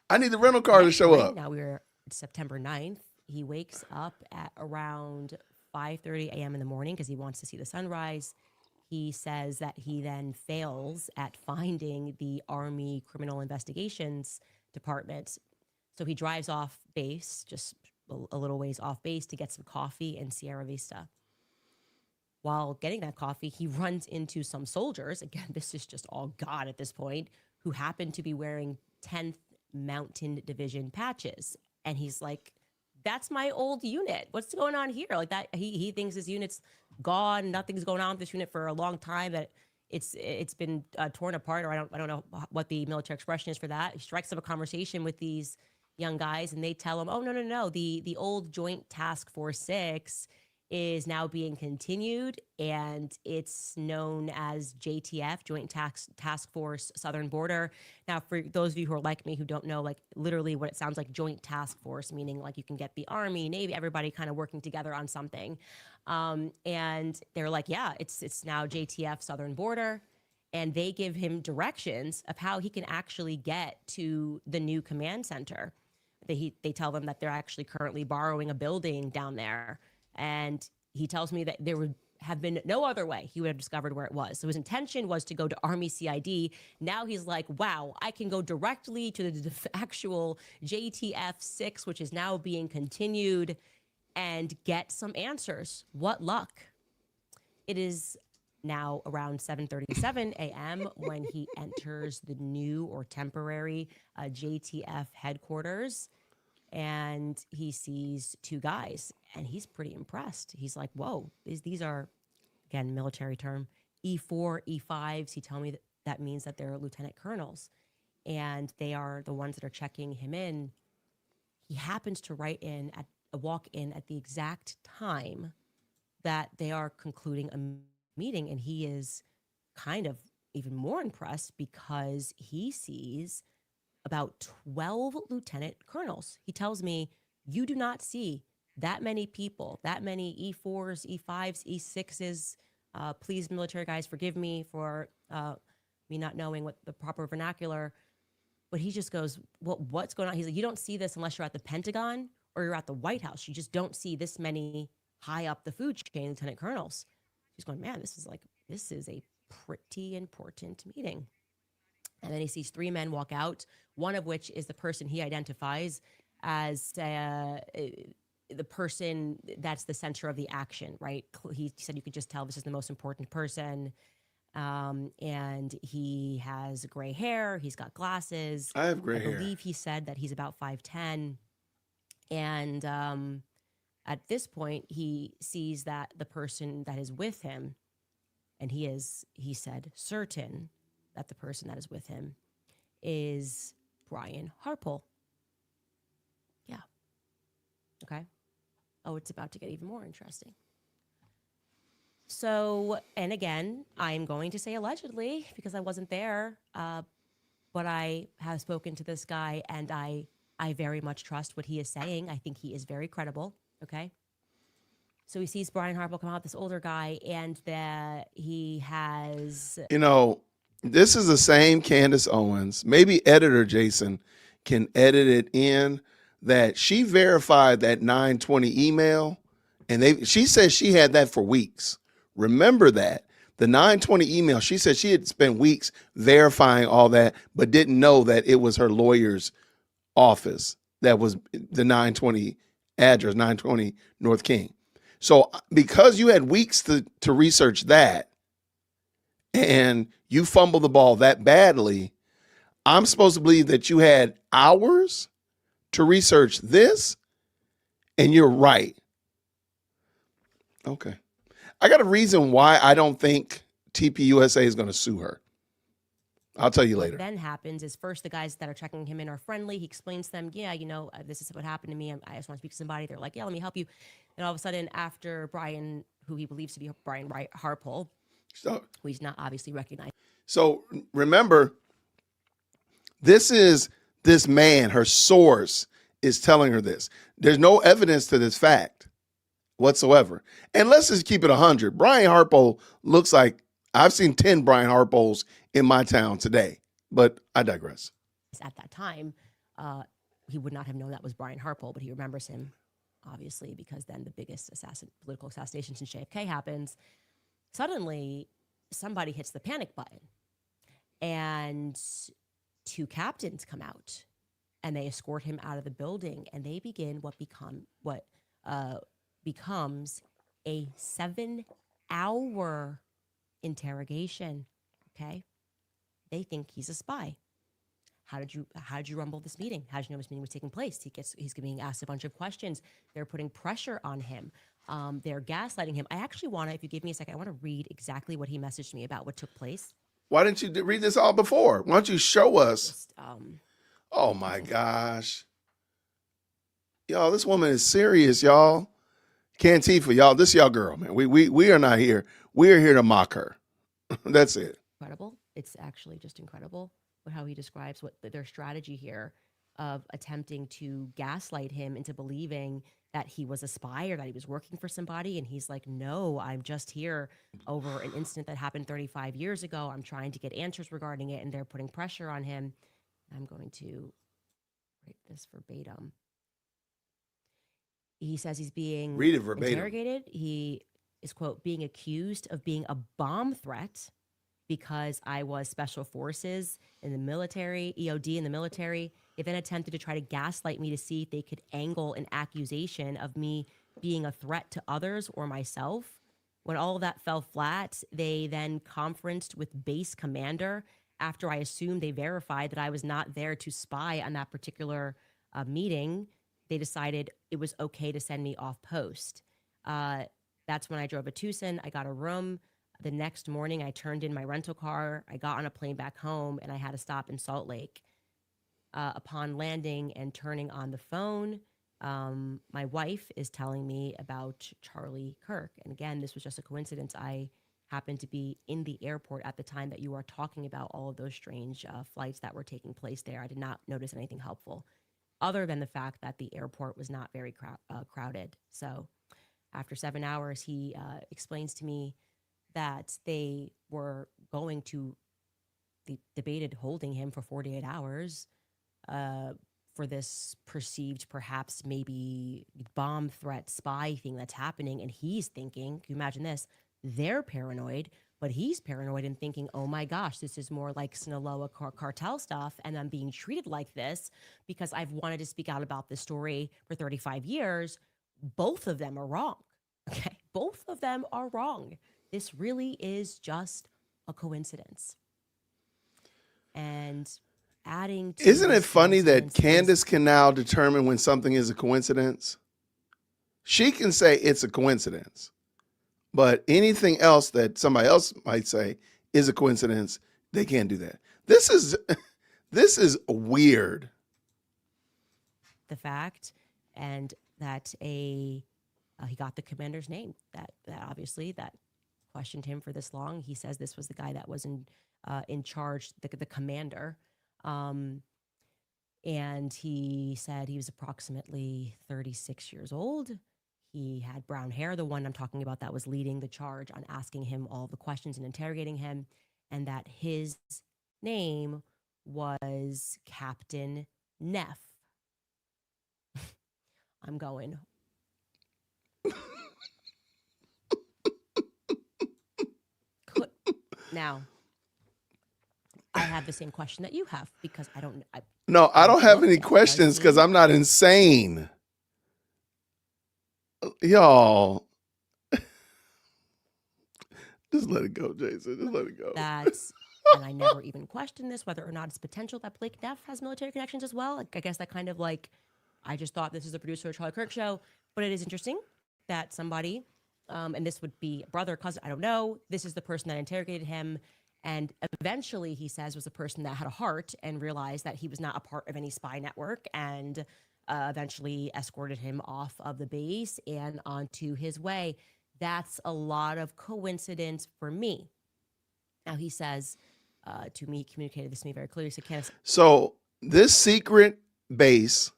I need the rental car to show up. Now we're September 9th. He wakes up at around 5:30 a.m. in the morning because he wants to see the sunrise. He says that he then fails at finding the Army Criminal Investigations Department. So he drives off base, just a little ways off base, to get some coffee in Sierra Vista. While getting that coffee, he runs into some soldiers. Again, this is just all God at this point, who happen to be wearing 10th Mountain Division patches. And he's like, that's my old unit. What's going on here? Like that, he thinks his unit's gone. Nothing's going on with this unit for a long time. That it's been torn apart, or I don't know what the military expression is for that. He strikes up a conversation with these young guys, and they tell him, "Oh no, the old Joint Task Force 6 is now being continued, and it's known as JTF, Joint Task Force Southern Border." Now, for those of you who are like me who don't know, like literally what it sounds like, Joint Task Force, meaning like you can get the Army, Navy, everybody kind of working together on something. And they're like, yeah, it's now JTF Southern Border. And they give him directions of how he can actually get to the new command center. They tell them that they're actually currently borrowing a building down there. And he tells me that there would have been no other way he would have discovered where it was. So his intention was to go to Army CID. Now he's like, wow, I can go directly to the actual JTF 6, which is now being continued, and get some answers. What luck. It is now around 7:37 a.m. when he enters the new or temporary JTF headquarters. And he sees two guys, and he's pretty impressed. He's like, whoa, these are, again, military term, E4, E5s. He told me that means that they're lieutenant colonels, and they are the ones that are checking him in. He happens to walk in at the exact time that they are concluding a meeting, and he is kind of even more impressed because he sees about 12 lieutenant colonels. He tells me, you do not see that many people, that many E4s, E5s, E6s. Please, military guys, forgive me for me not knowing what the proper vernacular. But he just goes, well, what's going on? He's like, you don't see this unless you're at the Pentagon or you're at the White House. You just don't see this many high up the food chain lieutenant colonels. He's going, man, this is a pretty important meeting. And then he sees three men walk out, one of which is the person he identifies as the person that's the center of the action, right? He said you could just tell this is the most important person. And he has gray hair. He's got glasses. I have gray hair. I believe he said that he's about 5'10". And at this point, he sees that the person that is with him, and he said, certain that the person that is with him is Brian Harpole. Yeah. Okay. Oh, it's about to get even more interesting. So, and again, I'm going to say allegedly because I wasn't there, but I have spoken to this guy, and I very much trust what he is saying. I think he is very credible. Okay. So he sees Brian Harpole come out, this older guy, and that he has... This is the same Candace Owens. Maybe editor Jason can edit it in that she verified that 920 email, and she said she had that for weeks. Remember that. The 920 email, she said she had spent weeks verifying all that, but didn't know that it was her lawyer's office that was the 920 address, 920 North King. So because you had weeks to research that, and you fumble the ball that badly, I'm supposed to believe that you had hours to research this, and you're right. Okay. I got a reason why I don't think TPUSA is going to sue her. I'll tell you later. What then happens is first the guys that are checking him in are friendly. He explains to them, yeah, this is what happened to me. I just want to speak to somebody. They're like, yeah, let me help you. And all of a sudden, after Brian, who he believes to be Brian Harpole, who he's not obviously recognized. So remember, this is this man, her source is telling her this. There's no evidence to this fact whatsoever. And let's just keep it 100. Brian Harpole looks like I've seen 10 Brian Harpoles in my town today, but I digress. At that time, he would not have known that was Brian Harpole, but he remembers him, obviously, because then the biggest political assassination since JFK happens. Suddenly, somebody hits the panic button, and two captains come out, and they escort him out of the building, and they begin what becomes a 7-hour interrogation. Okay, they think he's a spy. How did you rumble this meeting? How did you know this meeting was taking place? He's being asked a bunch of questions. They're putting pressure on him. They're gaslighting him. I actually want to, if you give me a second, I want to read exactly what he messaged me about what took place. Why didn't you read this all before? Why don't you show us? Oh my gosh. Y'all, this woman is serious, y'all. Cantifa, y'all, this is y'all girl, man. We are not here. We are here to mock her. That's it. Incredible. It's actually just incredible how he describes what their strategy here of attempting to gaslight him into believing that he was a spy or that he was working for somebody. And he's like, no, I'm just here over an incident that happened 35 years ago. I'm trying to get answers regarding it, and they're putting pressure on him. I'm going to write this verbatim. He says he's being interrogated. He is, quote, being accused of being a bomb threat because I was special forces in the military, EOD in the military. They then attempted to try to gaslight me to see if they could angle an accusation of me being a threat to others or myself. When all of that fell flat, they then conferenced with base commander after I assumed they verified that I was not there to spy on that particular meeting. They decided it was okay to send me off post. That's when I drove a Tucson. I got a room. The next morning, I turned in my rental car. I got on a plane back home, and I had to stop in Salt Lake. Upon landing and turning on the phone, my wife is telling me about Charlie Kirk. And again, this was just a coincidence. I happened to be in the airport at the time that you are talking about all of those strange flights that were taking place there. I did not notice anything helpful, other than the fact that the airport was not very crowded. So after 7 hours, he explains to me that they were going to, they debated holding him for 48 hours for this perceived, perhaps maybe bomb threat spy thing that's happening. And he's thinking, can you imagine this? They're paranoid, but he's paranoid and thinking, oh my gosh, this is more like Sinaloa cartel stuff. And I'm being treated like this because I've wanted to speak out about this story for 35 years. Both of them are wrong. Okay. Both of them are wrong. This really is just a coincidence. And adding to Isn't it funny that Candace can now determine when something is a coincidence? She can say it's a coincidence, but anything else that somebody else might say is a coincidence, they can't do that. This is weird. The fact, and that he got the commander's name. That obviously that questioned him for this long. He says this was the guy that was in charge, the commander. And he said he was approximately 36 years old. He had brown hair, the one I'm talking about that was leading the charge on asking him all the questions and interrogating him, and that his name was Captain Neff. I'm going. Now, I have the same question that you have because I don't. I don't have any questions because I'm not insane. Y'all, Just let it go, Jason. Just let it go. That's, and I never even questioned this, whether or not it's potential that Blake Neff has military connections as well. Like, I guess that kind of like, I just thought this is the producer of Charlie Kirk show, but it is interesting that somebody, and this would be a brother, cousin, I don't know, this is the person that interrogated him. And eventually, he says, was a person that had a heart and realized that he was not a part of any spy network, and eventually escorted him off of the base and onto his way. That's a lot of coincidence for me. Now, he says to me, communicated this to me very clearly. So, Candace. So this secret base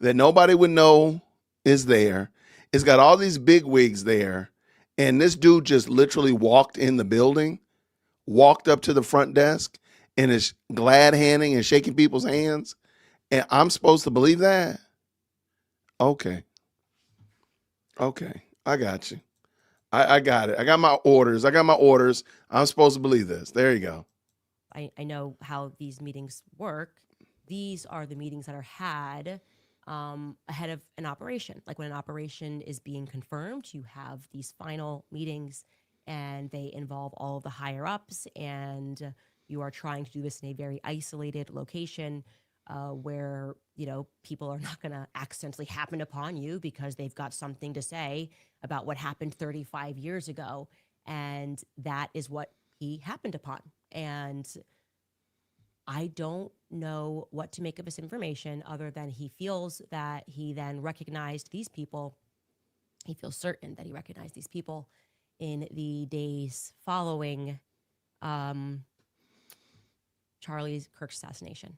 that nobody would know is there, it's got all these big wigs there, and this dude just literally walked in the building, walked up to the front desk, and is glad handing and shaking people's hands, and I'm supposed to believe that? Okay, I got you. I got it. I got my orders. I'm supposed to believe this. There you go. I know how these meetings work. These are the meetings that are had ahead of an operation. Like when an operation is being confirmed, you have these final meetings, and they involve all of the higher ups, and you are trying to do this in a very isolated location where, you know, people are not going to accidentally happen upon you because they've got something to say about what happened 35 years ago. And that is what he happened upon. And I don't know what to make of this information other than he feels that he then recognized these people. He feels certain that he recognized these people in the days following Charlie Kirk's assassination,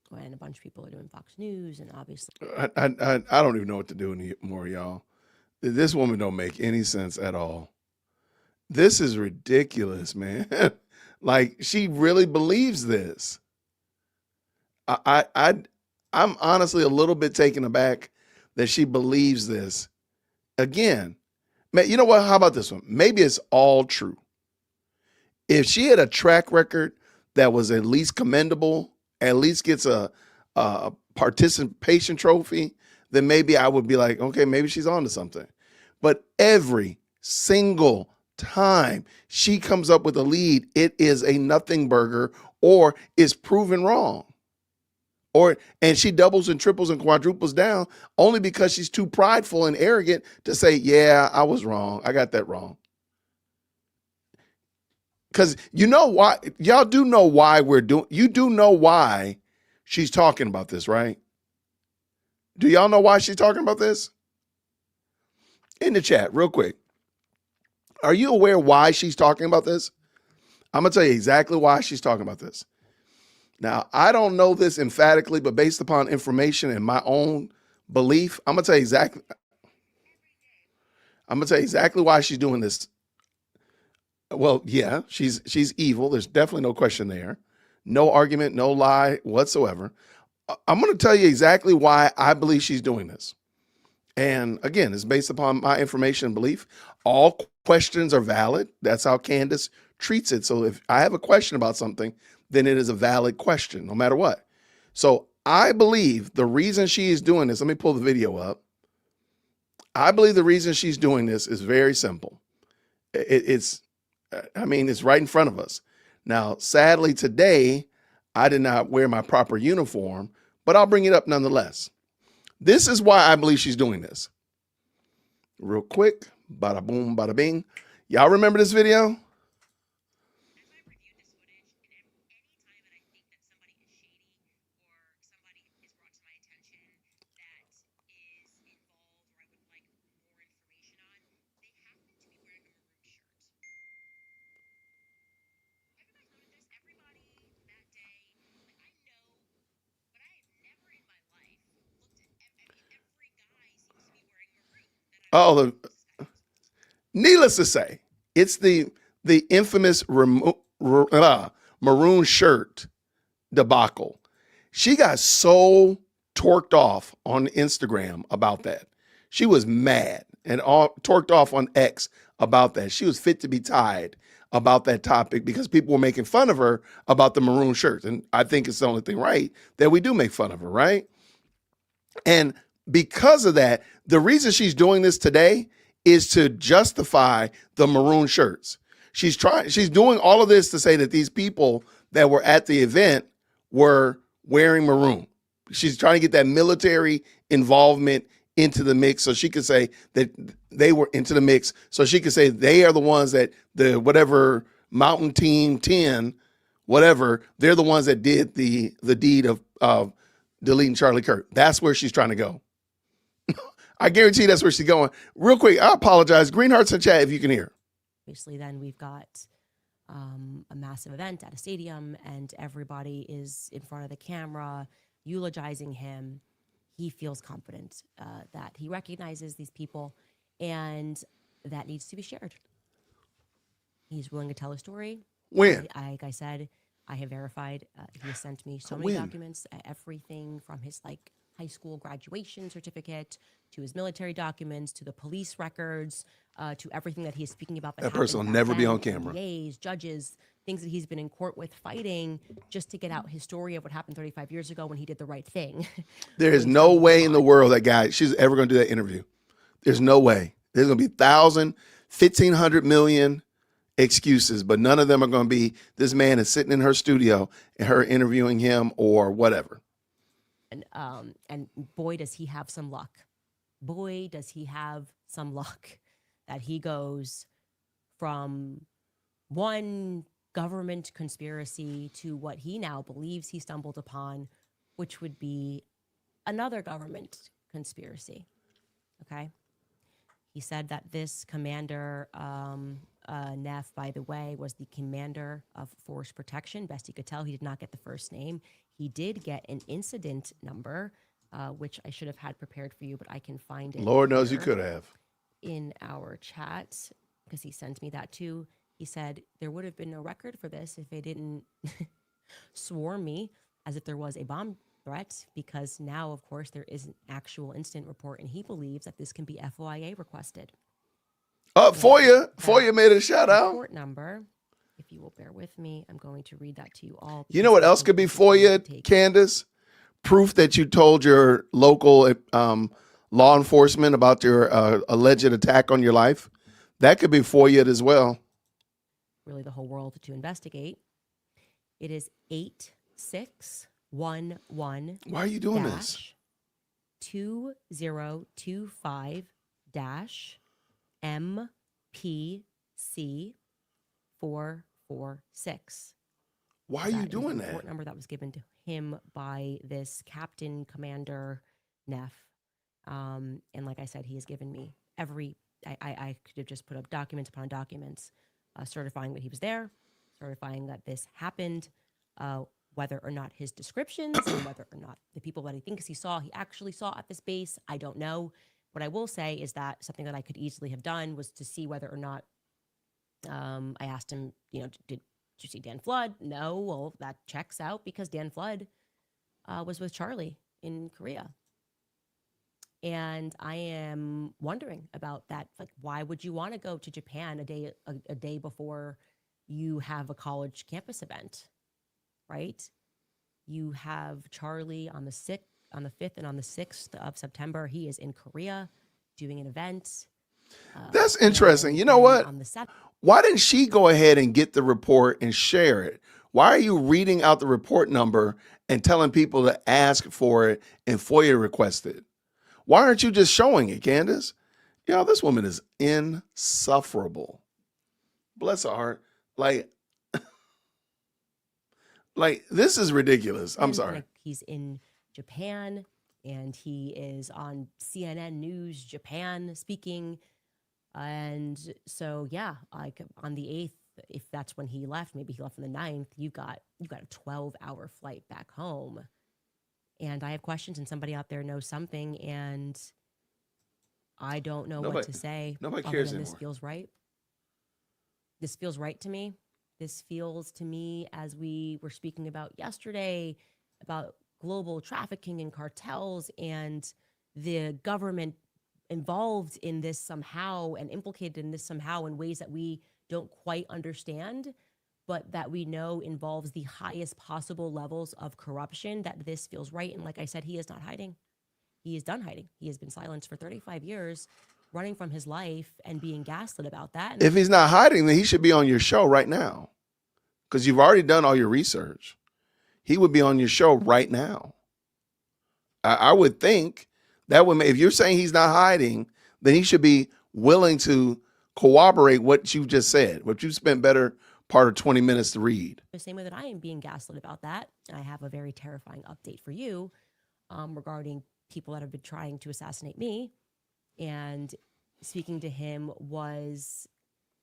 when a bunch of people are doing Fox News, and obviously I don't even know what to do anymore, y'all. This woman don't make any sense at all. This is ridiculous, man. Like, she really believes this. I'm honestly a little bit taken aback that she believes this. Again, man, you know what? How about this one? Maybe it's all true. If she had a track record that was at least commendable, at least gets a participation trophy, then maybe I would be like, okay, maybe she's on to something. But every single time she comes up with a lead, it is a nothing burger or is proven wrong. And she doubles and triples and quadruples down only because she's too prideful and arrogant to say, yeah, I was wrong. I got that wrong. Because you know why, y'all do know why you do know why she's talking about this, right? Do y'all know why she's talking about this? In the chat, real quick. Are you aware why she's talking about this? I'm going to tell you exactly why she's talking about this. Now, I don't know this emphatically, but based upon information and my own belief, I'm going to tell you exactly why she's doing this. Well, yeah, she's evil. There's definitely no question there. No argument, no lie whatsoever. I'm going to tell you exactly why I believe she's doing this. And again, it's based upon my information and belief. All questions are valid. That's how Candace treats it. So if I have a question about something, then it is a valid question, no matter what. So I believe the reason she is doing this, let me pull the video up. I believe the reason she's doing this is very simple. It's right in front of us. Now, sadly, today, I did not wear my proper uniform, but I'll bring it up nonetheless. This is why I believe she's doing this. Real quick, bada boom, bada bing. Y'all remember this video? Oh, needless to say, it's the infamous maroon shirt debacle. She got so torqued off on Instagram about that. She was mad and torqued off on X about that. She was fit to be tied about that topic because people were making fun of her about the maroon shirts. And I think it's the only thing right that we do make fun of her, right? And because of that, the reason she's doing this today is to justify the maroon shirts. She's doing all of this to say that these people that were at the event were wearing maroon. She's trying to get that military involvement into the mix so she could say that they were into the mix. So she could say they are the ones that the whatever Mountain Team 10, whatever, they're the ones that did the deed of deleting Charlie Kirk. That's where she's trying to go. I guarantee that's where she's going. Real quick, I apologize. Green Hearts in chat if you can hear. Obviously, then we've got a massive event at a stadium, and everybody is in front of the camera eulogizing him. He feels confident that he recognizes these people, and that needs to be shared. He's willing to tell a story. When? Like I said, I have verified. He has sent me so many documents, everything from his high school graduation certificate to his military documents to the police records to everything that he's speaking about. That person will never be on camera. DAs, judges, things that he's been in court with fighting just to get out his story of what happened 35 years ago when he did the right thing. There is no way in the world that guy, she's ever going to do that interview. There's no way. There's going to be 1,000, 1,500 million excuses, but none of them are going to be this man is sitting in her studio and her interviewing him or whatever. And boy, does he have some luck. Boy, does he have some luck that he goes from one government conspiracy to what he now believes he stumbled upon, which would be another government conspiracy. Okay. He said that this commander, Neff, by the way, was the commander of force protection. Best he could tell, he did not get the first name. He did get an incident number, which I should have had prepared for you, but I can find it. Lord knows you could have. In our chat, because he sent me that too. He said there would have been no record for this if they didn't swarm me as if there was a bomb threat, because now, of course, there is an actual incident report, and he believes that this can be FOIA requested. FOIA made a shout out. Report number, if you will bear with me, I'm going to read that to you all. You know what else could be FOIA, Candace? Proof that you told your local law enforcement about your alleged attack on your life. That could be FOIA as well. Really the whole world to investigate. It is 8611. Why are you doing this? 2025 MPC 446. Why are you doing that? Report number that was given to him by this Captain Commander Neff. And like I said, he has given me I could have just put up documents upon documents, certifying that he was there, certifying that this happened, whether or not his descriptions and whether or not the people that he thinks he actually saw at this base, I don't know. What I will say is that something that I could easily have done was to see whether or not I asked him, did you see Dan Flood? No. Well, that checks out because Dan Flood was with Charlie in Korea. And I am wondering about that. Like, why would you want to go to Japan a day before you have a college campus event, right? You have Charlie on the 5th and on the 6th of September. He is in Korea doing an event. That's interesting. You know what? Why didn't she go ahead and get the report and share it? Why are you reading out the report number and telling people to ask for it and FOIA request it? Why aren't you just showing it, Candace? This woman is insufferable. Bless her heart. Like this is ridiculous. I'm sorry. He's in Japan and he is on CNN News Japan speaking. And so, yeah, like on the 8th, if that's when he left, maybe he left on the 9th, you got a 12-hour flight back home. And I have questions, and somebody out there knows something, and I don't know what to say. Nobody cares anymore. This feels right. This feels right to me. This feels to me, as we were speaking about yesterday, about global trafficking and cartels and the government involved in this somehow and implicated in this somehow in ways that we don't quite understand, but that we know involves the highest possible levels of corruption, that this feels right. And like I said, he is not hiding. He is done hiding. He has been silenced for 35 years running from his life and being gaslit about that. And If he's not hiding, then he should be on your show right now, because you've already done all your research. He would be on your show right now. I would think that would, if you're saying he's not hiding, then he should be willing to corroborate what you just said, what you spent better part of 20 minutes to read. the same way that I am being gaslit about that, I have a very terrifying update for you regarding people that have been trying to assassinate me. And speaking to him was...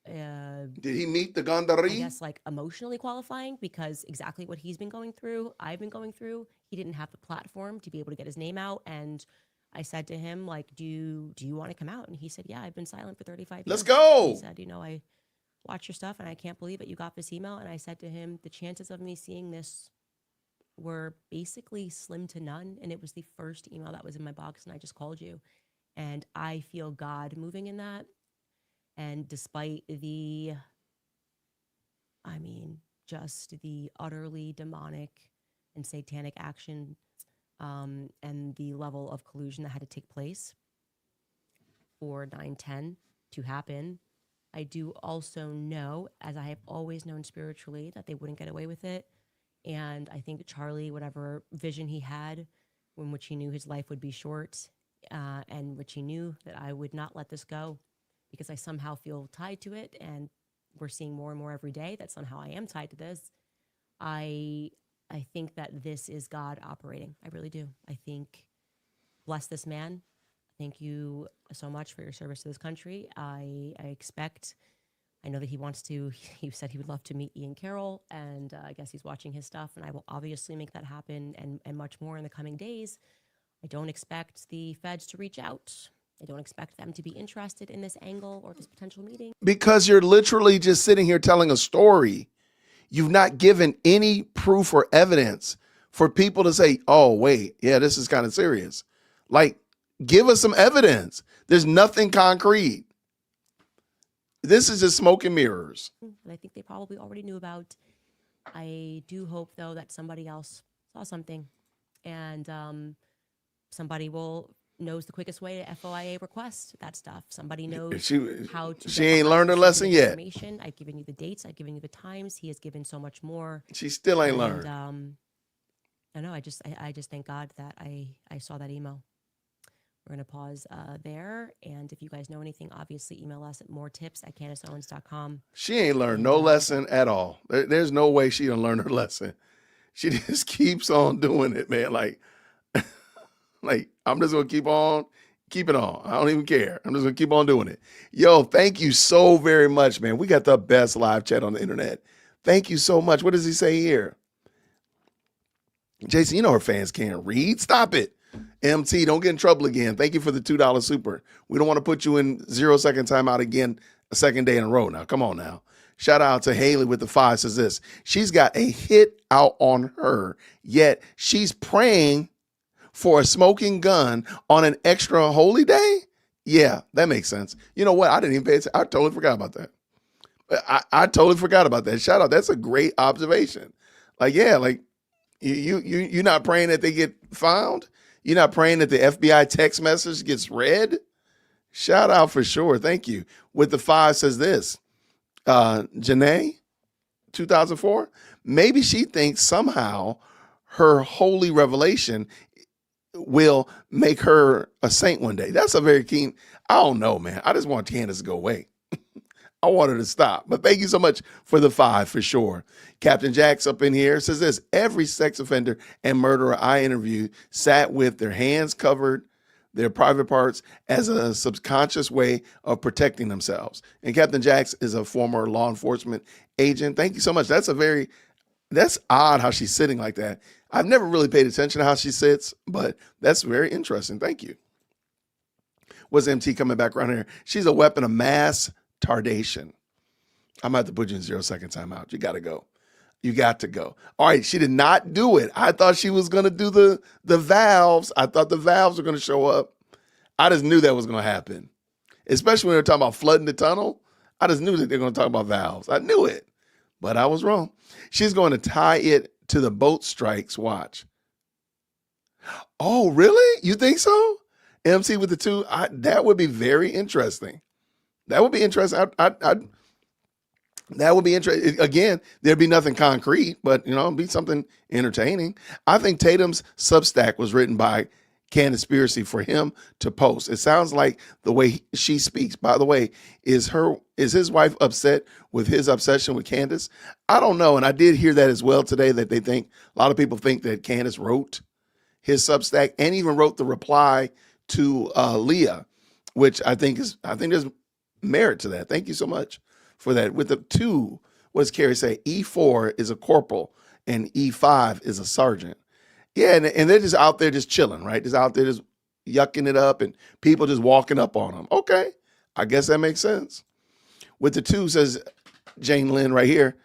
Did he meet the I Gandhari? guess like emotionally qualifying, because exactly what he's been going through, I've been going through. He didn't have the platform to be able to get his name out. And I said to him, like, do you want to come out? And he said, yeah, I've been silent for 35 years. Let's go. He said, I watch your stuff and I can't believe that you got this email. And I said to him, the chances of me seeing this were basically slim to none. And it was the first email that was in my box, and I just called you. And I feel God moving in that. And despite just the utterly demonic and satanic action and the level of collusion that had to take place for 9/10 to happen, I do also know, as I have always known spiritually, that they wouldn't get away with it. And I think Charlie, whatever vision he had, in which he knew his life would be short, and which he knew that I would not let this go, because I somehow feel tied to it, and we're seeing more and more every day that somehow I am tied to this. I think that this is God operating. I really do. I think, bless this man. Thank you so much for your service to this country. I know that he said he would love to meet Ian Carroll, and I guess he's watching his stuff, and I will obviously make that happen and much more in the coming days. I don't expect the feds to reach out. I don't expect them to be interested in this angle or this potential meeting. Because you're literally just sitting here telling a story. You've not given any proof or evidence for people to say, oh, wait, yeah, this is kind of serious. Like, give us some evidence. There's nothing concrete. This is just smoke and mirrors. And I think they probably already knew about. I do hope, though, that somebody else saw something, and somebody knows the quickest way to FOIA request that stuff. Somebody knows how to. She ain't learned her lesson yet. I've given you the dates. I've given you the times. He has given so much more. She still ain't learned. I know. I just thank God that I saw that email. We're going to pause there. And if you guys know anything, obviously email us at moretips@CandaceOwens.com. She ain't learned no lesson at all. There's no way she done learn her lesson. She just keeps on doing it, man. Like I'm just going to keep it on. I don't even care. I'm just going to keep on doing it. Yo, thank you so very much, man. We got the best live chat on the internet. Thank you so much. What does he say here? Jason, you know her fans can't read. Stop it. MT, don't get in trouble again. Thank you for the $2 super. We don't want to put you in 0-second timeout again a second day in a row now. Come on now. Shout out to Haley with the 5, says this. She's got a hit out on her, yet she's praying for a smoking gun on an extra holy day? Yeah, that makes sense. You know what? I didn't even pay attention. I totally forgot about that. I totally forgot about that. Shout out. That's a great observation. Like, yeah, like you're not praying that they get found? You're not praying that the FBI text message gets read? Shout out for sure. Thank you. With the 5 says this. Janae, 2004, maybe she thinks somehow her holy revelation will make her a saint one day. That's a very keen, I don't know, man. I just want Candace to go away. I want her to stop. But thank you so much for the 5 for sure. Captain Jack's up in here says this. Every sex offender and murderer I interviewed sat with their hands covered, their private parts, as a subconscious way of protecting themselves. And Captain Jax is a former law enforcement agent. Thank you so much. That's odd how she's sitting like that. I've never really paid attention to how she sits, but that's very interesting. Thank you. What's MT coming back around here? She's a weapon of mass tardation. I'm about to put you in 0-second timeout. You got to go. You got to go. All right, she did not do it. I thought she was going to do the valves. I thought the valves were going to show up. I just knew that was going to happen, especially when they were talking about flooding the tunnel. I just knew that they're going to talk about valves. I knew it, but I was wrong. She's going to tie it to the boat strikes. Watch. Oh, really? You think so? MC with the 2, that would be very interesting. That would be interesting. That would be interesting. Again, there'd be nothing concrete, but it'd be something entertaining. I think Tatum's Substack was written by Candace for him to post. It sounds like the way she speaks. By the way, is his wife upset with his obsession with Candace? I don't know. And I did hear that as well today, that a lot of people think that Candace wrote his Substack and even wrote the reply to Leah, which I think there's merit to that. Thank you so much for that. With the 2, what does Carrie say? E4 is a corporal and E5 is a sergeant. Yeah, and they're just out there just chilling, right? Just out there just yucking it up and people just walking up on them. Okay, I guess that makes sense. With the 2, says Jane Lynn right here,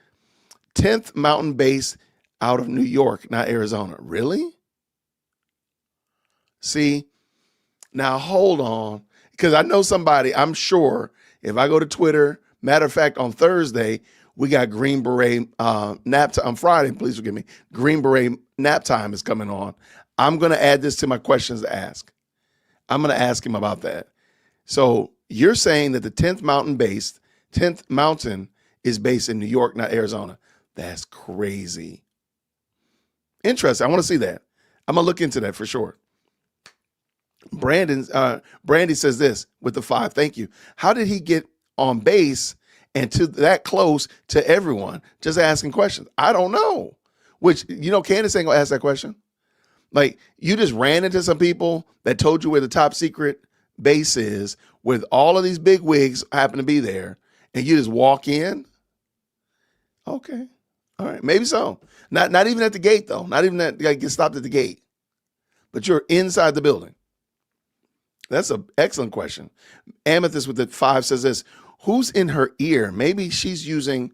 10th Mountain Base out of New York, not Arizona. Really? See, now hold on, because I know somebody, I'm sure, if I go to Twitter, matter of fact, on Thursday, we got Green Beret nap time. On Friday, please forgive me, Green Beret nap time is coming on. I'm going to add this to my questions to ask. I'm going to ask him about that. So you're saying that the 10th Mountain is based in New York, not Arizona. That's crazy. Interesting. I want to see that. I'm going to look into that for sure. Brandy says this with the 5. Thank you. How did he get on base and to that close to everyone? Just asking questions. I don't know. Which, Candace ain't gonna ask that question. Like, you just ran into some people that told you where the top secret base is, with all of these big wigs happen to be there, and you just walk in. Okay. All right. Maybe so. Not even at the gate, though. Not even that, get stopped at the gate. But you're inside the building. That's an excellent question. Amethyst with the 5 says this: who's in her ear? Maybe she's using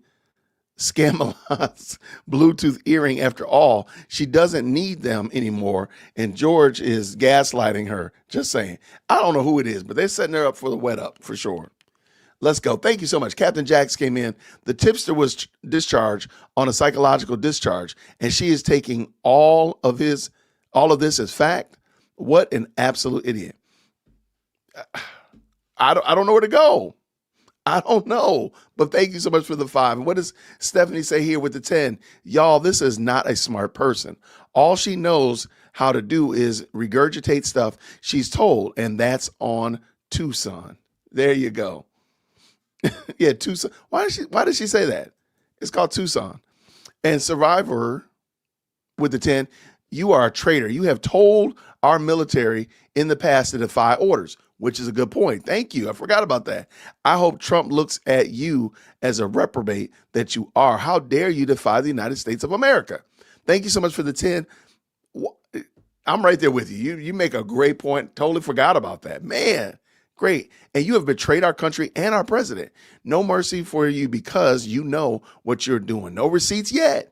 Scamelot's Bluetooth earring after all. She doesn't need them anymore, and George is gaslighting her. Just saying. I don't know who it is, but they're setting her up for the wet up for sure. Let's go. Thank you so much. Captain Jax came in. The tipster was discharged on a psychological discharge, and she is taking all of this as fact. What an absolute idiot. I don't know where to go. I don't know, but thank you so much for the 5. And what does Stephanie say here with the 10? Y'all, this is not a smart person. All she knows how to do is regurgitate stuff she's told, and that's on Tucson. There you go. Yeah, Tucson. Why did she say that? It's called Tucson. And Survivor with the 10, you are a traitor. You have told our military in the past to defy orders, which is a good point. Thank you. I forgot about that. I hope Trump looks at you as a reprobate that you are. How dare you defy the United States of America? Thank you so much for the 10. I'm right there with you. You make a great point. Totally forgot about that. Man, great. And you have betrayed our country and our president. No mercy for you because you know what you're doing. No receipts yet.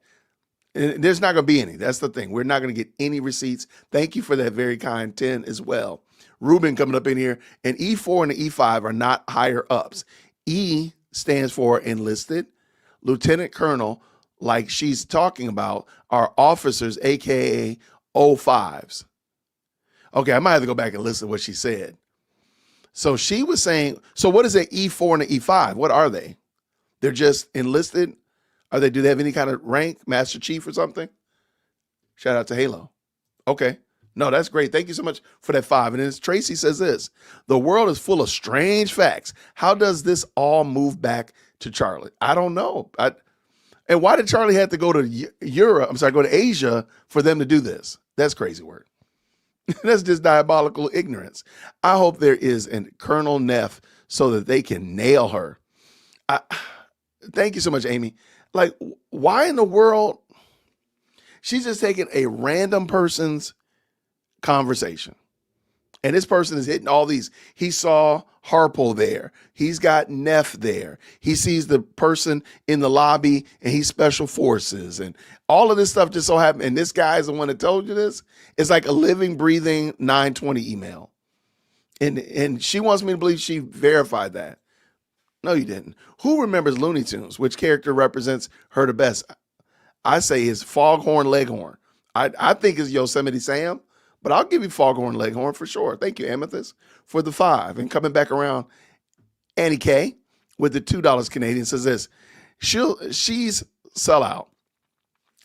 There's not going to be any. That's the thing. We're not going to get any receipts. Thank you for that very kind 10 as well. Ruben coming up in here. And E4 and the E5 are not higher ups. E stands for enlisted. Lieutenant Colonel, like she's talking about, are officers, a.k.a. 05s. Okay, I might have to go back and listen to what she said. So she was saying, so what is an E4 and an E5? What are they? They're just enlisted? Do they have any kind of rank, Master Chief or something? Shout out to Halo. Okay. No, that's great. Thank you so much for that 5. And then Tracy says this: the world is full of strange facts. How does this all move back to Charlie? I don't know. And why did Charlie have to go to go to Asia for them to do this? That's crazy work. That's just diabolical ignorance. I hope there is a Colonel Neff so that they can nail her. Thank you so much, Amy. Like, why in the world? She's just taking a random person's conversation. And this person is hitting all these. He saw Harpo there. He's got Neff there. He sees the person in the lobby and he's special forces. And all of this stuff just so happened. And this guy is the one that told you this. It's like a living, breathing 920 email. And she wants me to believe she verified that. No, you didn't. Who remembers Looney Tunes? Which character represents her the best? I say it's Foghorn Leghorn. I think it's Yosemite Sam, But I'll give you Foghorn Leghorn for sure. Thank you, Amethyst, for the 5. And coming back around, Annie K with the $2 Canadian says this. She's sellout.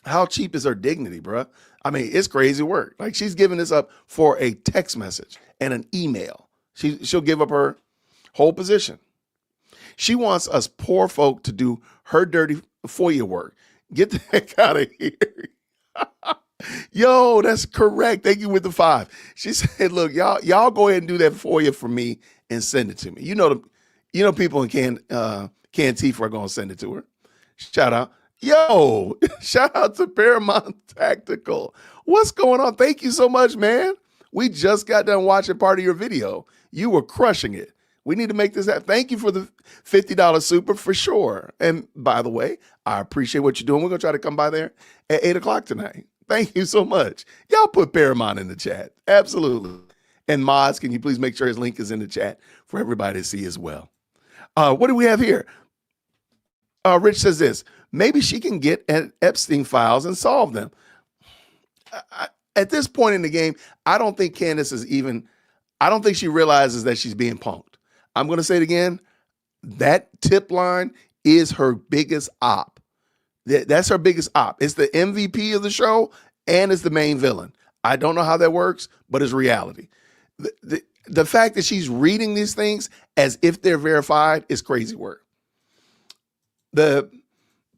How cheap is her dignity, bruh? I mean, it's crazy work. Like, she's giving this up for a text message and an email. She'll give up her whole position. She wants us poor folk to do her dirty FOIA work. Get the heck out of here. Yo, that's correct. Thank you with the 5. She said, look, y'all go ahead and do that FOIA for me and send it to me. You know people in Cantifa are going to send it to her. Shout out. Yo, shout out to Paramount Tactical. What's going on? Thank you so much, man. We just got done watching part of your video. You were crushing it. We need to make this happen. Thank you for the $50 super for sure. And by the way, I appreciate what you're doing. We're going to try to come by there at 8 o'clock tonight. Thank you so much. Y'all put Paramount in the chat. Absolutely. And mods, can you please make sure his link is in the chat for everybody to see as well? What do we have here? Rich says this. Maybe she can get at Epstein files and solve them. At this point in the game, I don't think Candace I don't think she realizes that she's being punked. I'm going to say it again. That tip line is her biggest op. That's her biggest op. It's the MVP of the show and it's the main villain. I don't know how that works, but it's reality. The fact that she's reading these things as if they're verified is crazy work. The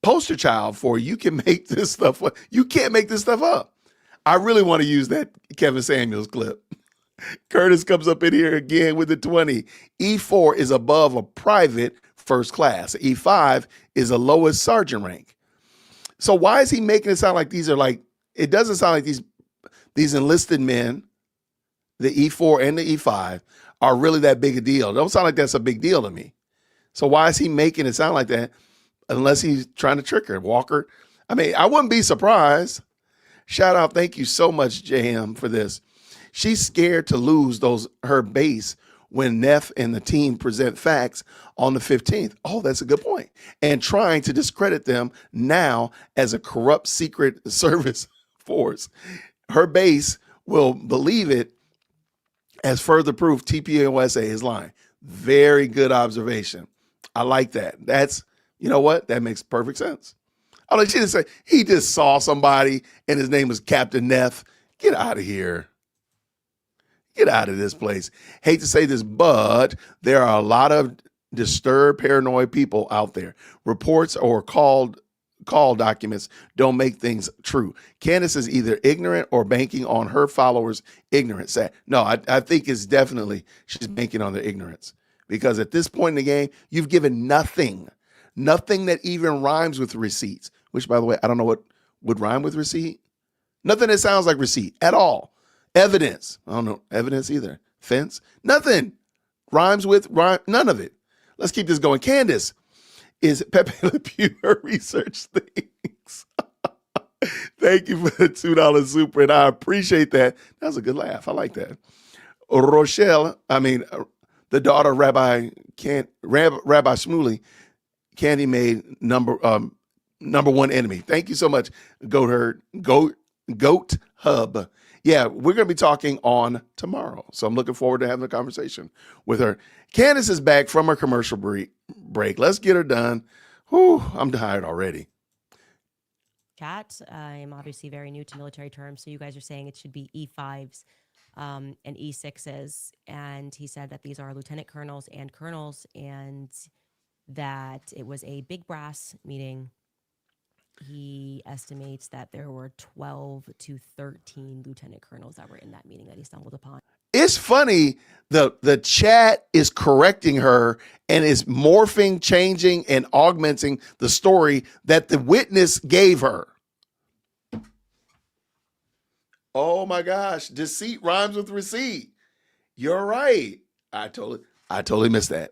poster child for you can make this stuff up. You can't make this stuff up. I really want to use that Kevin Samuels clip. Curtis comes up in here again with the 20. E4 is above a private first class. E5 is a lowest sergeant rank. So why is he making it sound like these are like, it doesn't sound like these enlisted men, the E4 and the E5, are really that big a deal. It don't sound like that's a big deal to me. So why is he making it sound like that unless he's trying to trick her? Walker, I mean, I wouldn't be surprised. Shout out, thank you so much, JM, for this. She's scared to lose her base when Neff and the team present facts on the 15th. Oh, that's a good point. And trying to discredit them now as a corrupt secret service force. Her base will believe it as further proof TPOSA is lying. Very good observation. I like that. That's, you know what? That makes perfect sense. I like she didn't say he just saw somebody and his name was Captain Neff. Get out of here. Get out of this place. Hate to say this, but there are a lot of disturbed, paranoid people out there. Reports or call documents don't make things true. Candace is either ignorant or banking on her followers' ignorance. No, I think it's definitely she's banking on their ignorance. Because at this point in the game, you've given nothing that even rhymes with receipts, which, by the way, I don't know what would rhyme with receipt. Nothing that sounds like receipt at all. Evidence. I don't know. Evidence either. Fence. Nothing. Rhymes with rhyme. None of it. Let's keep this going. Candace is Pepe Le Pew. Her research things. Thank you for the $2 super, and I appreciate that. That was a good laugh. I like that. Rochelle, the daughter of Rabbi Shmuley, Candy made number one enemy. Thank you so much, Goat Hub. Yeah, we're going to be talking on tomorrow. So I'm looking forward to having a conversation with her. Candace is back from her commercial break. Let's get her done. Whew, I'm tired already. Chat, I'm obviously very new to military terms. So you guys are saying it should be E5s and E6s. And he said that these are lieutenant colonels and colonels and that it was a big brass meeting. He estimates that there were 12 to 13 lieutenant colonels that were in that meeting that he stumbled upon. It's funny, the chat is correcting her and is morphing, changing, and augmenting the story that the witness gave her. Oh my gosh, deceit rhymes with receipt. You're right. I totally missed that.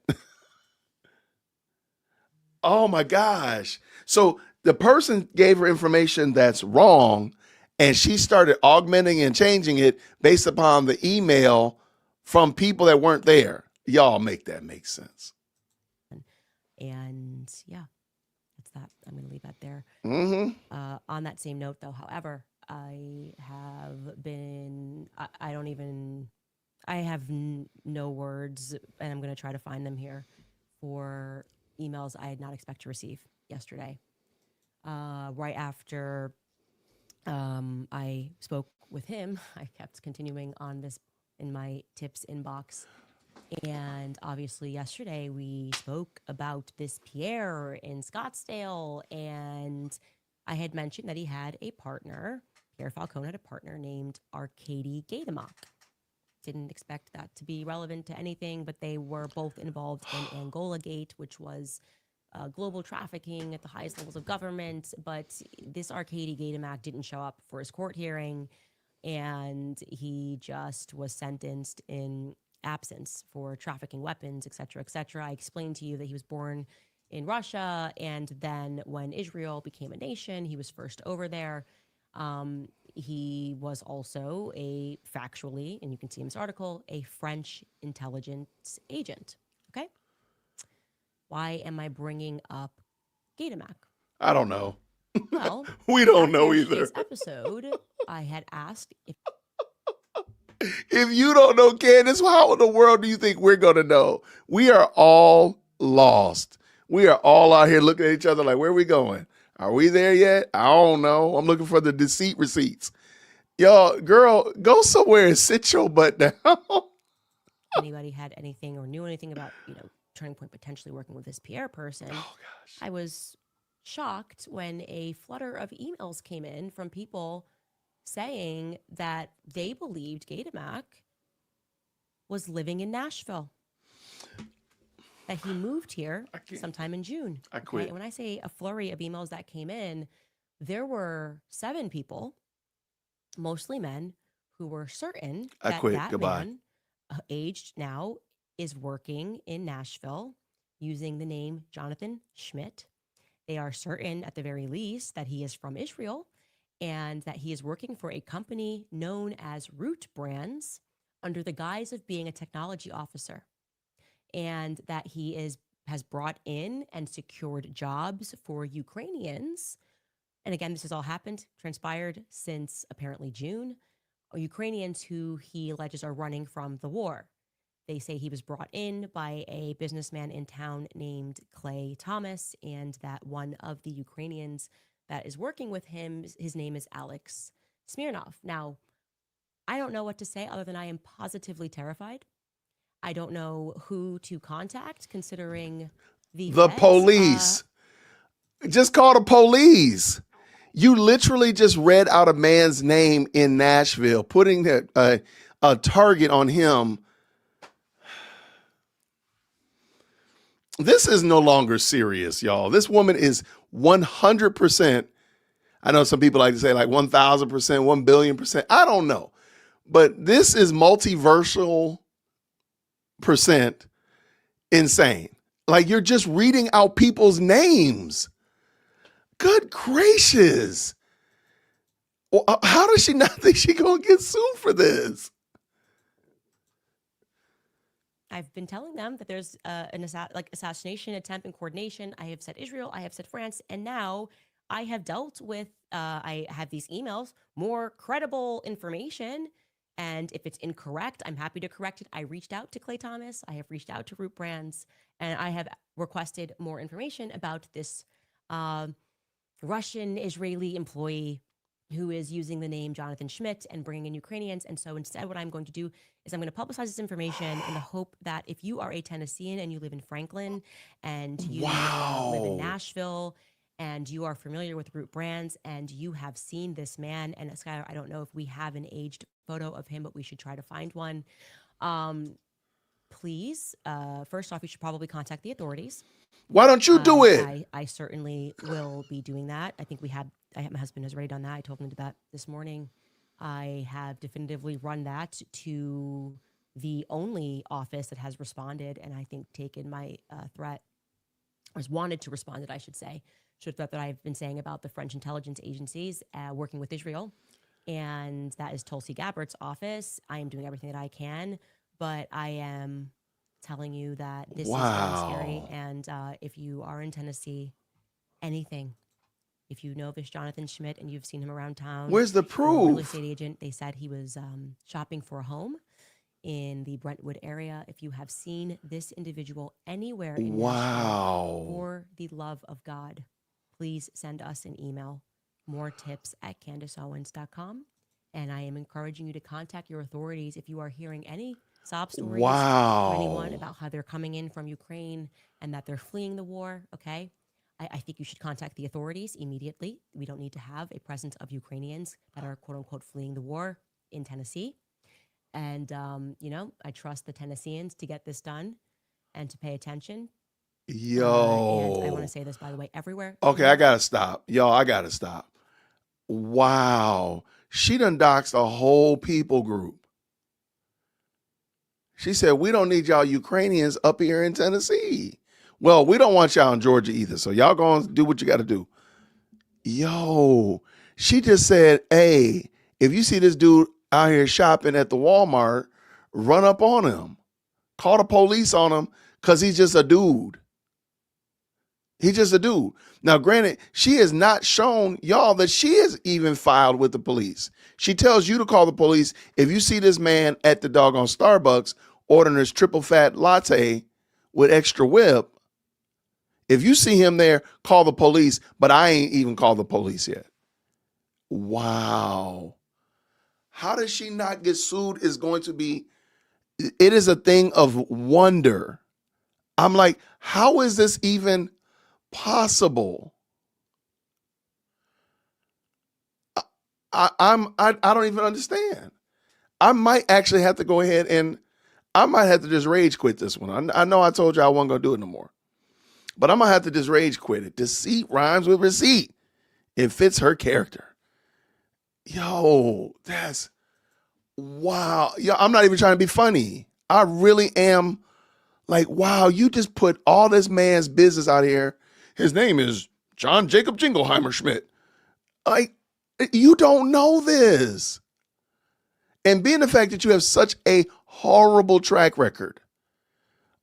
Oh my gosh. So the person gave her information that's wrong, and she started augmenting and changing it based upon the email from people that weren't there. Y'all make that make sense. And yeah, that's that. I'm going to leave that there. Mm-hmm. On that same note, though, however, I have been, I don't even, I have no words, and I'm going to try to find them here for emails I did not expect to receive yesterday. Right after I spoke with him, I kept continuing on this in my tips inbox. And obviously, yesterday we spoke about this Pierre in Scottsdale, and I had mentioned that he had a partner. Pierre Falcone had a partner named Arkady Gaydemak. Didn't expect that to be relevant to anything, but they were both involved in Angola Gate, which was global trafficking at the highest levels of government. But this Arkady Gaydemak didn't show up for his court hearing, and he just was sentenced in absence for trafficking weapons, et cetera, et cetera. I explained to you that he was born in Russia, and then when Israel became a nation, he was first over there. He was also factually, and you can see in this article, a French intelligence agent. Okay. Why am I bringing up Gaydemak? I don't know. Well, we don't after know yesterday's either. episode, I had asked If you don't know, Candace, how in the world do you think we're going to know? We are all lost. We are all out here looking at each other like, where are we going? Are we there yet? I don't know. I'm looking for the deceit receipts. Y'all, girl, go somewhere and sit your butt down. anybody had anything or knew anything about, Turning Point potentially working with this Pierre person. Oh, gosh. I was shocked when a flutter of emails came in from people saying that they believed Gaydemak was living in Nashville, that he moved here sometime in June. I quit. And when I say a flurry of emails that came in, there were 7 people, mostly men, who were certain that Goodbye. man, aged now, is working in Nashville using the name Jonathan Schmidt. They are certain, at the very least, that he is from Israel and that he is working for a company known as Root Brands under the guise of being a technology officer, and that he has brought in and secured jobs for Ukrainians. And again, this has all transpired since apparently June. Ukrainians who he alleges are running from the war. They say he was brought in by a businessman in town named Clay Thomas, and that one of the Ukrainians that is working with him, his name is Alex Smirnov. Now, I don't know what to say other than I am positively terrified. I don't know who to contact, considering the feds, police. Just call the police. You literally just read out a man's name in Nashville, putting a target on him. This is no longer serious, y'all. This woman is 100%. I know some people like to say like 1,000%, 1,000,000,000%. I don't know. But this is multiversal percent insane. Like, you're just reading out people's names. Good gracious. Well, how does she not think she's going to get sued for this? I've been telling them that there's an assassination attempt in coordination. I have said Israel, I have said France, and now I have dealt with, I have these emails, more credible information. And if it's incorrect, I'm happy to correct it. I reached out to Clay Thomas. I have reached out to Root Brands, and I have requested more information about this Russian Israeli employee who is using the name Jonathan Schmidt and bringing in Ukrainians. And so instead, what I'm going to do is I'm going to publicize this information in the hope that if you are a Tennessean and you live in Franklin and you live in Nashville and you are familiar with Root Brands and you have seen this man, and Skylar, I don't know if we have an aged photo of him, but we should try to find one. Please, first off, you should probably contact the authorities. Why don't you do it? I certainly will be doing that. I think my husband has already done that. I told him to do that this morning. I have definitively run that to the only office that has responded, and I think taken my threat, or has wanted to respond, I should say, to a threat that I've been saying about the French intelligence agencies working with Israel. And that is Tulsi Gabbard's office. I am doing everything that I can, but I am telling you that this is very scary. And if you are in Tennessee, anything If you know this Jonathan Schmidt and you've seen him around town, Where's the you're a real proof? estate agent. They said he was shopping for a home in the Brentwood area. If you have seen this individual anywhere in Nashville, Wow. for the love of God, please send us an email, moretips@CandaceOwens.com. And I am encouraging you to contact your authorities if you are hearing any sob stories from anyone Wow. about how they're coming in from Ukraine and that they're fleeing the war, okay? I think you should contact the authorities immediately. We don't need to have a presence of Ukrainians that are quote unquote fleeing the war in Tennessee. And, you know, I trust the Tennesseans to get this done and to pay attention. And I want to Yo. say this, by the way, everywhere. Okay, I gotta stop. Y'all, I gotta stop. Wow. She done doxed a whole people group. She said, we don't need y'all Ukrainians up here in Tennessee. Well, we don't want y'all in Georgia either. So y'all go and do what you got to do. Yo, she just said, hey, if you see this dude out here shopping at the Walmart, run up on him. Call the police on him because he's just a dude. He's just a dude. Now, granted, she has not shown y'all that she has even filed with the police. She tells you to call the police if you see this man at the doggone Starbucks ordering his triple fat latte with extra whip. If you see him there, call the police, but I ain't even called the police yet. Wow. How does she not get sued is going to be, it is a thing of wonder. I'm like, how is this even possible? I don't even understand. I might actually have to go ahead and I might have to just rage quit this one. I know I told you I wasn't going to do it no more. But I'm going to have to just rage quit it. Deceit rhymes with receipt. It fits her character. Yo, that's, wow. Yo, I'm not even trying to be funny. I really am like, wow, you just put all this man's business out here. His name is John Jacob Jingleheimer Schmidt. Like, you don't know this. And being the fact that you have such a horrible track record,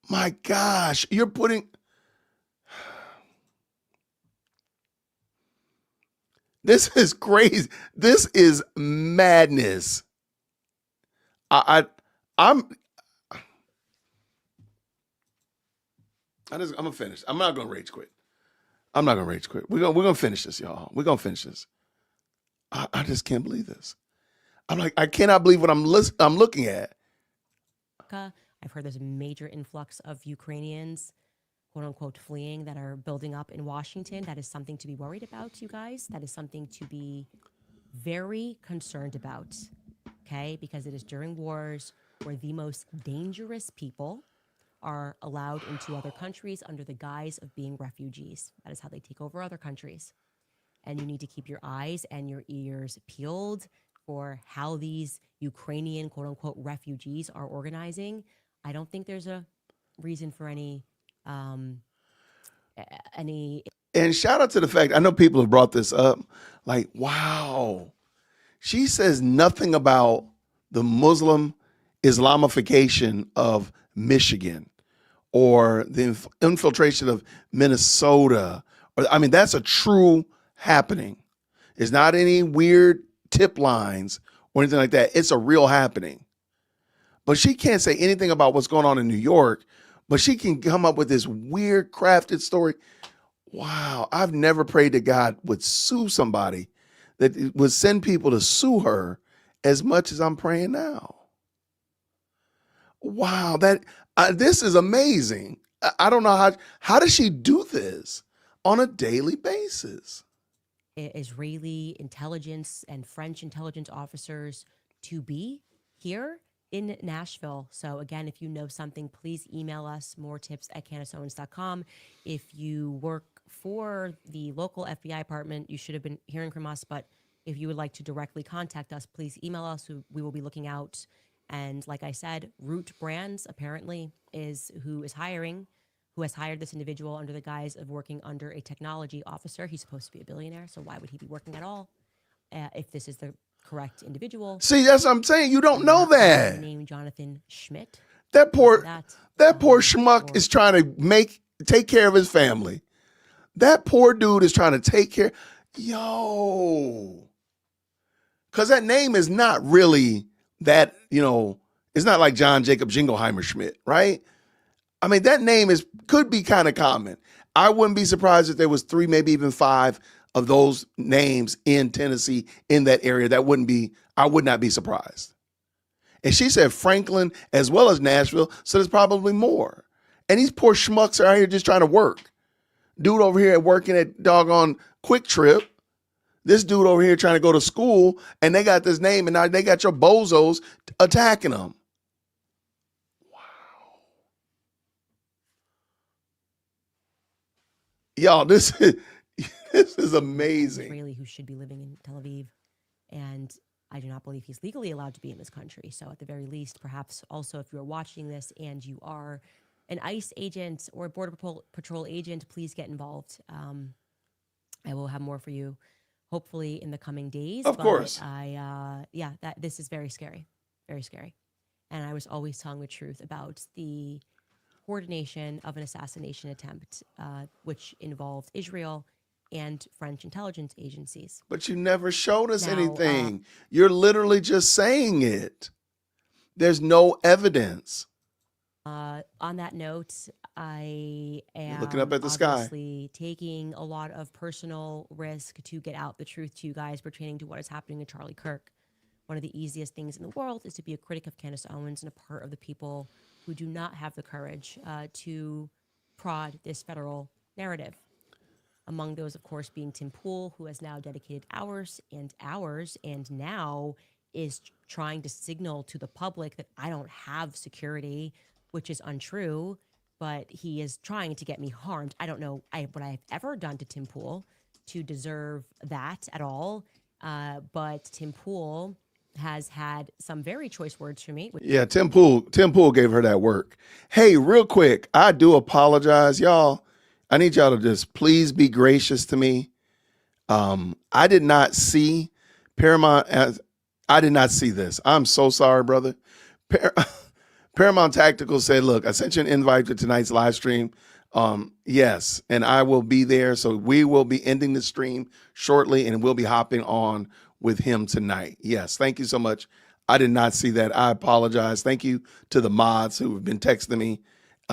my gosh, you're putting, this is crazy. This is madness. I'm gonna finish. I'm not gonna rage quit. I'm not gonna rage quit. We're gonna finish this, y'all. We're gonna finish this. I just can't believe this. I'm like, I cannot believe what I'm looking at. I've heard there's a major influx of Ukrainians, quote unquote, fleeing that are building up in Washington. That is something to be worried about, you guys. That is something to be very concerned about, okay? Because it is during wars where the most dangerous people are allowed into other countries under the guise of being refugees. That is how they take over other countries. And you need to keep your eyes and your ears peeled for how these Ukrainian, quote unquote, refugees are organizing. I don't think there's a reason for any. And shout out to the fact, I know people have brought this up, like, wow. She says nothing about the Muslim Islamification of Michigan or the infiltration of Minnesota. Or, I mean, that's a true happening. It's not any weird tip lines or anything like that. It's a real happening. But she can't say anything about what's going on in New York, but she can come up with this weird crafted story. Wow, I've never prayed that God would sue somebody, that would send people to sue her as much as I'm praying now. Wow, this is amazing. I don't know how does she do this on a daily basis? Israeli intelligence and French intelligence officers to be here in Nashville. So again, if you know something, please email us, moretips@CandaceOwens.com. If you work for the local FBI department, you should have been hearing from us. But if you would like to directly contact us, please email us. We will be looking out. And like I said, Root Brands apparently is who has hired this individual under the guise of working under a technology officer. He's supposed to be a billionaire, so why would he be working at all if this is the correct individual? See, that's what I'm saying. You don't know that. Named Jonathan Schmidt. That poor schmuck is trying to take care of his family. That poor dude is trying to take care. Yo. Because that name is not really that, it's not like John Jacob Jingleheimer Schmidt, right? I mean, that name could be kind of common. I wouldn't be surprised if there was 3, maybe even 5 of those names in Tennessee in that area. I would not be surprised. And she said Franklin as well as Nashville, so there's probably more. And these poor schmucks are out here just trying to work. Dude over here working at doggone Quick Trip. This dude over here trying to go to school, and they got this name, and now they got your bozos attacking them. Wow. Y'all, this is amazing. Israeli who should be living in Tel Aviv. And I do not believe he's legally allowed to be in this country. So at the very least, perhaps also if you're watching this and you are an ICE agent or a Border Patrol agent, please get involved. I will have more for you hopefully in the coming days. Of course. This is very scary, very scary. And I was always telling the truth about the coordination of an assassination attempt, which involved Israel and French intelligence agencies. But you never showed us anything. You're literally just saying it. There's no evidence. On that note, I am looking up at the sky, obviously taking a lot of personal risk to get out the truth to you guys pertaining to what is happening to Charlie Kirk. One of the easiest things in the world is to be a critic of Candace Owens and a part of the people who do not have the courage to prod this federal narrative. Among those, of course, being Tim Pool, who has now dedicated hours and now is trying to signal to the public that I don't have security, which is untrue, but he is trying to get me harmed. I don't know what I've ever done to Tim Pool to deserve that at all, but Tim Pool has had some very choice words for me. Yeah, Tim Pool gave her that work. Hey, real quick, I do apologize, y'all. I need y'all to just please be gracious to me. I did not see Paramount I did not see this. I'm so sorry, brother. Paramount Tactical said, look, I sent you an invite to tonight's live stream. Yes, and I will be there. So we will be ending the stream shortly and we'll be hopping on with him tonight. Yes, thank you so much. I did not see that. I apologize. Thank you to the mods who have been texting me.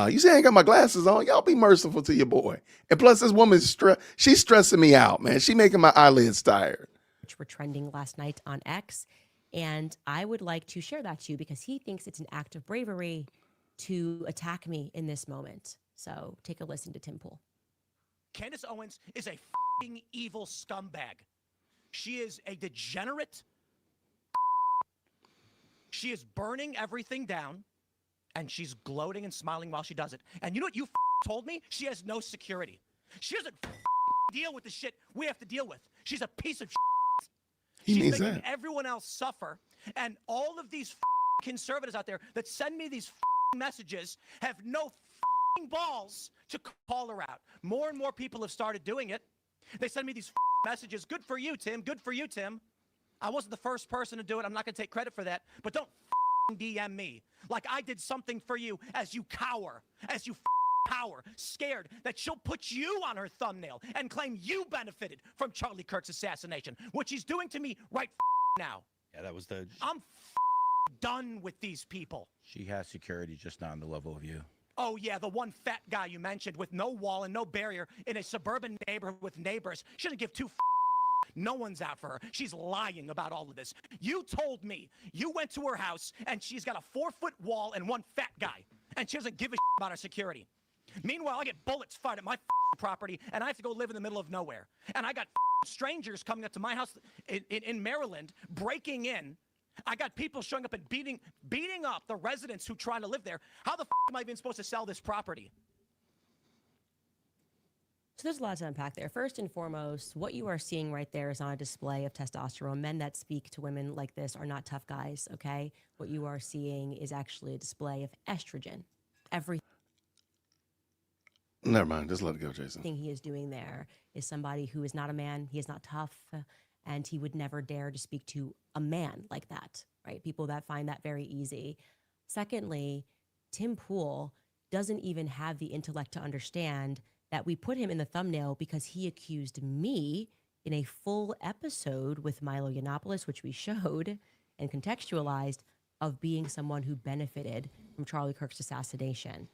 You say I ain't got my glasses on. Y'all be merciful to your boy. And plus, this woman's she's stressing me out, man. She making my eyelids tired. Which were trending last night on X. And I would like to share that to you because he thinks it's an act of bravery to attack me in this moment. So take a listen to Tim Pool. Candace Owens is a f***ing evil scumbag. She is a degenerate. She is burning everything down. And she's gloating and smiling while she does it. And you know what you told me? She has no security. She doesn't deal with the shit we have to deal with. She's a piece of shit. She's making everyone else suffer. And all of these conservatives out there that send me these messages have no balls to call her out. More and more people have started doing it. They send me these messages. Good for you, Tim. Good for you, Tim. I wasn't the first person to do it. I'm not going to take credit for that. But don't DM me like I did something for you as you cower, scared that she'll put you on her thumbnail and claim you benefited from Charlie Kirk's assassination, which he's doing to me right now. Yeah, that was the... I'm done with these people. She has security, just not on the level of you. Oh, yeah, the one fat guy you mentioned with no wall and no barrier in a suburban neighborhood with neighbors. She doesn't give two no one's out for her. She's lying about all of this. You told me you went to her house and she's got a 4-foot wall and one fat guy, and she doesn't give a about her security. Meanwhile, I get bullets fired at my property and I have to go live in the middle of nowhere. And I got strangers coming up to my house in Maryland, breaking in. I got people showing up and beating up the residents who try to live there. How the am I even supposed to sell this property? So there's a lot to unpack there. First and foremost, what you are seeing right there is on a display of testosterone. Men that speak to women like this are not tough guys, okay? What you are seeing is actually a display of estrogen. Everything Never mind. Just let it go, Jason. he is doing there is somebody who is not a man. He is not tough, and he would never dare to speak to a man like that, right? People that find that very easy. Secondly, Tim Pool doesn't even have the intellect to understand that we put him in the thumbnail because he accused me in a full episode with Milo Yiannopoulos, which we showed and contextualized, of being someone who benefited from Charlie Kirk's assassination.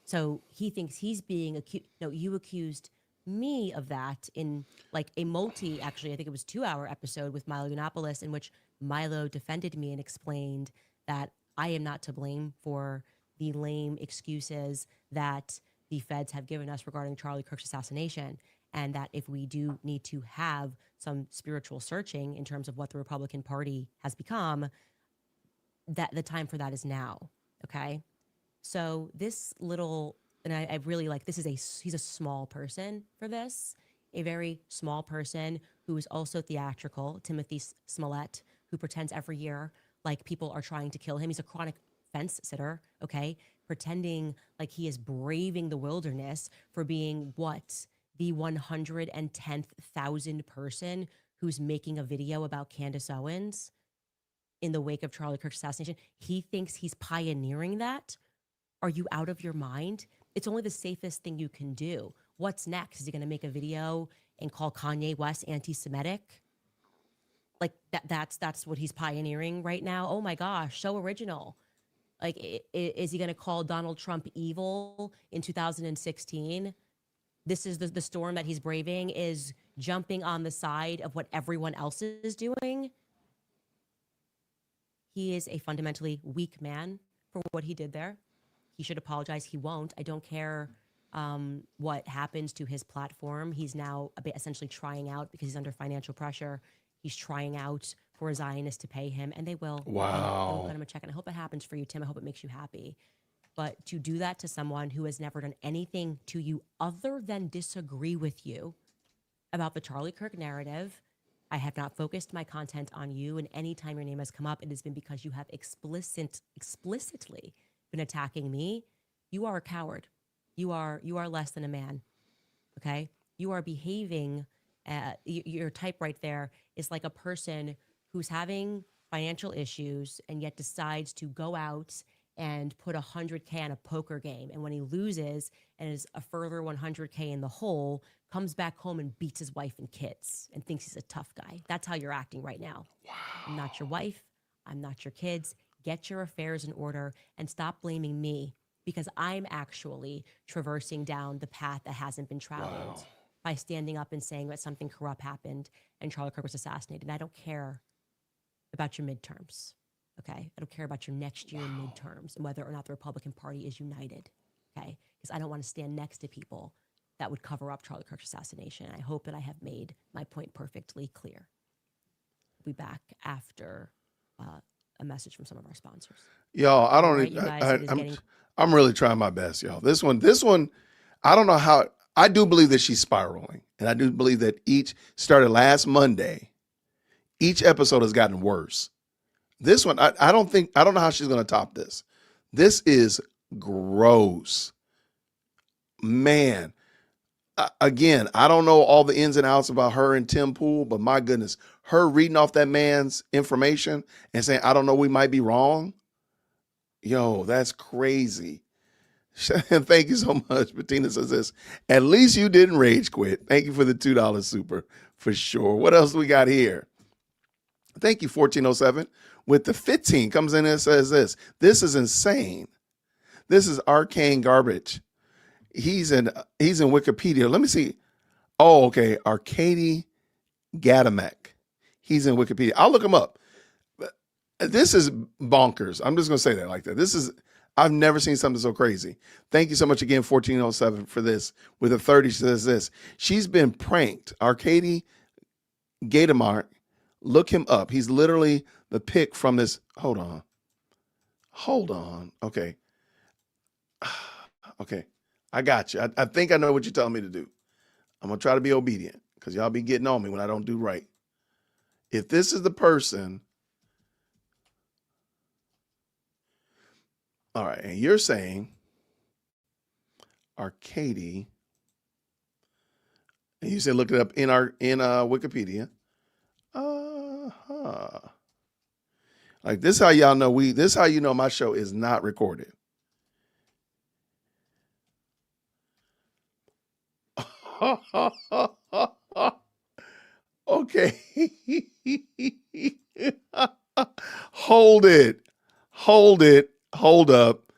So he thinks he's being accused. No, you accused me of that in like a actually, I think it was 2-hour episode with Milo Yiannopoulos, in which Milo defended me and explained that I am not to blame for the lame excuses that the feds have given us regarding Charlie Kirk's assassination. And that if we do need to have some spiritual searching in terms of what the Republican Party has become, that the time for that is now. Okay. So this little, and I really like, he's a small person for this, a very small person who is also theatrical, Timothy Smollett, who pretends every year like people are trying to kill him. He's a chronic fence sitter, okay? Pretending like he is braving the wilderness for being what? The 110,000th person who's making a video about Candace Owens in the wake of Charlie Kirk's assassination. He thinks he's pioneering that. Are you out of your mind? It's only the safest thing you can do. What's next? Is he going to make a video and call Kanye West anti-Semitic? Like that's what he's pioneering right now. Oh my gosh, so original. Like, is he going to call Donald Trump evil in 2016? This is the storm that he's braving, is jumping on the side of what everyone else is doing. He is a fundamentally weak man for what he did there. He should apologize. He won't. I don't care what happens to his platform. He's now essentially trying out, because he's under financial pressure. He's trying out for a Zionist to pay him, and they will. Wow. They'll cut him a check. And I hope it happens for you, Tim. I hope it makes you happy. But to do that to someone who has never done anything to you other than disagree with you about the Charlie Kirk narrative, I have not focused my content on you. And anytime your name has come up, it has been because you have explicitly been attacking me. You are a coward. You are less than a man. Okay? You are behaving, your type right there is like a person who's having financial issues and yet decides to go out and put 100K on a poker game. And when he loses and is a further 100K in the hole, comes back home and beats his wife and kids and thinks he's a tough guy. That's how you're acting right now. Wow. I'm not your wife. I'm not your kids. Get your affairs in order and stop blaming me, because I'm actually traversing down the path that hasn't been traveled by standing up and saying that something corrupt happened and Charlie Kirk was assassinated. And I don't care about your midterms. Okay. I don't care about your next year midterms and whether or not the Republican Party is united. Okay. Because I don't want to stand next to people that would cover up Charlie Kirk's assassination. I hope that I have made my point perfectly clear. We'll be back after a message from some of our sponsors. Y'all, I don't. Right, you guys, I'm really trying my best, y'all. This one, I don't know how. I do believe that she's spiraling, and I do believe that each started last Monday. Each episode has gotten worse. This one, I don't know how she's going to top this. This is gross, man. Again, I don't know all the ins and outs about her and Tim Pool, but my goodness, her reading off that man's information and saying, I don't know, we might be wrong. Yo, that's crazy. And thank you so much. Bettina says this, at least you didn't rage quit. Thank you for the $2 super for sure. What else we got here? Thank you, 1407. With the 15 comes in and says this is insane. This is arcane garbage. He's in Wikipedia. Let me see. Oh, okay. Arkady Gadamek. He's in Wikipedia. I'll look him up. This is bonkers. I'm just going to say that like that. I've never seen something so crazy. Thank you so much again, 1407, for this. With a 30, she says this. She's been pranked. Arkady Gadamek. Look him up. He's literally the pick from this. Hold on. Okay. Okay. I got you. I think I know what you're telling me to do. I'm going to try to be obedient because y'all be getting on me when I don't do right. If this is the person. All right. And you're saying Arkady. And you said look it up in Wikipedia. Like this how y'all know this how you know my show is not recorded. Okay. Hold it. Hold up.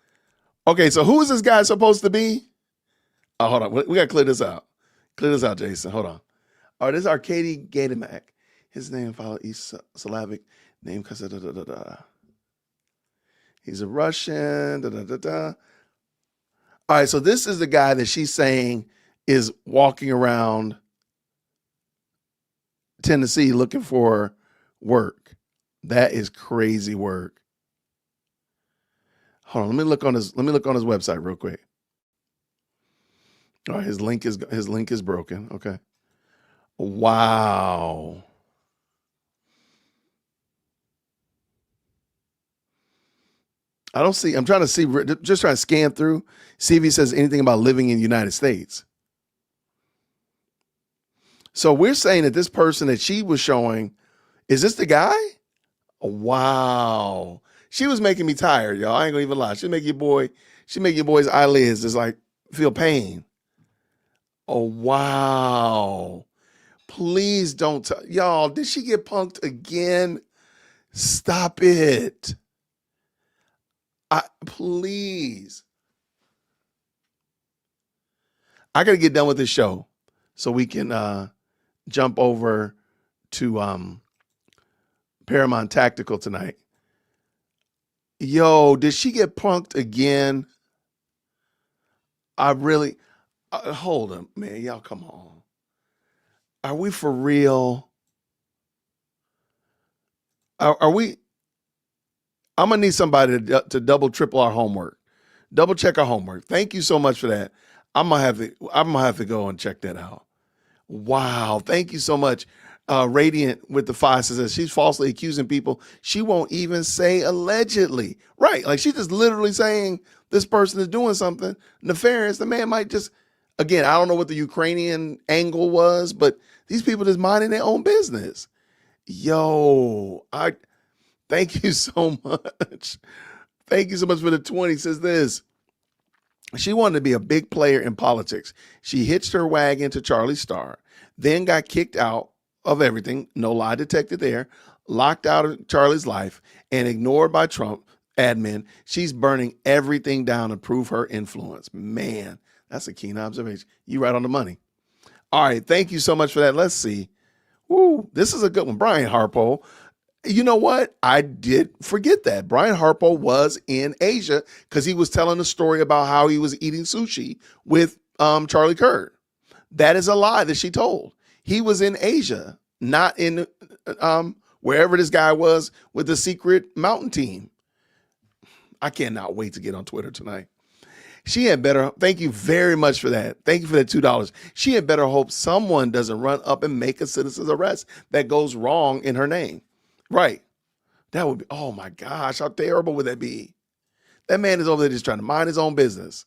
Okay, so who is this guy supposed to be? Oh, hold on. We got to clear this out. Clear this out, Jason. Hold on. All right, this is Arkady Gaydamak. His name followed East Slavic name. He's a Russian. All right, so this is the guy that she's saying is walking around Tennessee looking for work. That is crazy work. Hold on, let me look on his website real quick. All right, his link is broken. Okay. Wow. I don't see. I'm trying to see. Just trying to scan through, see if he says anything about living in the United States. So we're saying that this person that she was showing, is this the guy? Wow. She was making me tired, y'all. I ain't gonna even lie. She make your boy's eyelids just like feel pain. Oh, wow. Please don't y'all, did she get punked again? Stop it. Please. I gotta get done with this show so we can jump over to Paramount Tactical tonight. Yo, did she get punked again? I really, hold on, man. Y'all come on. Are we for real? Are we? I'm going to need somebody to double, triple our homework. Double check our homework. Thank you so much for that. I'm going to have to go and check that out. Wow. Thank you so much. Radiant with the 5 says she's falsely accusing people. She won't even say allegedly. Right. Like she's just literally saying this person is doing something nefarious. The man might just, again, I don't know what the Ukrainian angle was, but these people just minding their own business. Yo, thank you so much. Thank you so much for the 20. Says this. She wanted to be a big player in politics. She hitched her wagon to Charlie Starr, then got kicked out of everything, no lie detected there, locked out of Charlie's life, and ignored by Trump admin. She's burning everything down to prove her influence. Man, that's a keen observation. You right on the money. All right, thank you so much for that. Let's see. Woo, this is a good one. Brian Harpo. You know what? I did forget that. Brian Harpo was in Asia because he was telling a story about how he was eating sushi with Charlie Kirk. That is a lie that she told. He was in Asia, not in wherever this guy was with the secret mountain team. I cannot wait to get on Twitter tonight. She had better, thank you very much for that. Thank you for that $2. She had better hope someone doesn't run up and make a citizen's arrest that goes wrong in her name. Right. That would be, oh my gosh, how terrible would that be? That man is over there just trying to mind his own business.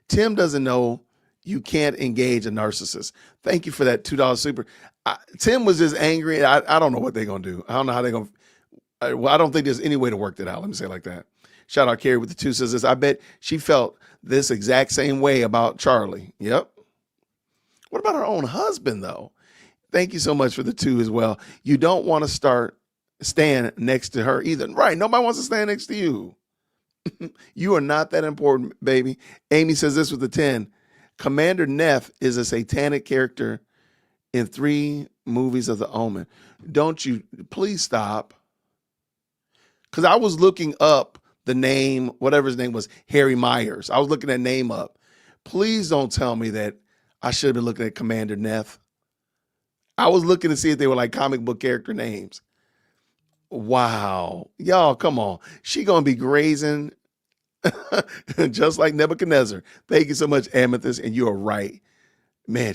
Tim doesn't know you can't engage a narcissist. Thank you for that $2 super. Tim was just angry. I don't know what they're going to do. I don't know how they're going to, well, I don't think there's any way to work that out. Let me say it like that. Shout out Carrie with the 2 says this. I bet she felt this exact same way about Charlie. Yep. What about her own husband though? Thank you so much for the 2 as well. You don't want to stand next to her either. Right. Nobody wants to stand next to you. You are not that important, baby. Amy says this with the 10. Commander Neff is a satanic character in 3 movies of The Omen. Don't you please stop. Because I was looking up the name, whatever his name was, Harry Myers. I was looking that name up. Please don't tell me that I should have been looking at Commander Neff. I was looking to see if they were like comic book character names. Wow. Y'all, come on. She going to be grazing just like Nebuchadnezzar. Thank you so much, Amethyst. And you are right. Man,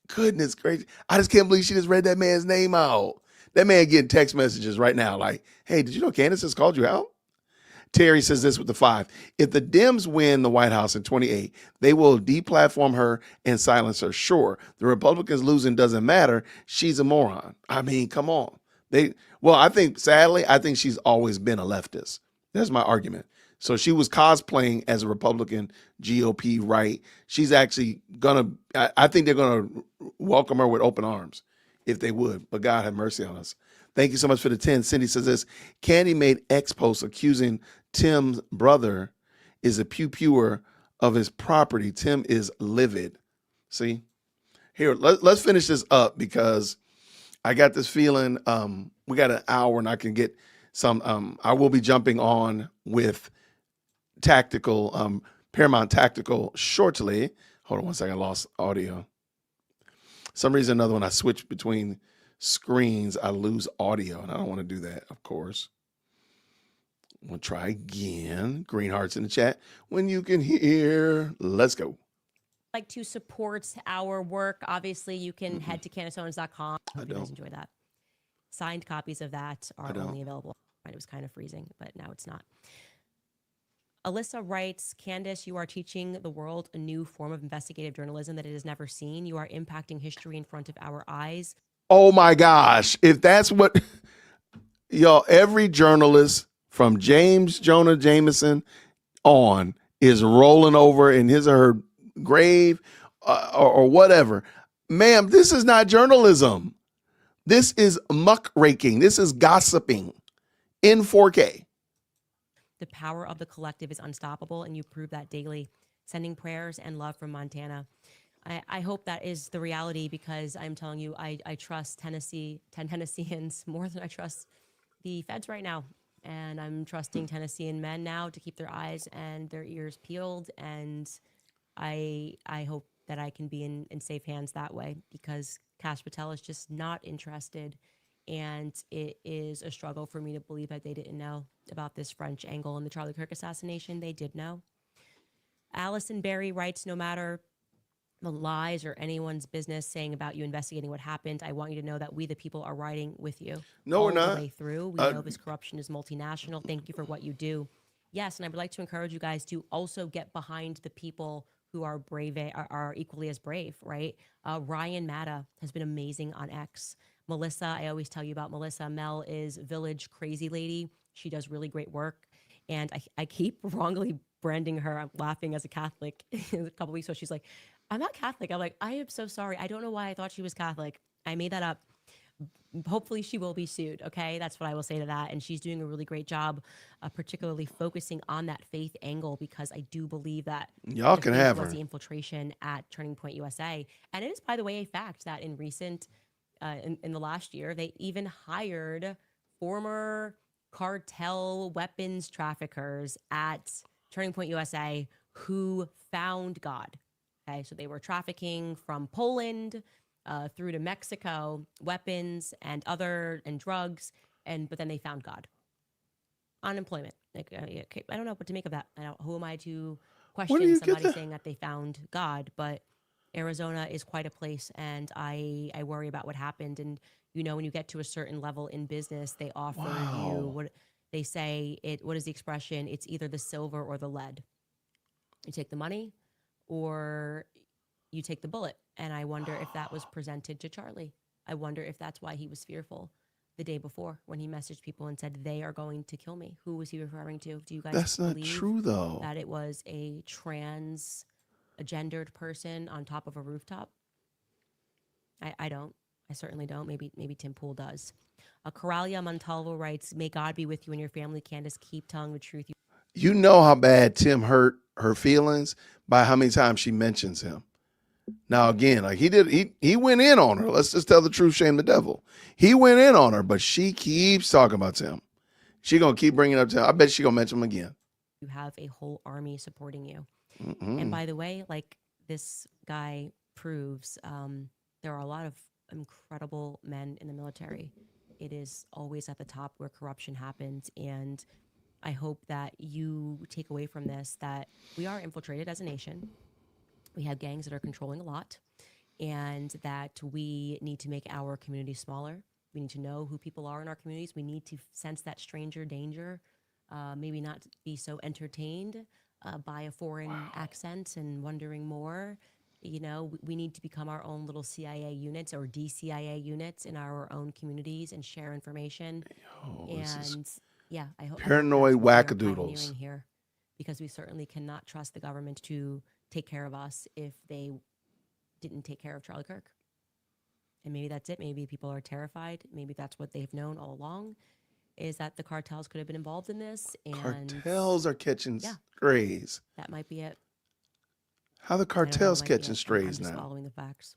goodness gracious. I just can't believe she just read that man's name out. That man getting text messages right now like, hey, did you know Candace has called you out? Terry says this with the 5. If the Dems win the White House in 2028, they will deplatform her and silence her. Sure, the Republicans losing doesn't matter. She's a moron. I mean, come on. Sadly, I think she's always been a leftist. That's my argument. So she was cosplaying as a Republican GOP right. She's actually I think they're going to welcome her with open arms if they would, but God have mercy on us. Thank you so much for the 10. Cindy says this, Candy made X post accusing Tim's brother is a pew-pewer of his property. Tim is livid. See? Here, let's finish this up because I got this feeling we got an hour and I can get some. I will be jumping on with Tactical, Paramount Tactical shortly. Hold on one second, I lost audio. Some reason or another, when I switch between screens, I lose audio, and I don't want to do that, of course. We'll try again. Green hearts in the chat. When you can hear, let's go. Like to support our work, obviously you can head to CandaceOwens.com. I hope you guys enjoy that. Signed copies of that are only available. It was kind of freezing, but now it's not. Alyssa writes, Candace, you are teaching the world a new form of investigative journalism that it has never seen. You are impacting history in front of our eyes. Oh my gosh. If that's what, y'all, every journalist from James Jonah Jameson on is rolling over in his or her grave or whatever. Ma'am, this is not journalism. This is muckraking. This is gossiping in 4K. The power of the collective is unstoppable, and you prove that daily. Sending prayers and love from Montana. I hope that is the reality, because I'm telling you, I trust Tennesseans more than I trust the feds right now. And I'm trusting Tennessean men now to keep their eyes and their ears peeled. And I hope that I can be in safe hands that way, because Kash Patel is just not interested. And it is a struggle for me to believe that they didn't know about this French angle in the Charlie Kirk assassination. They did know. Allison Berry writes, no matter the lies or anyone's business saying about you investigating what happened, I want you to know that we, the people, are riding with you. No, we're not. All the way through. We know this corruption is multinational. Thank you for what you do. Yes, and I would like to encourage you guys to also get behind the people who are brave, are equally as brave, right? Ryan Matta has been amazing on X. Melissa, I always tell you about Melissa. Mel is Village Crazy Lady. She does really great work. And I keep wrongly branding her. I'm laughing as a Catholic. A couple weeks ago, she's like, I'm not Catholic. I'm like, I am so sorry. I don't know why I thought she was Catholic. I made that up. Hopefully she will be sued. Okay. That's what I will say to that. And she's doing a really great job, particularly focusing on that faith angle, because I do believe that y'all can have her. Was the infiltration at Turning Point USA. And it is, by the way, a fact that in recent, in the last year, they even hired former cartel weapons traffickers at Turning Point USA who found God. Okay, so they were trafficking from Poland through to Mexico, weapons and drugs, but then they found God. Unemployment. Like, okay, I don't know what to make of that. Who am I to question somebody saying that they found God? But Arizona is quite a place, and I worry about what happened. And you know, when you get to a certain level in business, they offer you what they say. What is the expression? It's either the silver or the lead. You take the money, or you take the bullet. And I wonder if that was presented to Charlie. I wonder if that's why he was fearful the day before when he messaged people and said, they are going to kill me. Who was he referring to? Do you guys That's believe not true, though. that it was a gendered person on top of a rooftop? I don't. I certainly don't. Maybe Tim Pool does. Coralia Montalvo writes, may God be with you and your family, Candace. Keep telling the truth. You know how bad Tim hurt her feelings by how many times she mentions him. Now, again, like he went in on her. Let's just tell the truth, shame the devil. He went in on her, but she keeps talking about Tim. She going to keep bringing up Tim. I bet she going to mention him again. You have a whole army supporting you. And by the way, like this guy proves, there are a lot of incredible men in the military. It is always at the top where corruption happens. And I hope that you take away from this that we are infiltrated as a nation. We have gangs that are controlling a lot, and that we need to make our community smaller. We need to know who people are in our communities. We need to sense that stranger danger, maybe not be so entertained by a foreign accent and wondering more. You know, we need to become our own little CIA units or DCIA units in our own communities and share information. Yeah, I hope paranoid wackadoodles here, because we certainly cannot trust the government to take care of us if they didn't take care of Charlie Kirk. And maybe that's it. Maybe people are terrified. Maybe that's what they've known all along, is that the cartels could have been involved in this. And Cartels are catching strays. that might be it. How the I don't know, it cartels might be catching it. I'm strays just now? following the facts.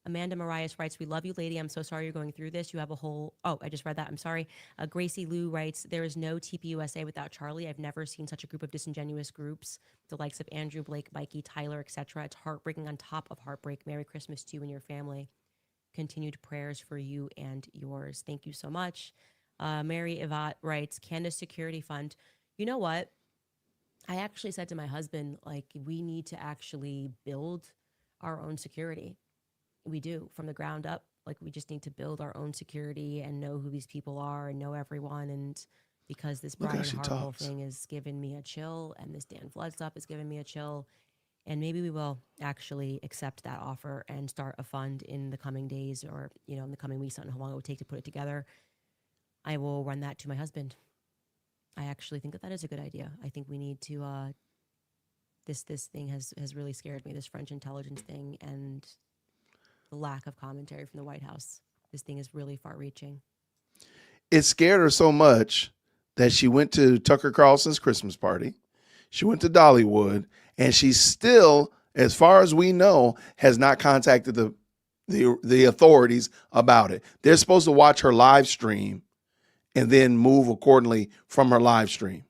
Amanda Marias writes, "We love you, lady. I'm so sorry you're going through this. You have a whole..." Oh, I just read that. I'm sorry. Gracie Lou writes, "There is no TPUSA without Charlie. I've never seen such a group of disingenuous groups. The likes of Andrew, Blake, Mikey, Tyler, etc. It's heartbreaking on top of heartbreak. Merry Christmas to you and your family. Continued prayers for you and yours." Thank you so much. Mary Yvette writes, "Candace Security Fund." You know what? I actually said to my husband, like, we need to actually build our own security. We do, from the ground up. Like, we just need to build our own security and know who these people are and know everyone. And because this Look how Brian she Hartwell talks. thing is giving me a chill, and this Dan Flood stuff is giving me a chill. And maybe we will actually accept that offer and start a fund in the coming days, or, you know, in the coming weeks. I don't know how long it would take to put it together. I will run that to my husband. I actually think that that is a good idea. I think we need to, this thing has really scared me, this French intelligence thing, and the lack of commentary from the White House. This thing is really far reaching. It scared her so much that she went to Tucker Carlson's Christmas party. She went to Dollywood, and she still, as far as we know, has not contacted the authorities about it. They're supposed to watch her live stream and then move accordingly from her live stream,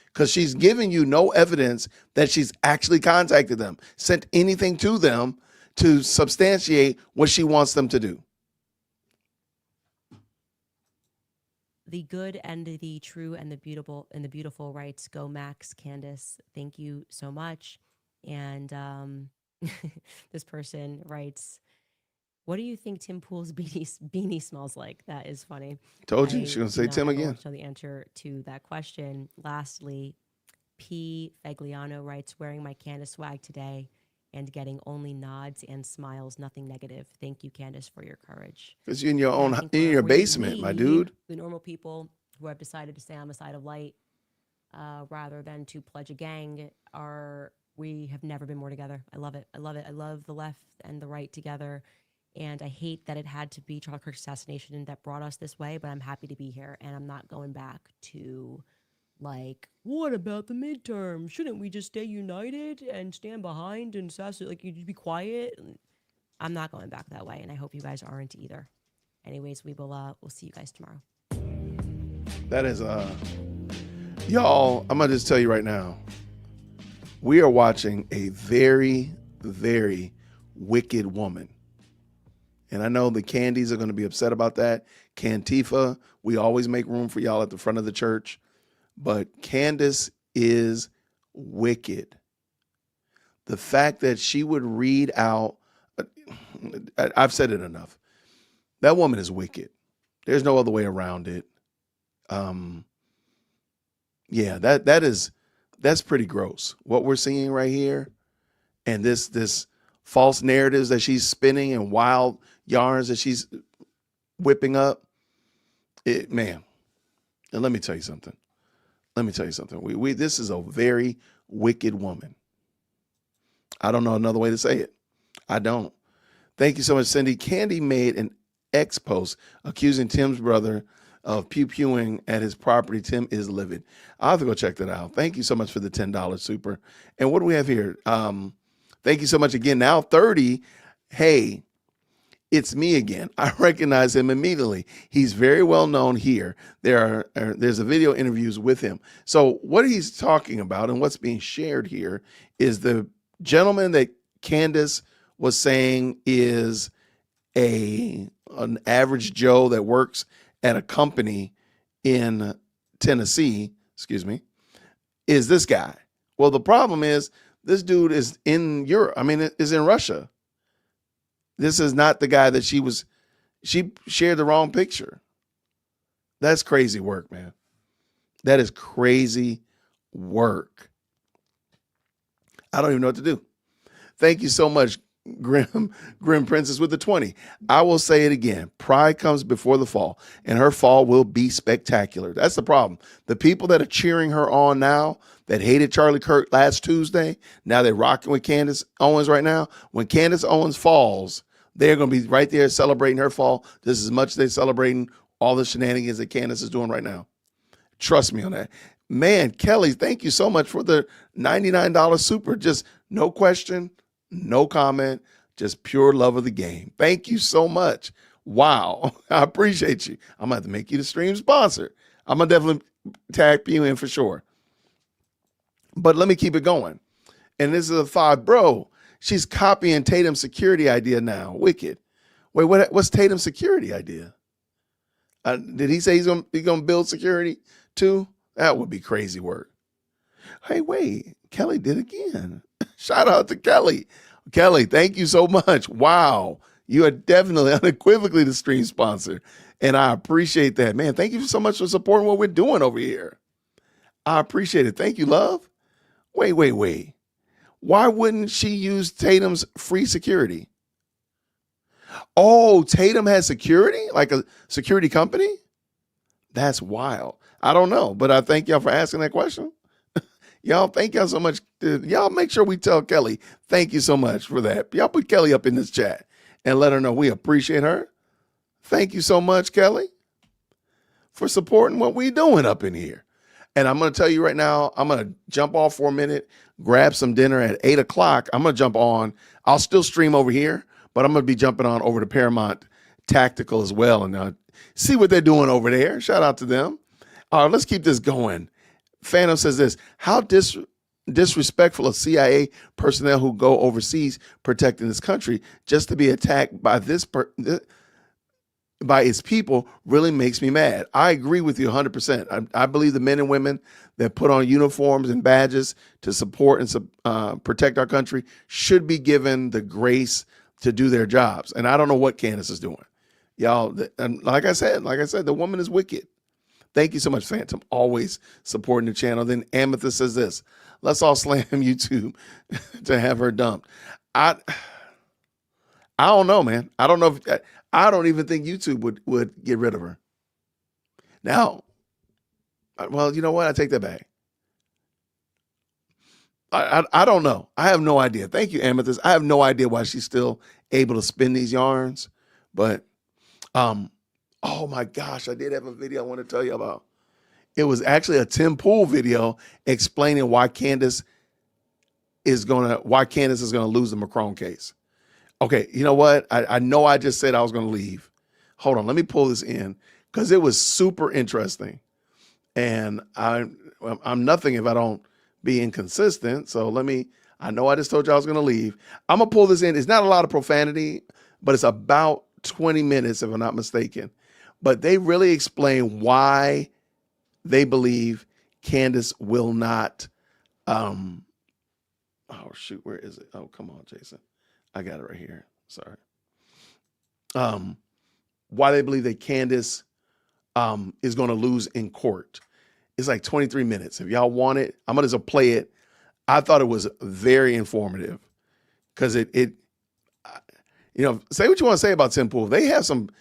because she's giving you no evidence that she's actually contacted them, sent anything to them to substantiate what she wants them to do. The good and the true and the beautiful writes, "Go Max, Candace." Thank you so much. And this person writes, "What do you think Tim Pool's beanie smells like?" That is funny. Told you, she's gonna say Tim again. I know the answer to that question. Lastly, P. Fagliano writes, "Wearing my Candace swag today and getting only nods and smiles, nothing negative. Thank you, Candace, for your courage." Because you're in your own, I think in where your we, basement, my dude. the normal people who have decided to stay on the side of light, rather than to pledge a gang, we have never been more together. I love it. I love it. I love the left and the right together. And I hate that it had to be Charlie Kirk's assassination that brought us this way, but I'm happy to be here, and I'm not going back to, like, what about the midterm? Shouldn't we just stay united and stand behind and assassinate? Like, you just be quiet. I'm not going back that way, and I hope you guys aren't either. Anyways, we'll see you guys tomorrow. That is, y'all, I'm going to just tell you right now, we are watching a very, very wicked woman. And I know the Candies are going to be upset about that. Cantifa, we always make room for y'all at the front of the church. But Candace is wicked. The fact that she would read out, I've said it enough. That woman is wicked. There's no other way around it. Yeah, that's pretty gross. What we're seeing right here, and this false narratives that she's spinning and wild yarns that she's whipping up, man. And let me tell you something. This is a very wicked woman. I don't know another way to say it. I don't. Thank you so much, Cindy. Candy made an X post accusing Tim's brother of pew-pewing at his property. Tim is livid. I'll have to go check that out. Thank you so much for the $10 super. And what do we have here? Thank you so much again. Now 30. Hey, it's me again. I recognize him immediately. He's very well known here. There's a video interviews with him. So what he's talking about and what's being shared here is the gentleman that Candace was saying is an average Joe that works at a company in Tennessee, is this guy. Well, the problem is this dude is in Europe. I mean, is in Russia. This is not the guy that she shared the wrong picture. That's crazy work, man. That is crazy work. I don't even know what to do. Thank you so much, Grim Princess with the 20. I will say it again. Pride comes before the fall, and her fall will be spectacular. That's the problem. The people that are cheering her on now, that hated Charlie Kirk last Tuesday, now they're rocking with Candace Owens right now. When Candace Owens falls, They're going to be right there celebrating her fall just as much as they're celebrating all the shenanigans that Candace is doing right now. Trust me on that. Man, Kelly, thank you so much for the $99 super. Just no question, no comment, just pure love of the game. Thank you so much. Wow. I appreciate you. I'm going to have to make you the stream sponsor. I'm going to definitely tag you in for sure. But let me keep it going. And this is a thought, bro. She's copying Tatum's security idea now. Wicked. Wait, what's Tatum's security idea? Did he say he's gonna build security too? That would be crazy work. Hey, wait, Kelly did again. Shout out to Kelly. Kelly, thank you so much. Wow, you are definitely unequivocally the stream sponsor, and I appreciate that, man. Thank you so much for supporting what we're doing over here. I appreciate it. Thank you, love. Wait. Why wouldn't she use Tatum's free security? Oh, Tatum has security? Like a security company? That's wild. I don't know, but I thank y'all for asking that question. Y'all, thank y'all so much. Y'all make sure we tell Kelly, thank you so much for that. Y'all put Kelly up in this chat and let her know we appreciate her. Thank you so much, Kelly, for supporting what we doing up in here. And I'm going to tell you right now, I'm going to jump off for a minute, grab some dinner at 8 o'clock. I'm going to jump on. I'll still stream over here, but I'm going to be jumping on over to Paramount Tactical as well and see what they're doing over there. Shout out to them. All right, let's keep this going. Phantom says this, how disrespectful of CIA personnel who go overseas protecting this country just to be attacked by by its people really makes me mad. I agree with you 100%. I believe the men and women that put on uniforms and badges to support and protect our country should be given the grace to do their jobs. And I don't know what Candace is doing. Y'all, and like I said, the woman is wicked. Thank you so much, Phantom. Always supporting the channel. Then Amethyst says this, let's all slam YouTube to have her dumped. I don't know, man. I don't know if I don't even think YouTube would get rid of her. Now, well, you know what? I take that back. I don't know. I have no idea. Thank you, Amethyst. I have no idea why she's still able to spin these yarns. But, oh my gosh, I did have a video I want to tell you about. It was actually a Tim Pool video explaining why Candace is gonna lose the Macron case. Okay, you know what? I know I just said I was going to leave. Hold on, let me pull this in because it was super interesting. And I'm nothing if I don't be inconsistent. So I know I just told you I was going to leave. I'm going to pull this in. It's not a lot of profanity, but it's about 20 minutes if I'm not mistaken. But they really explain why they believe Candace will not. Oh, shoot, where is it? Oh, come on, Jason. I got it right here. Sorry. Why they believe that Candace is going to lose in court. It's like 23 minutes. If y'all want it, I'm going to just play it. I thought it was very informative because it say what you want to say about Tim Pool. They have some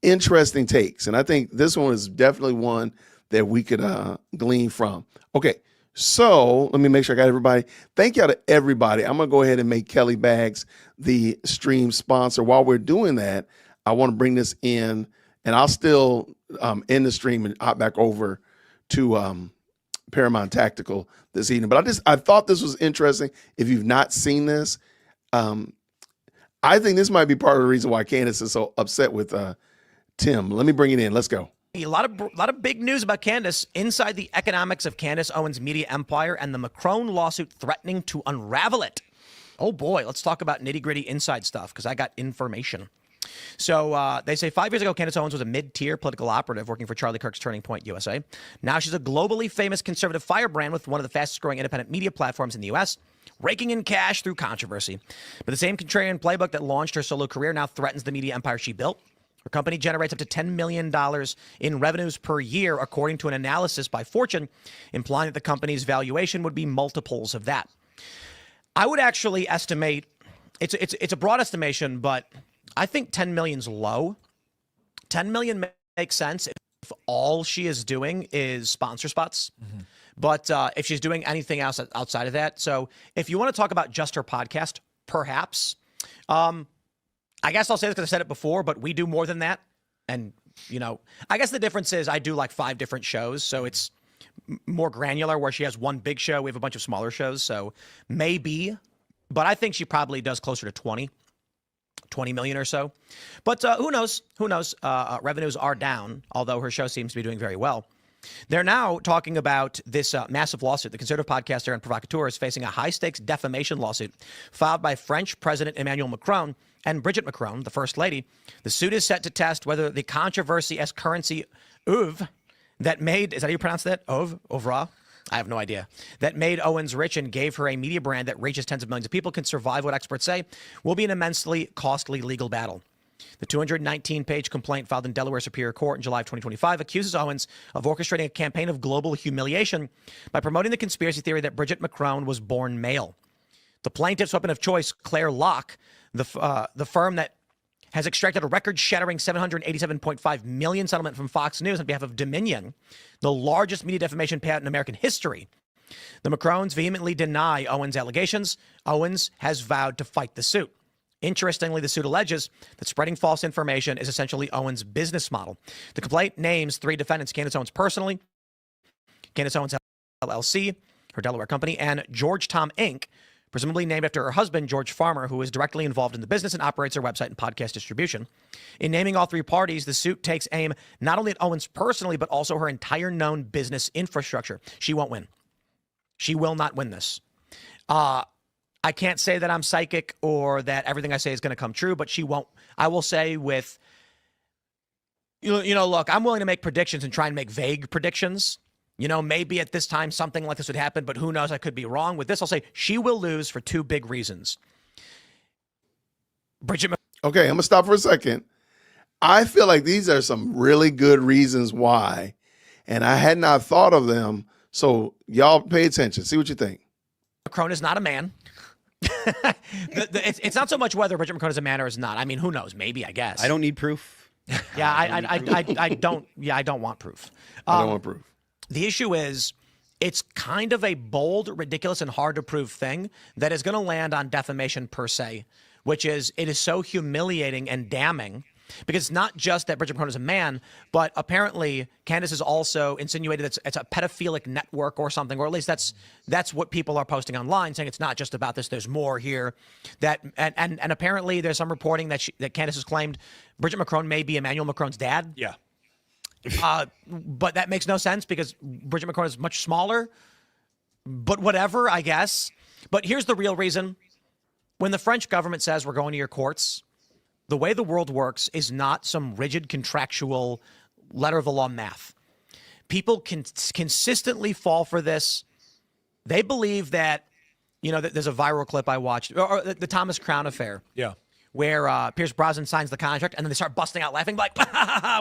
interesting takes, and I think this one is definitely one that we could glean from. Okay. So let me make sure I got everybody. Thank y'all to everybody. I'm going to go ahead and make Kelly Bags the stream sponsor. While we're doing that, I want to bring this in, and I'll still end the stream and hop back over to Paramount Tactical this evening. But I thought this was interesting. If you've not seen this, I think this might be part of the reason why Candace is so upset with Tim. Let me bring it in. Let's go. A lot of big news about Candace inside the economics of Candace Owens' media empire and the Macron lawsuit threatening to unravel it. Oh boy, let's talk about nitty-gritty inside stuff because I got information. So they say 5 years ago, Candace Owens was a mid-tier political operative working for Charlie Kirk's Turning Point USA. Now she's a globally famous conservative firebrand with one of the fastest-growing independent media platforms in the U.S., raking in cash through controversy. But the same contrarian playbook that launched her solo career now threatens the media empire she built. Her company generates up to $10 million in revenues per year, according to an analysis by Fortune, implying that the company's valuation would be multiples of that. I would actually estimate, it's a broad estimation, but I think 10 million's low. 10 million makes sense if all she is doing is sponsor spots. Mm-hmm. But if she's doing anything else outside of that, so if you want to talk about just her podcast, perhaps. I guess I'll say this because I said it before, but we do more than that. And, I guess the difference is I do like 5 different shows. So it's more granular where she has one big show. We have a bunch of smaller shows. So maybe, but I think she probably does closer to 20 million or so. But who knows? Revenues are down, although her show seems to be doing very well. They're now talking about this massive lawsuit. The conservative podcaster and provocateur is facing a high-stakes defamation lawsuit filed by French President Emmanuel Macron and Brigitte Macron, the First Lady. The suit is set to test whether the controversy as currency oeuvre that made, is that how you pronounce that? Oeuvre? I have no idea. That made Owens rich and gave her a media brand that reaches tens of millions of people can survive what experts say will be an immensely costly legal battle. The 219-page complaint filed in Delaware Superior Court in July of 2025 accuses Owens of orchestrating a campaign of global humiliation by promoting the conspiracy theory that Brigitte Macron was born male. The plaintiff's weapon of choice, Claire Locke, the firm that has extracted a record-shattering $787.5 million settlement from Fox News on behalf of Dominion, the largest media defamation payout in American history. The Macrons vehemently deny Owens' allegations. Owens has vowed to fight the suit. Interestingly, the suit alleges that spreading false information is essentially Owens' business model. The complaint names 3 defendants: Candace Owens personally, Candace Owens LLC, her Delaware company, and George Tom Inc., presumably named after her husband, George Farmer, who is directly involved in the business and operates her website and podcast distribution. In naming all 3 parties, the suit takes aim not only at Owens personally, but also her entire known business infrastructure. She won't win. She will not win this. I can't say that I'm psychic or that everything I say is going to come true, but she won't. I will say with, look, I'm willing to make predictions and try and make vague predictions. Maybe at this time something like this would happen, but who knows? I could be wrong. With this, I'll say she will lose for 2 big reasons. Bridget. Okay, I'm going to stop for a second. I feel like these are some really good reasons why, and I had not thought of them. So y'all pay attention. See what you think. Macron is not a man. It's not so much whether Bridget Macron is a man or is not. I mean, who knows? Maybe, I guess. I don't need proof. Yeah, I don't. Yeah, I don't want proof. I don't want proof. The issue is, it's kind of a bold, ridiculous, and hard to prove thing that is going to land on defamation per se, which is it is so humiliating and damning. Because it's not just that Bridget Macron is a man, but apparently Candace has also insinuated it's a pedophilic network or something, or at least that's what people are posting online, saying it's not just about this. There's more here. That and apparently there's some reporting that Candace has claimed Bridget Macron may be Emmanuel Macron's dad. Yeah. But that makes no sense because Bridget Macron is much smaller. But whatever, I guess. But here's the real reason: when the French government says we're going to your courts, the way the world works is not some rigid contractual letter of the law math. People can consistently fall for this. They believe that, there's a viral clip I watched, or the Thomas Crown affair. Yeah. Where Pierce Brosnan signs the contract and then they start busting out laughing like,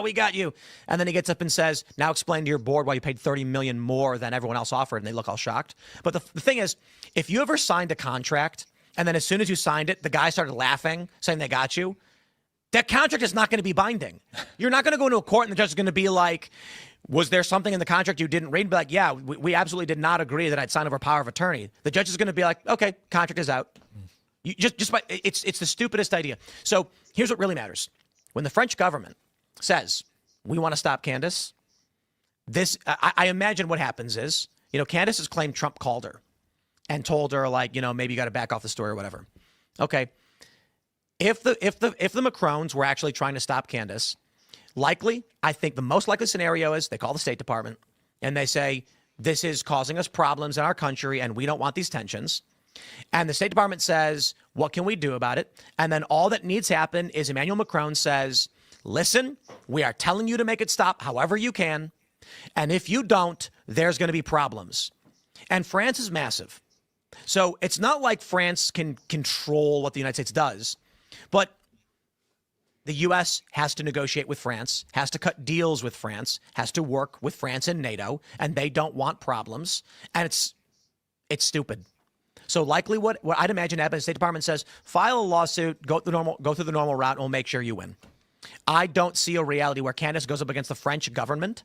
we got you. And then he gets up and says, now explain to your board why you paid $30 million more than everyone else offered. And they look all shocked. But the thing is, if you ever signed a contract and then as soon as you signed it, the guy started laughing, saying they got you, that contract is not going to be binding. You're not going to go into a court and the judge is going to be like, was there something in the contract you didn't read? And be like, yeah, we absolutely did not agree that I'd sign over power of attorney. The judge is going to be like, okay, contract is out. You it's the stupidest idea. So here's what really matters. When the French government says, we want to stop Candace, I imagine what happens is, Candace has claimed Trump called her and told her maybe you got to back off the story or whatever. Okay. If the Macrons were actually trying to stop Candace, I think the most likely scenario is they call the State Department and they say, this is causing us problems in our country and we don't want these tensions. And the State Department says, what can we do about it? And then all that needs to happen is Emmanuel Macron says, listen, we are telling you to make it stop however you can. And if you don't, there's going to be problems. And France is massive. So it's not like France can control what the United States does. But the U.S. has to negotiate with France, has to cut deals with France, has to work with France and NATO, and they don't want problems. And it's stupid. So likely what I'd imagine happens, the State Department says, file a lawsuit, go through the normal route, and we'll make sure you win. I don't see a reality where Candace goes up against the French government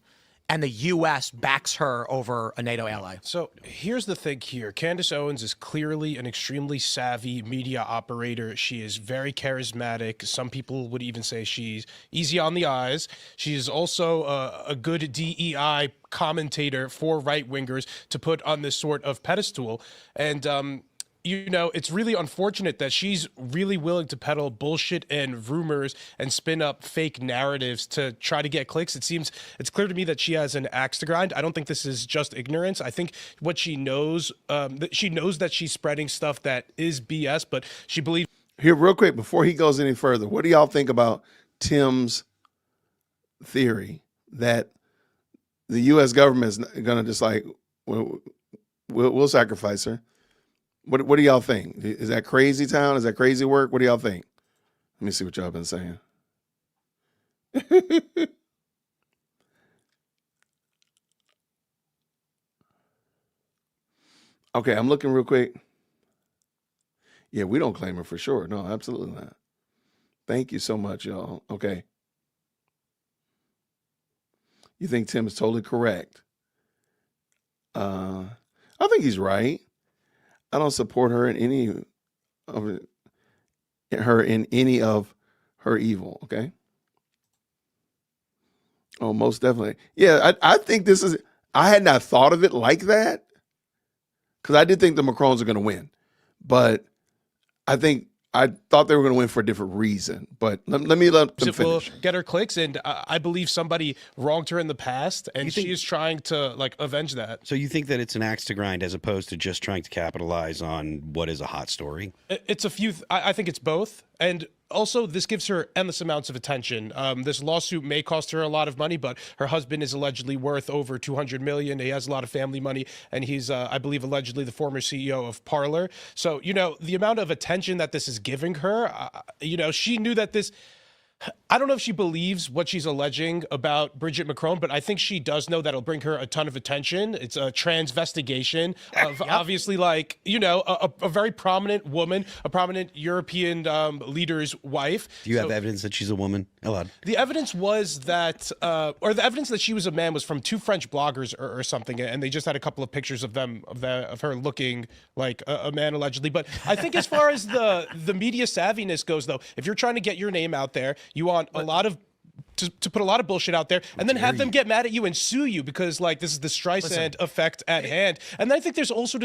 and the U.S. backs her over a NATO ally. So here's the thing here. Candace Owens is clearly an extremely savvy media operator. She is very charismatic. Some people would even say she's easy on the eyes. She is also a good DEI commentator for right-wingers to put on this sort of pedestal. And, you know, it's really unfortunate that she's really willing to peddle bullshit and rumors and spin up fake narratives to try to get clicks. It's clear to me that she has an axe to grind. I don't think this is just ignorance. I think what she knows, she knows that she's spreading stuff that is BS, but she believes. Here, real quick, before he goes any further, what do y'all think about Tim's theory that the U.S. government is going to just like, we'll sacrifice her? What do y'all think? Is that crazy town? Is that crazy work? What do y'all think? Let me see what y'all been saying. Okay, I'm looking real quick. Yeah, we don't claim her for sure. No, absolutely not. Thank you so much, y'all. Okay. You think Tim is totally correct? I think he's right. I don't support her in any of her evil. Okay. Oh, most definitely. Yeah, I think this is. I had not thought of it like that because I did think the Macrons are going to win, but I thought they were going to win for a different reason. but let them finish. Will get her clicks, and I believe somebody wronged her in the past, and she is trying to like avenge that. So you think that it's an axe to grind as opposed to just trying to capitalize on what is a hot story? It's a few. I think it's both, and also this gives her endless amounts of attention. This lawsuit may cost her a lot of money, but her husband is allegedly worth over $200 million. He has a lot of family money, and he's, I believe, allegedly the former CEO of Parler. So, you know, the amount of attention that this is giving her, you know, she knew that this. I don't know if she believes what she's alleging about Bridget Macron, but I think she does know that it'll bring her a ton of attention. It's a transvestigation of obviously, like, you know, a very prominent woman, a prominent European leader's wife. Do you have evidence that she's a woman? Allowed. The evidence was that, or the evidence that she was a man was from two French bloggers or something, and they just had a couple of pictures of them, of her looking like a man allegedly. But I think as far as the media savviness goes, though, if you're trying to get your name out there, you want a lot of to put a lot of bullshit out there and then have them get mad at you and sue you because like this is the Streisand effect at hand. And then I think there's also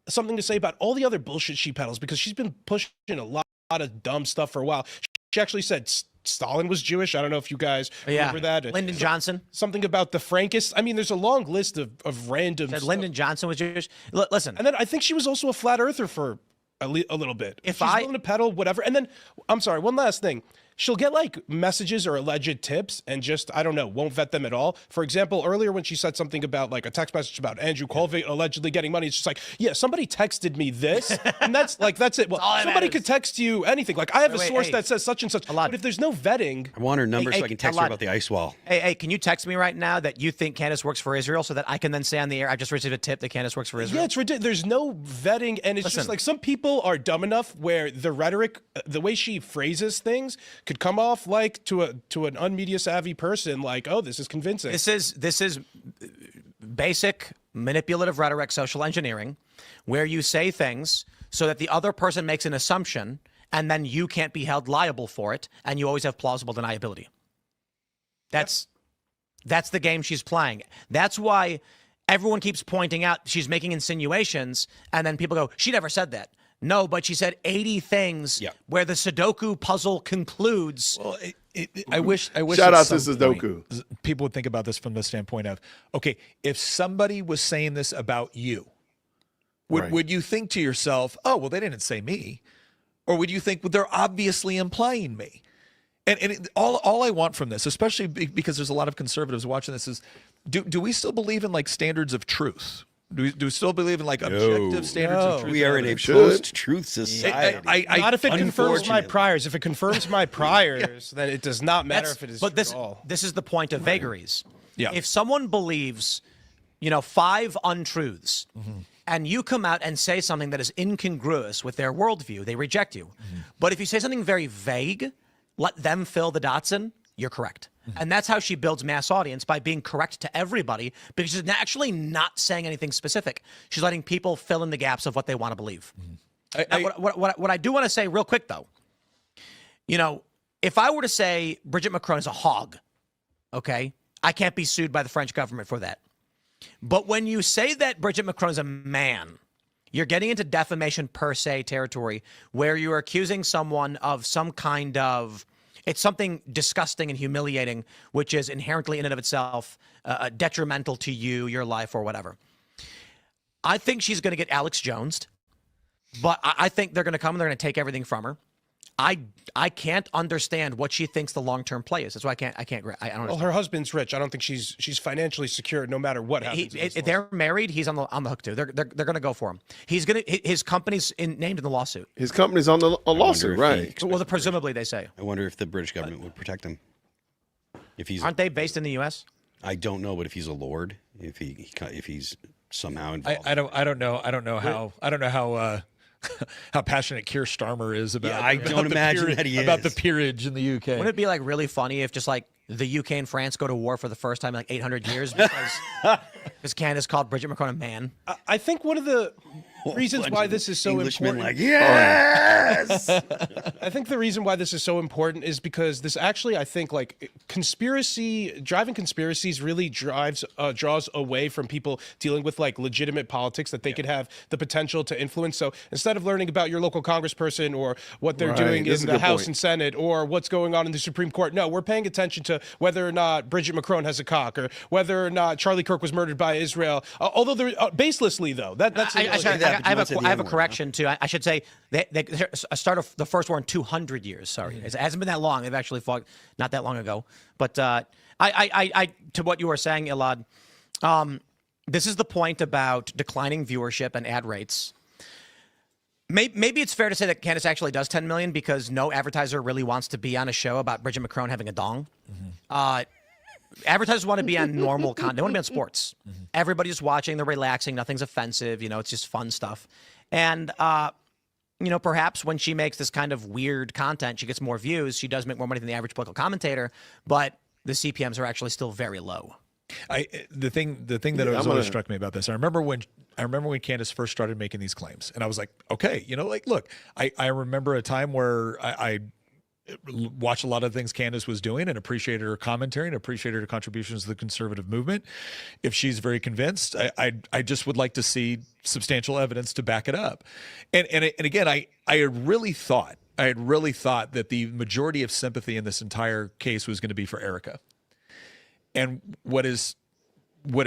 something to say about all the other bullshit she peddles because she's been pushing a lot of dumb stuff for a while. She actually said Stalin was Jewish. I don't know if you guys remember that. Lyndon Johnson. Something about the Frankists. I mean, there's a long list of random stuff. Lyndon Johnson was Jewish. Listen. And then I think she was also a flat earther for a little bit. If she's willing to peddle whatever. And then, I'm sorry, one last thing. She'll get like messages or alleged tips and just, I don't know, won't vet them at all. For example, earlier when she said something about like a text message about Andrew Colvin allegedly getting money, it's just like, yeah, somebody texted me this. And that's it. Well, somebody could text you anything. Like I have a source that says such and such. But if there's no vetting. I want her number so I can text her about the ice wall. Hey, can you text me right now that you think Candace works for Israel so that I can then say on the air, I just received a tip that Candace works for Israel? Yeah, it's ridiculous. There's no vetting. And it's just like some people are dumb enough where the rhetoric, the way she phrases things could come off like to an unmedia savvy person like, oh, this is convincing. This is basic manipulative rhetoric, social engineering, where you say things so that the other person makes an assumption and then you can't be held liable for it, and you always have plausible deniability. That's the game she's playing. That's why everyone keeps pointing out she's making insinuations, and then people go, she never said that. No, but she said 80 things where the Sudoku puzzle concludes. Well, I wish. Shout out to Sudoku. People would think about this from the standpoint of, okay, if somebody was saying this about you, would you think to yourself, oh, well, they didn't say me, or would you think, well, they're obviously implying me? And all I want from this, especially because there's a lot of conservatives watching this, is do we still believe in like standards of truth? Do we still believe in like objective standards of truth? We are in a post-truth society. Not if it confirms my priors. If it confirms my priors, then it does not matter if it is true at all. This is the point of vagaries. Yeah. If someone believes, 5 untruths, and you come out and say something that is incongruous with their worldview, they reject you. But if you say something very vague, let them fill the dots in, you're correct. And that's how she builds mass audience, by being correct to everybody, because she's actually not saying anything specific. She's letting people fill in the gaps of what they want to believe. What I do want to say real quick, though, you know, if I were to say Bridget Macron is a hog, okay, I can't be sued by the French government for that. But when you say that Bridget Macron is a man, you're getting into defamation per se territory, where you're accusing someone of some kind of, it's something disgusting and humiliating, which is inherently in and of itself detrimental to you, your life, or whatever. I think she's going to get Alex Jones'd, but I think they're going to come and they're going to take everything from her. I can't understand what she thinks the long-term play is. That's why I don't understand. Well, her husband's rich. I don't think she's financially secure no matter what happens. If they're married, he's on the hook too. They're going to go for him. His company's named in the lawsuit. His company's on a lawsuit, right? Well, presumably they say. I wonder if the British government would protect him. If he's aren't they based in the U.S.? I don't know, but if he's a lord, if he's somehow involved. I don't know how how passionate Keir Starmer is about. Yeah, I don't imagine that he is about the peerage in the UK. Wouldn't it be like really funny if just like the UK and France go to war for the first time in like 800 years because Candace called Bridget Macron a man? I think one of the reasons why this is so important. Like, yes! I think the reason why this is so important is because this actually, I think, like driving conspiracies really draws away from people dealing with like legitimate politics that they could have the potential to influence. So instead of learning about your local congressperson or what they're doing in the House and Senate or what's going on in the Supreme Court, no, we're paying attention to whether or not Bridget Macron has a cock or whether or not Charlie Kirk was murdered by Israel. Although they're baselessly, though. I have a correction too. I should say they start of the first war in 200 years. Sorry, it hasn't been that long. They've actually fought not that long ago. But I to what you were saying, Elad, this is the point about declining viewership and ad rates. Maybe it's fair to say that Candace actually does 10 million because no advertiser really wants to be on a show about Bridget Macron having a dong. Advertisers want to be on normal content. They want to be on sports. Everybody's watching. They're relaxing. Nothing's offensive. You know, it's just fun stuff. And, you know, perhaps when she makes this kind of weird content, she gets more views. She does make more money than the average political commentator, but the CPMs are actually still very low. The thing that always struck me about this, I remember when Candace first started making these claims, and I was like, okay, you know, like, look, I remember a time where I watched a lot of things Candace was doing and appreciated her commentary and appreciated her contributions to the conservative movement. If she's very convinced, I just would like to see substantial evidence to back it up. And again, I had really thought that the majority of sympathy in this entire case was going to be for Erica. And what has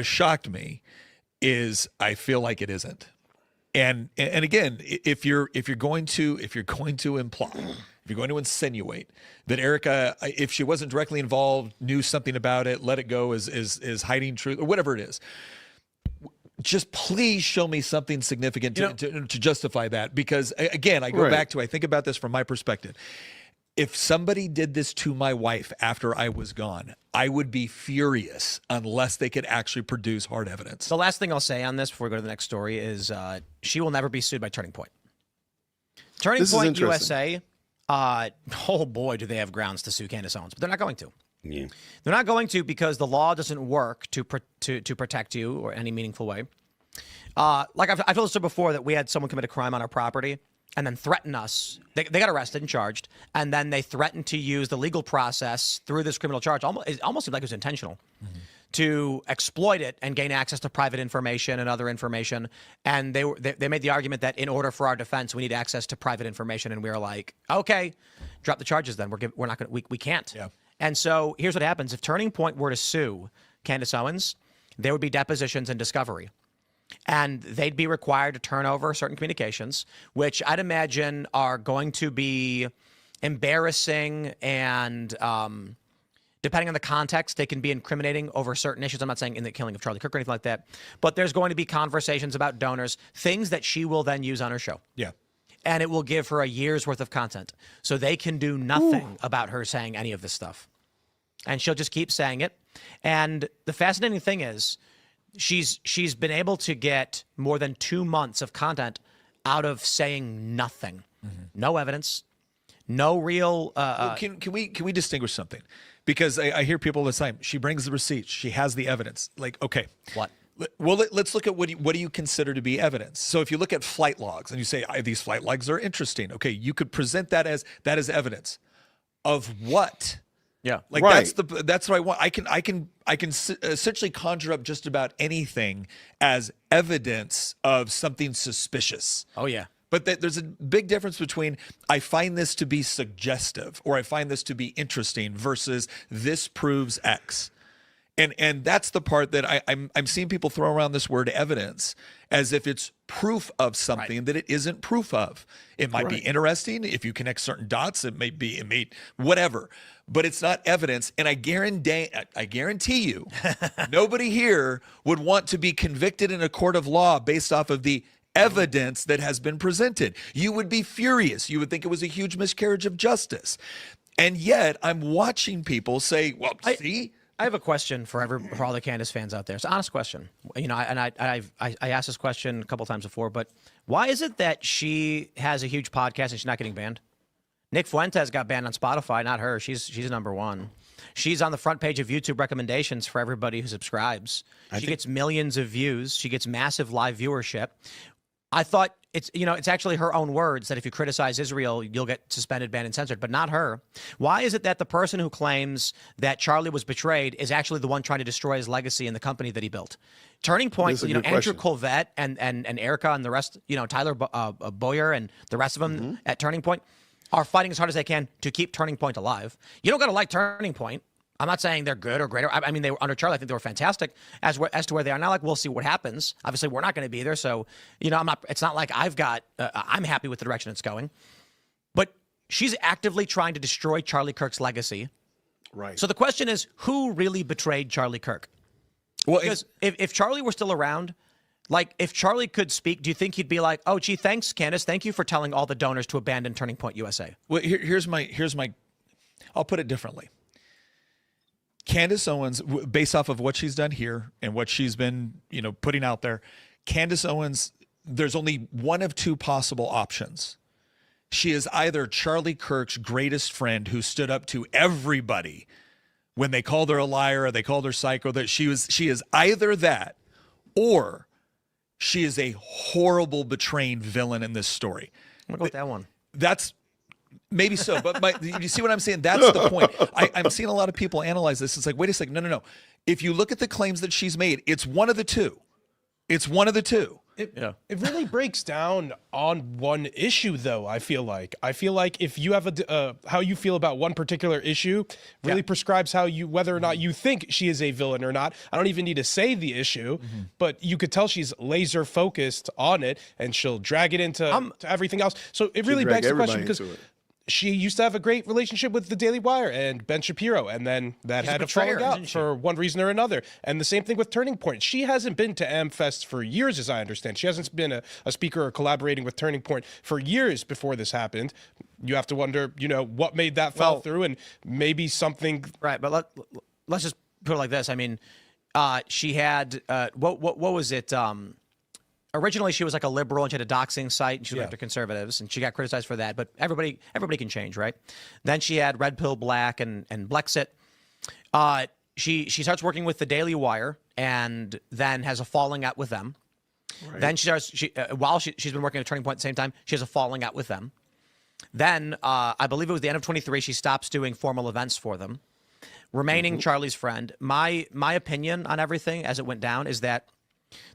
shocked me is I feel like it isn't. And again, if you're going to imply, if you're going to insinuate that Erica, if she wasn't directly involved, knew something about it, let it go is hiding truth or whatever it is, just please show me something significant to justify that. Because again, I go back to, I think about this from my perspective. If somebody did this to my wife after I was gone, I would be furious unless they could actually produce hard evidence. The last thing I'll say on this before we go to the next story is she will never be sued by Turning Point. Turning Point USA, oh boy, do they have grounds to sue Candace Owens, but they're not going to. Yeah. They're not going to because the law doesn't work to protect you or any meaningful way. Like I've told you before that we had someone commit a crime on our property and then threaten us. They got arrested and charged, and then they threatened to use the legal process through this criminal charge. It almost seemed like it was intentional to exploit it and gain access to private information and other information. And they made the argument that in order for our defense, we need access to private information. And we were like, okay, drop the charges. Then we're not going to. We can't. Yeah. And so here's what happens: if Turning Point were to sue Candace Owens, there would be depositions and discovery. And they'd be required to turn over certain communications, which I'd imagine are going to be embarrassing and, depending on the context, they can be incriminating over certain issues. I'm not saying in the killing of Charlie Kirk or anything like that, but there's going to be conversations about donors, things that she will then use on her show. Yeah. And it will give her a year's worth of content. So they can do nothing about her saying any of this stuff. And she'll just keep saying it. And the fascinating thing is, she's been able to get more than 2 months of content out of saying nothing. No evidence, No real. Well, can we distinguish something? Because I hear people all the time. She brings the receipts. She has the evidence. Like, okay, what? Well, let's look at what do you consider to be evidence. So if you look at flight logs and you say these flight logs are interesting, okay, you could present that as evidence of what? Yeah, like right. that's what I want. I can essentially conjure up just about anything as evidence of something suspicious. Oh yeah. But there's a big difference between I find this to be suggestive or I find this to be interesting versus this proves X. And that's the part that I'm seeing people throw around this word evidence as if it's proof of something that it isn't proof of. It might be interesting if you connect certain dots. It may whatever, but it's not evidence. And I guarantee you, nobody here would want to be convicted in a court of law based off of the evidence that has been presented. You would be furious. You would think it was a huge miscarriage of justice. And yet I'm watching people say, well, see. I have a question for all the Candace fans out there. It's an honest question. You know, I asked this question a couple times before, but why is it that she has a huge podcast and she's not getting banned? Nick Fuentes got banned on Spotify, not her. She's number one. She's on the front page of YouTube recommendations for everybody who subscribes. She gets millions of views. She gets massive live viewership. I thought it's actually her own words that if you criticize Israel, you'll get suspended, banned, and censored, but not her. Why is it that the person who claims that Charlie was betrayed is actually the one trying to destroy his legacy and the company that he built? Turning Point, Andrew Colvette and Erica and the rest, Tyler Boyer and the rest of them at Turning Point are fighting as hard as they can to keep Turning Point alive. You don't got to like Turning Point. I'm not saying they're good or great. I mean, they were under Charlie. I think they were fantastic as to where they are now. Like, we'll see what happens. Obviously, we're not going to be there. So, it's not like I'm happy with the direction it's going. But she's actively trying to destroy Charlie Kirk's legacy. Right. So the question is, who really betrayed Charlie Kirk? Well, because if Charlie were still around, like if Charlie could speak, do you think he'd be like, oh, gee, thanks, Candace. Thank you for telling all the donors to abandon Turning Point USA. Well, here's my, I'll put it differently. Candace Owens, based off of what she's done here and what she's been, putting out there, Candace Owens, there's only one of two possible options. She is either Charlie Kirk's greatest friend who stood up to everybody when they called her a liar or they called her psycho, that she is either that or she is a horrible betraying villain in this story. I'm gonna go with that one. That's maybe so, but you see what I'm saying? That's the point. I'm seeing a lot of people analyze this. It's like, wait a second, no. If you look at the claims that she's made, it's one of the two. It's one of the two. It really breaks down on one issue, though. I feel like if you have how you feel about one particular issue really prescribes whether or not you think she is a villain or not. I don't even need to say the issue, but you could tell she's laser focused on it, and she'll drag it into to everything else. So it really begs the question, because she used to have a great relationship with the Daily Wire and Ben Shapiro, and then that had to fall out for one reason or another. And the same thing with Turning Point. She hasn't been to AmFest for years, as I understand. She hasn't been a speaker or collaborating with Turning Point for years before this happened. You have to wonder, what made that fall through, and maybe something. Right, but let's just put it like this. I mean, she had what was it? Originally, she was like a liberal and she had a doxing site and she went after conservatives and she got criticized for that. But everybody can change, right? Then she had Red Pill Black and Blexit. She starts working with the Daily Wire and then has a falling out with them. Right. Then while she's been working at Turning Point at the same time, she has a falling out with them. Then I believe it was the end of 23. She stops doing formal events for them, remaining Charlie's friend. My opinion on everything as it went down is that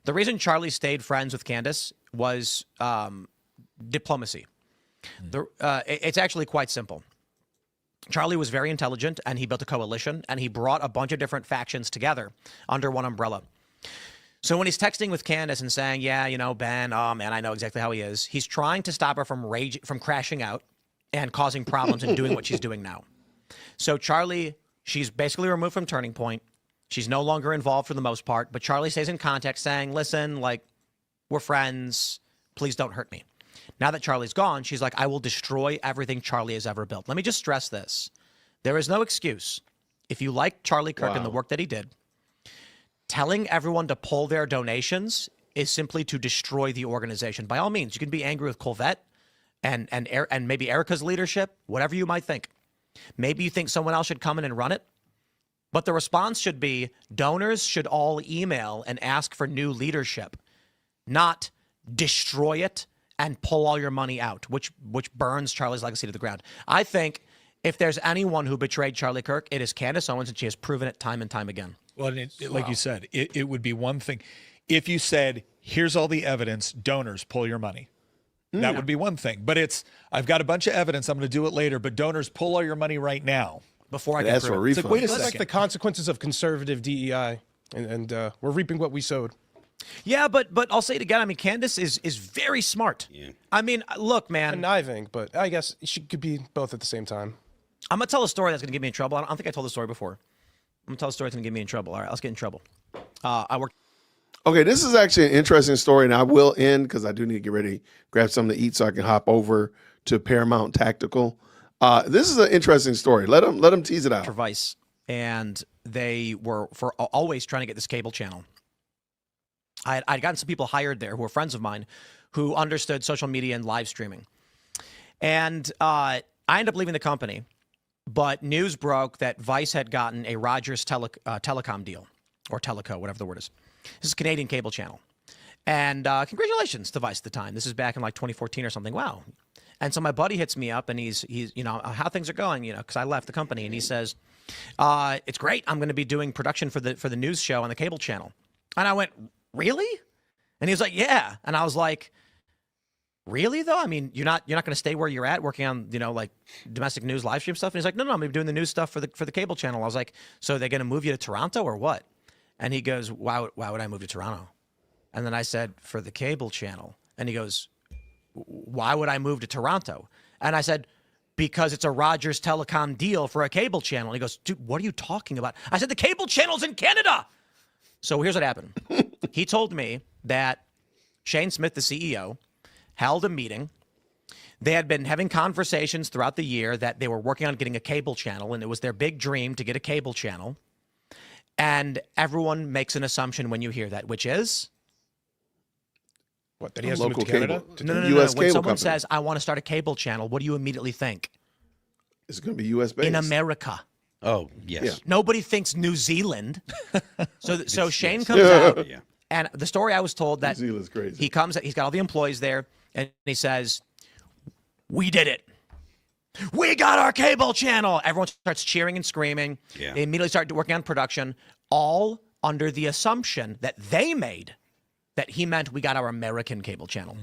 the reason Charlie stayed friends with Candace was diplomacy. It's actually quite simple. Charlie was very intelligent, and he built a coalition, and he brought a bunch of different factions together under one umbrella. So when he's texting with Candace and saying, Ben, oh, man, I know exactly how he is, he's trying to stop her from crashing out and causing problems and doing what she's doing now. So Charlie, she's basically removed from Turning Point. She's no longer involved for the most part, but Charlie stays in contact saying, listen, we're friends. Please don't hurt me. Now that Charlie's gone, she's like, I will destroy everything Charlie has ever built. Let me just stress this. There is no excuse. If you like Charlie Kirk and the work that he did, telling everyone to pull their donations is simply to destroy the organization. By all means, you can be angry with Colvette and maybe Erica's leadership, whatever you might think. Maybe you think someone else should come in and run it. But the response should be donors should all email and ask for new leadership, not destroy it and pull all your money out, which burns Charlie's legacy to the ground. I think if there's anyone who betrayed Charlie Kirk, it is Candace Owens, and she has proven it time and time again. Well, like you said, it would be one thing if you said, here's all the evidence, donors, pull your money. That would be one thing. But I've got a bunch of evidence, I'm going to do it later, but donors, pull all your money right now. Before I get That's for a refund. It's like, wait a That's second. like the consequences of conservative DEI, and we're reaping what we sowed. Yeah, but I'll say it again. I mean, Candace is very smart. Yeah. I mean, look, man. Conniving, but I guess she could be both at the same time. I'm going to tell a story that's going to get me in trouble. I don't think I told the story before. I'm going to tell a story that's going to get me in trouble. All right, let's get in trouble. I work. Okay, this is actually an interesting story, and I will end because I do need to get ready, grab something to eat so I can hop over to Paramount Tactical. This is an interesting story. Let them tease it out. For Vice, and they were always trying to get this cable channel. I'd gotten some people hired there who were friends of mine who understood social media and live streaming. And I ended up leaving the company, but news broke that Vice had gotten a Rogers telecom deal, or Teleco, whatever the word is. This is a Canadian cable channel. And congratulations to Vice at the time. This is back in like 2014 or something. Wow. And so my buddy hits me up and he's how things are going, because I left the company, and he says, it's great. I'm going to be doing production for the news show on the cable channel. And I went, really? And he was like, yeah. And I was like, really though? I mean, you're not going to stay where you're at working on, like domestic news live stream stuff? And he's like, no, I'm going to be doing the news stuff for the cable channel. I was like, so they're going to move you to Toronto or what? And he goes, why would I move to Toronto? And then I said, for the cable channel. And he goes, why would I move to Toronto? And I said, because it's a Rogers Telecom deal for a cable channel. And he goes, dude, what are you talking about? I said, the cable channel's in Canada. So here's what happened. He told me that Shane Smith, the CEO, held a meeting. They had been having conversations throughout the year that they were working on getting a cable channel, and it was their big dream to get a cable channel. And everyone makes an assumption when you hear that, which is? What, that he has to move to Canada? No. When someone says, I want to start a cable channel, what do you immediately think? It's going to be U.S. based. In America. Oh, yes. Yeah. Nobody thinks New Zealand. So Shane comes out, and the story I was told that New Zealand's crazy. He comes, he's got all the employees there, and he says, we did it. We got our cable channel. Everyone starts cheering and screaming. Yeah. They immediately start working on production, all under the assumption that they made that he meant we got our American cable channel.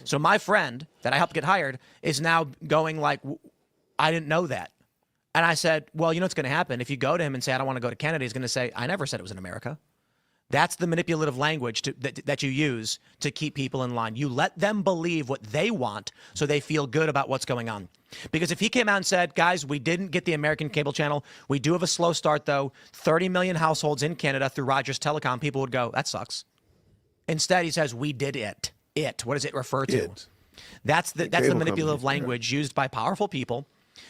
So my friend that I helped get hired is now going like, I didn't know that. And I said, well, you know what's going to happen? If you go to him and say, I don't want to go to Canada, he's going to say, I never said it was in America. That's the manipulative language that you use to keep people in line. You let them believe what they want so they feel good about what's going on. Because if he came out and said, guys, we didn't get the American cable channel. We do have a slow start, though. 30 million households in Canada through Rogers Telecom. People would go, that sucks. Instead, he says, we did it. What does it refer to? That's the manipulative language used by powerful people.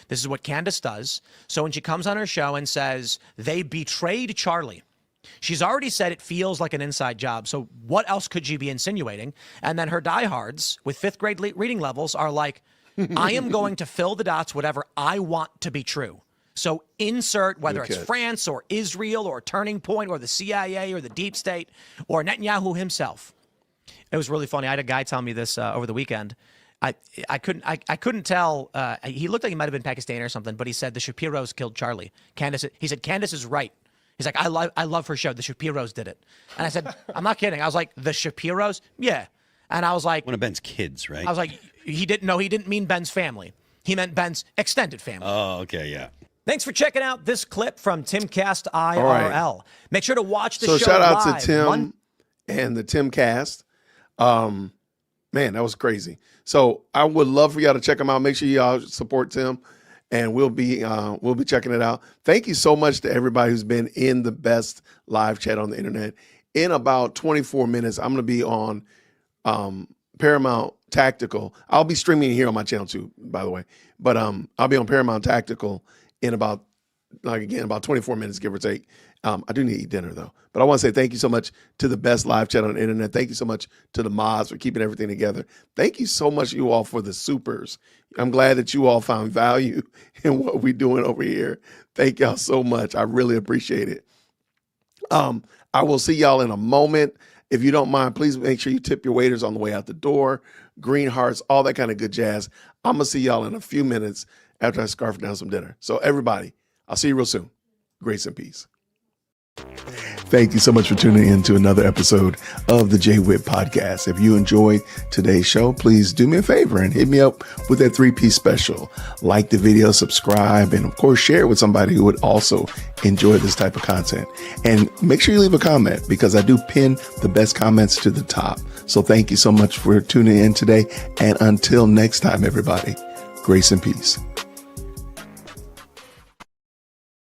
This is what Candace does. So when she comes on her show and says, they betrayed Charlie, she's already said it feels like an inside job. So what else could she be insinuating? And then her diehards with fifth grade reading levels are like, I am going to fill the dots whatever I want to be true. So insert whether it's France or Israel or Turning Point or the CIA or the deep state or Netanyahu himself. It was really funny. I had a guy tell me this over the weekend. I couldn't tell. He looked like he might have been Pakistani or something, but he said the Shapiros killed Charlie. Candace. He said Candace is right. He's like, I love her show. The Shapiros did it. And I said, I'm not kidding. I was like, the Shapiros? Yeah. And I was like, one of Ben's kids, right? I was like, he didn't mean Ben's family. He meant Ben's extended family. Oh, okay, yeah. Thanks for checking out this clip from Timcast IRL. Right. Make sure to watch the show. So shout out live. to Tim and the Timcast. Man, that was crazy. So I would love for y'all to check them out. Make sure y'all support Tim, and we'll be checking it out. Thank you so much to everybody who's been in the best live chat on the internet. In about 24 minutes, I'm going to be on Paramount Tactical. I'll be streaming here on my channel too, by the way. But I'll be on Paramount Tactical in about 24 minutes, give or take. I do need to eat dinner though. But I want to say thank you so much to the best live chat on the internet. Thank you so much to the mods for keeping everything together. Thank you so much, you all, for the supers. I'm glad that you all found value in what we're doing over here. Thank y'all so much. I really appreciate it. I will see y'all in a moment. If you don't mind, please make sure you tip your waiters on the way out the door. Green hearts, all that kind of good jazz. I'm going to see y'all in a few minutes after I scarf down some dinner. So everybody, I'll see you real soon. Grace and peace. Thank you so much for tuning in to another episode of the Jay Whitt Podcast. If you enjoyed today's show, please do me a favor and hit me up with that 3-piece special. Like the video, subscribe, and of course, share it with somebody who would also enjoy this type of content. And make sure you leave a comment because I do pin the best comments to the top. So thank you so much for tuning in today. And until next time, everybody, grace and peace.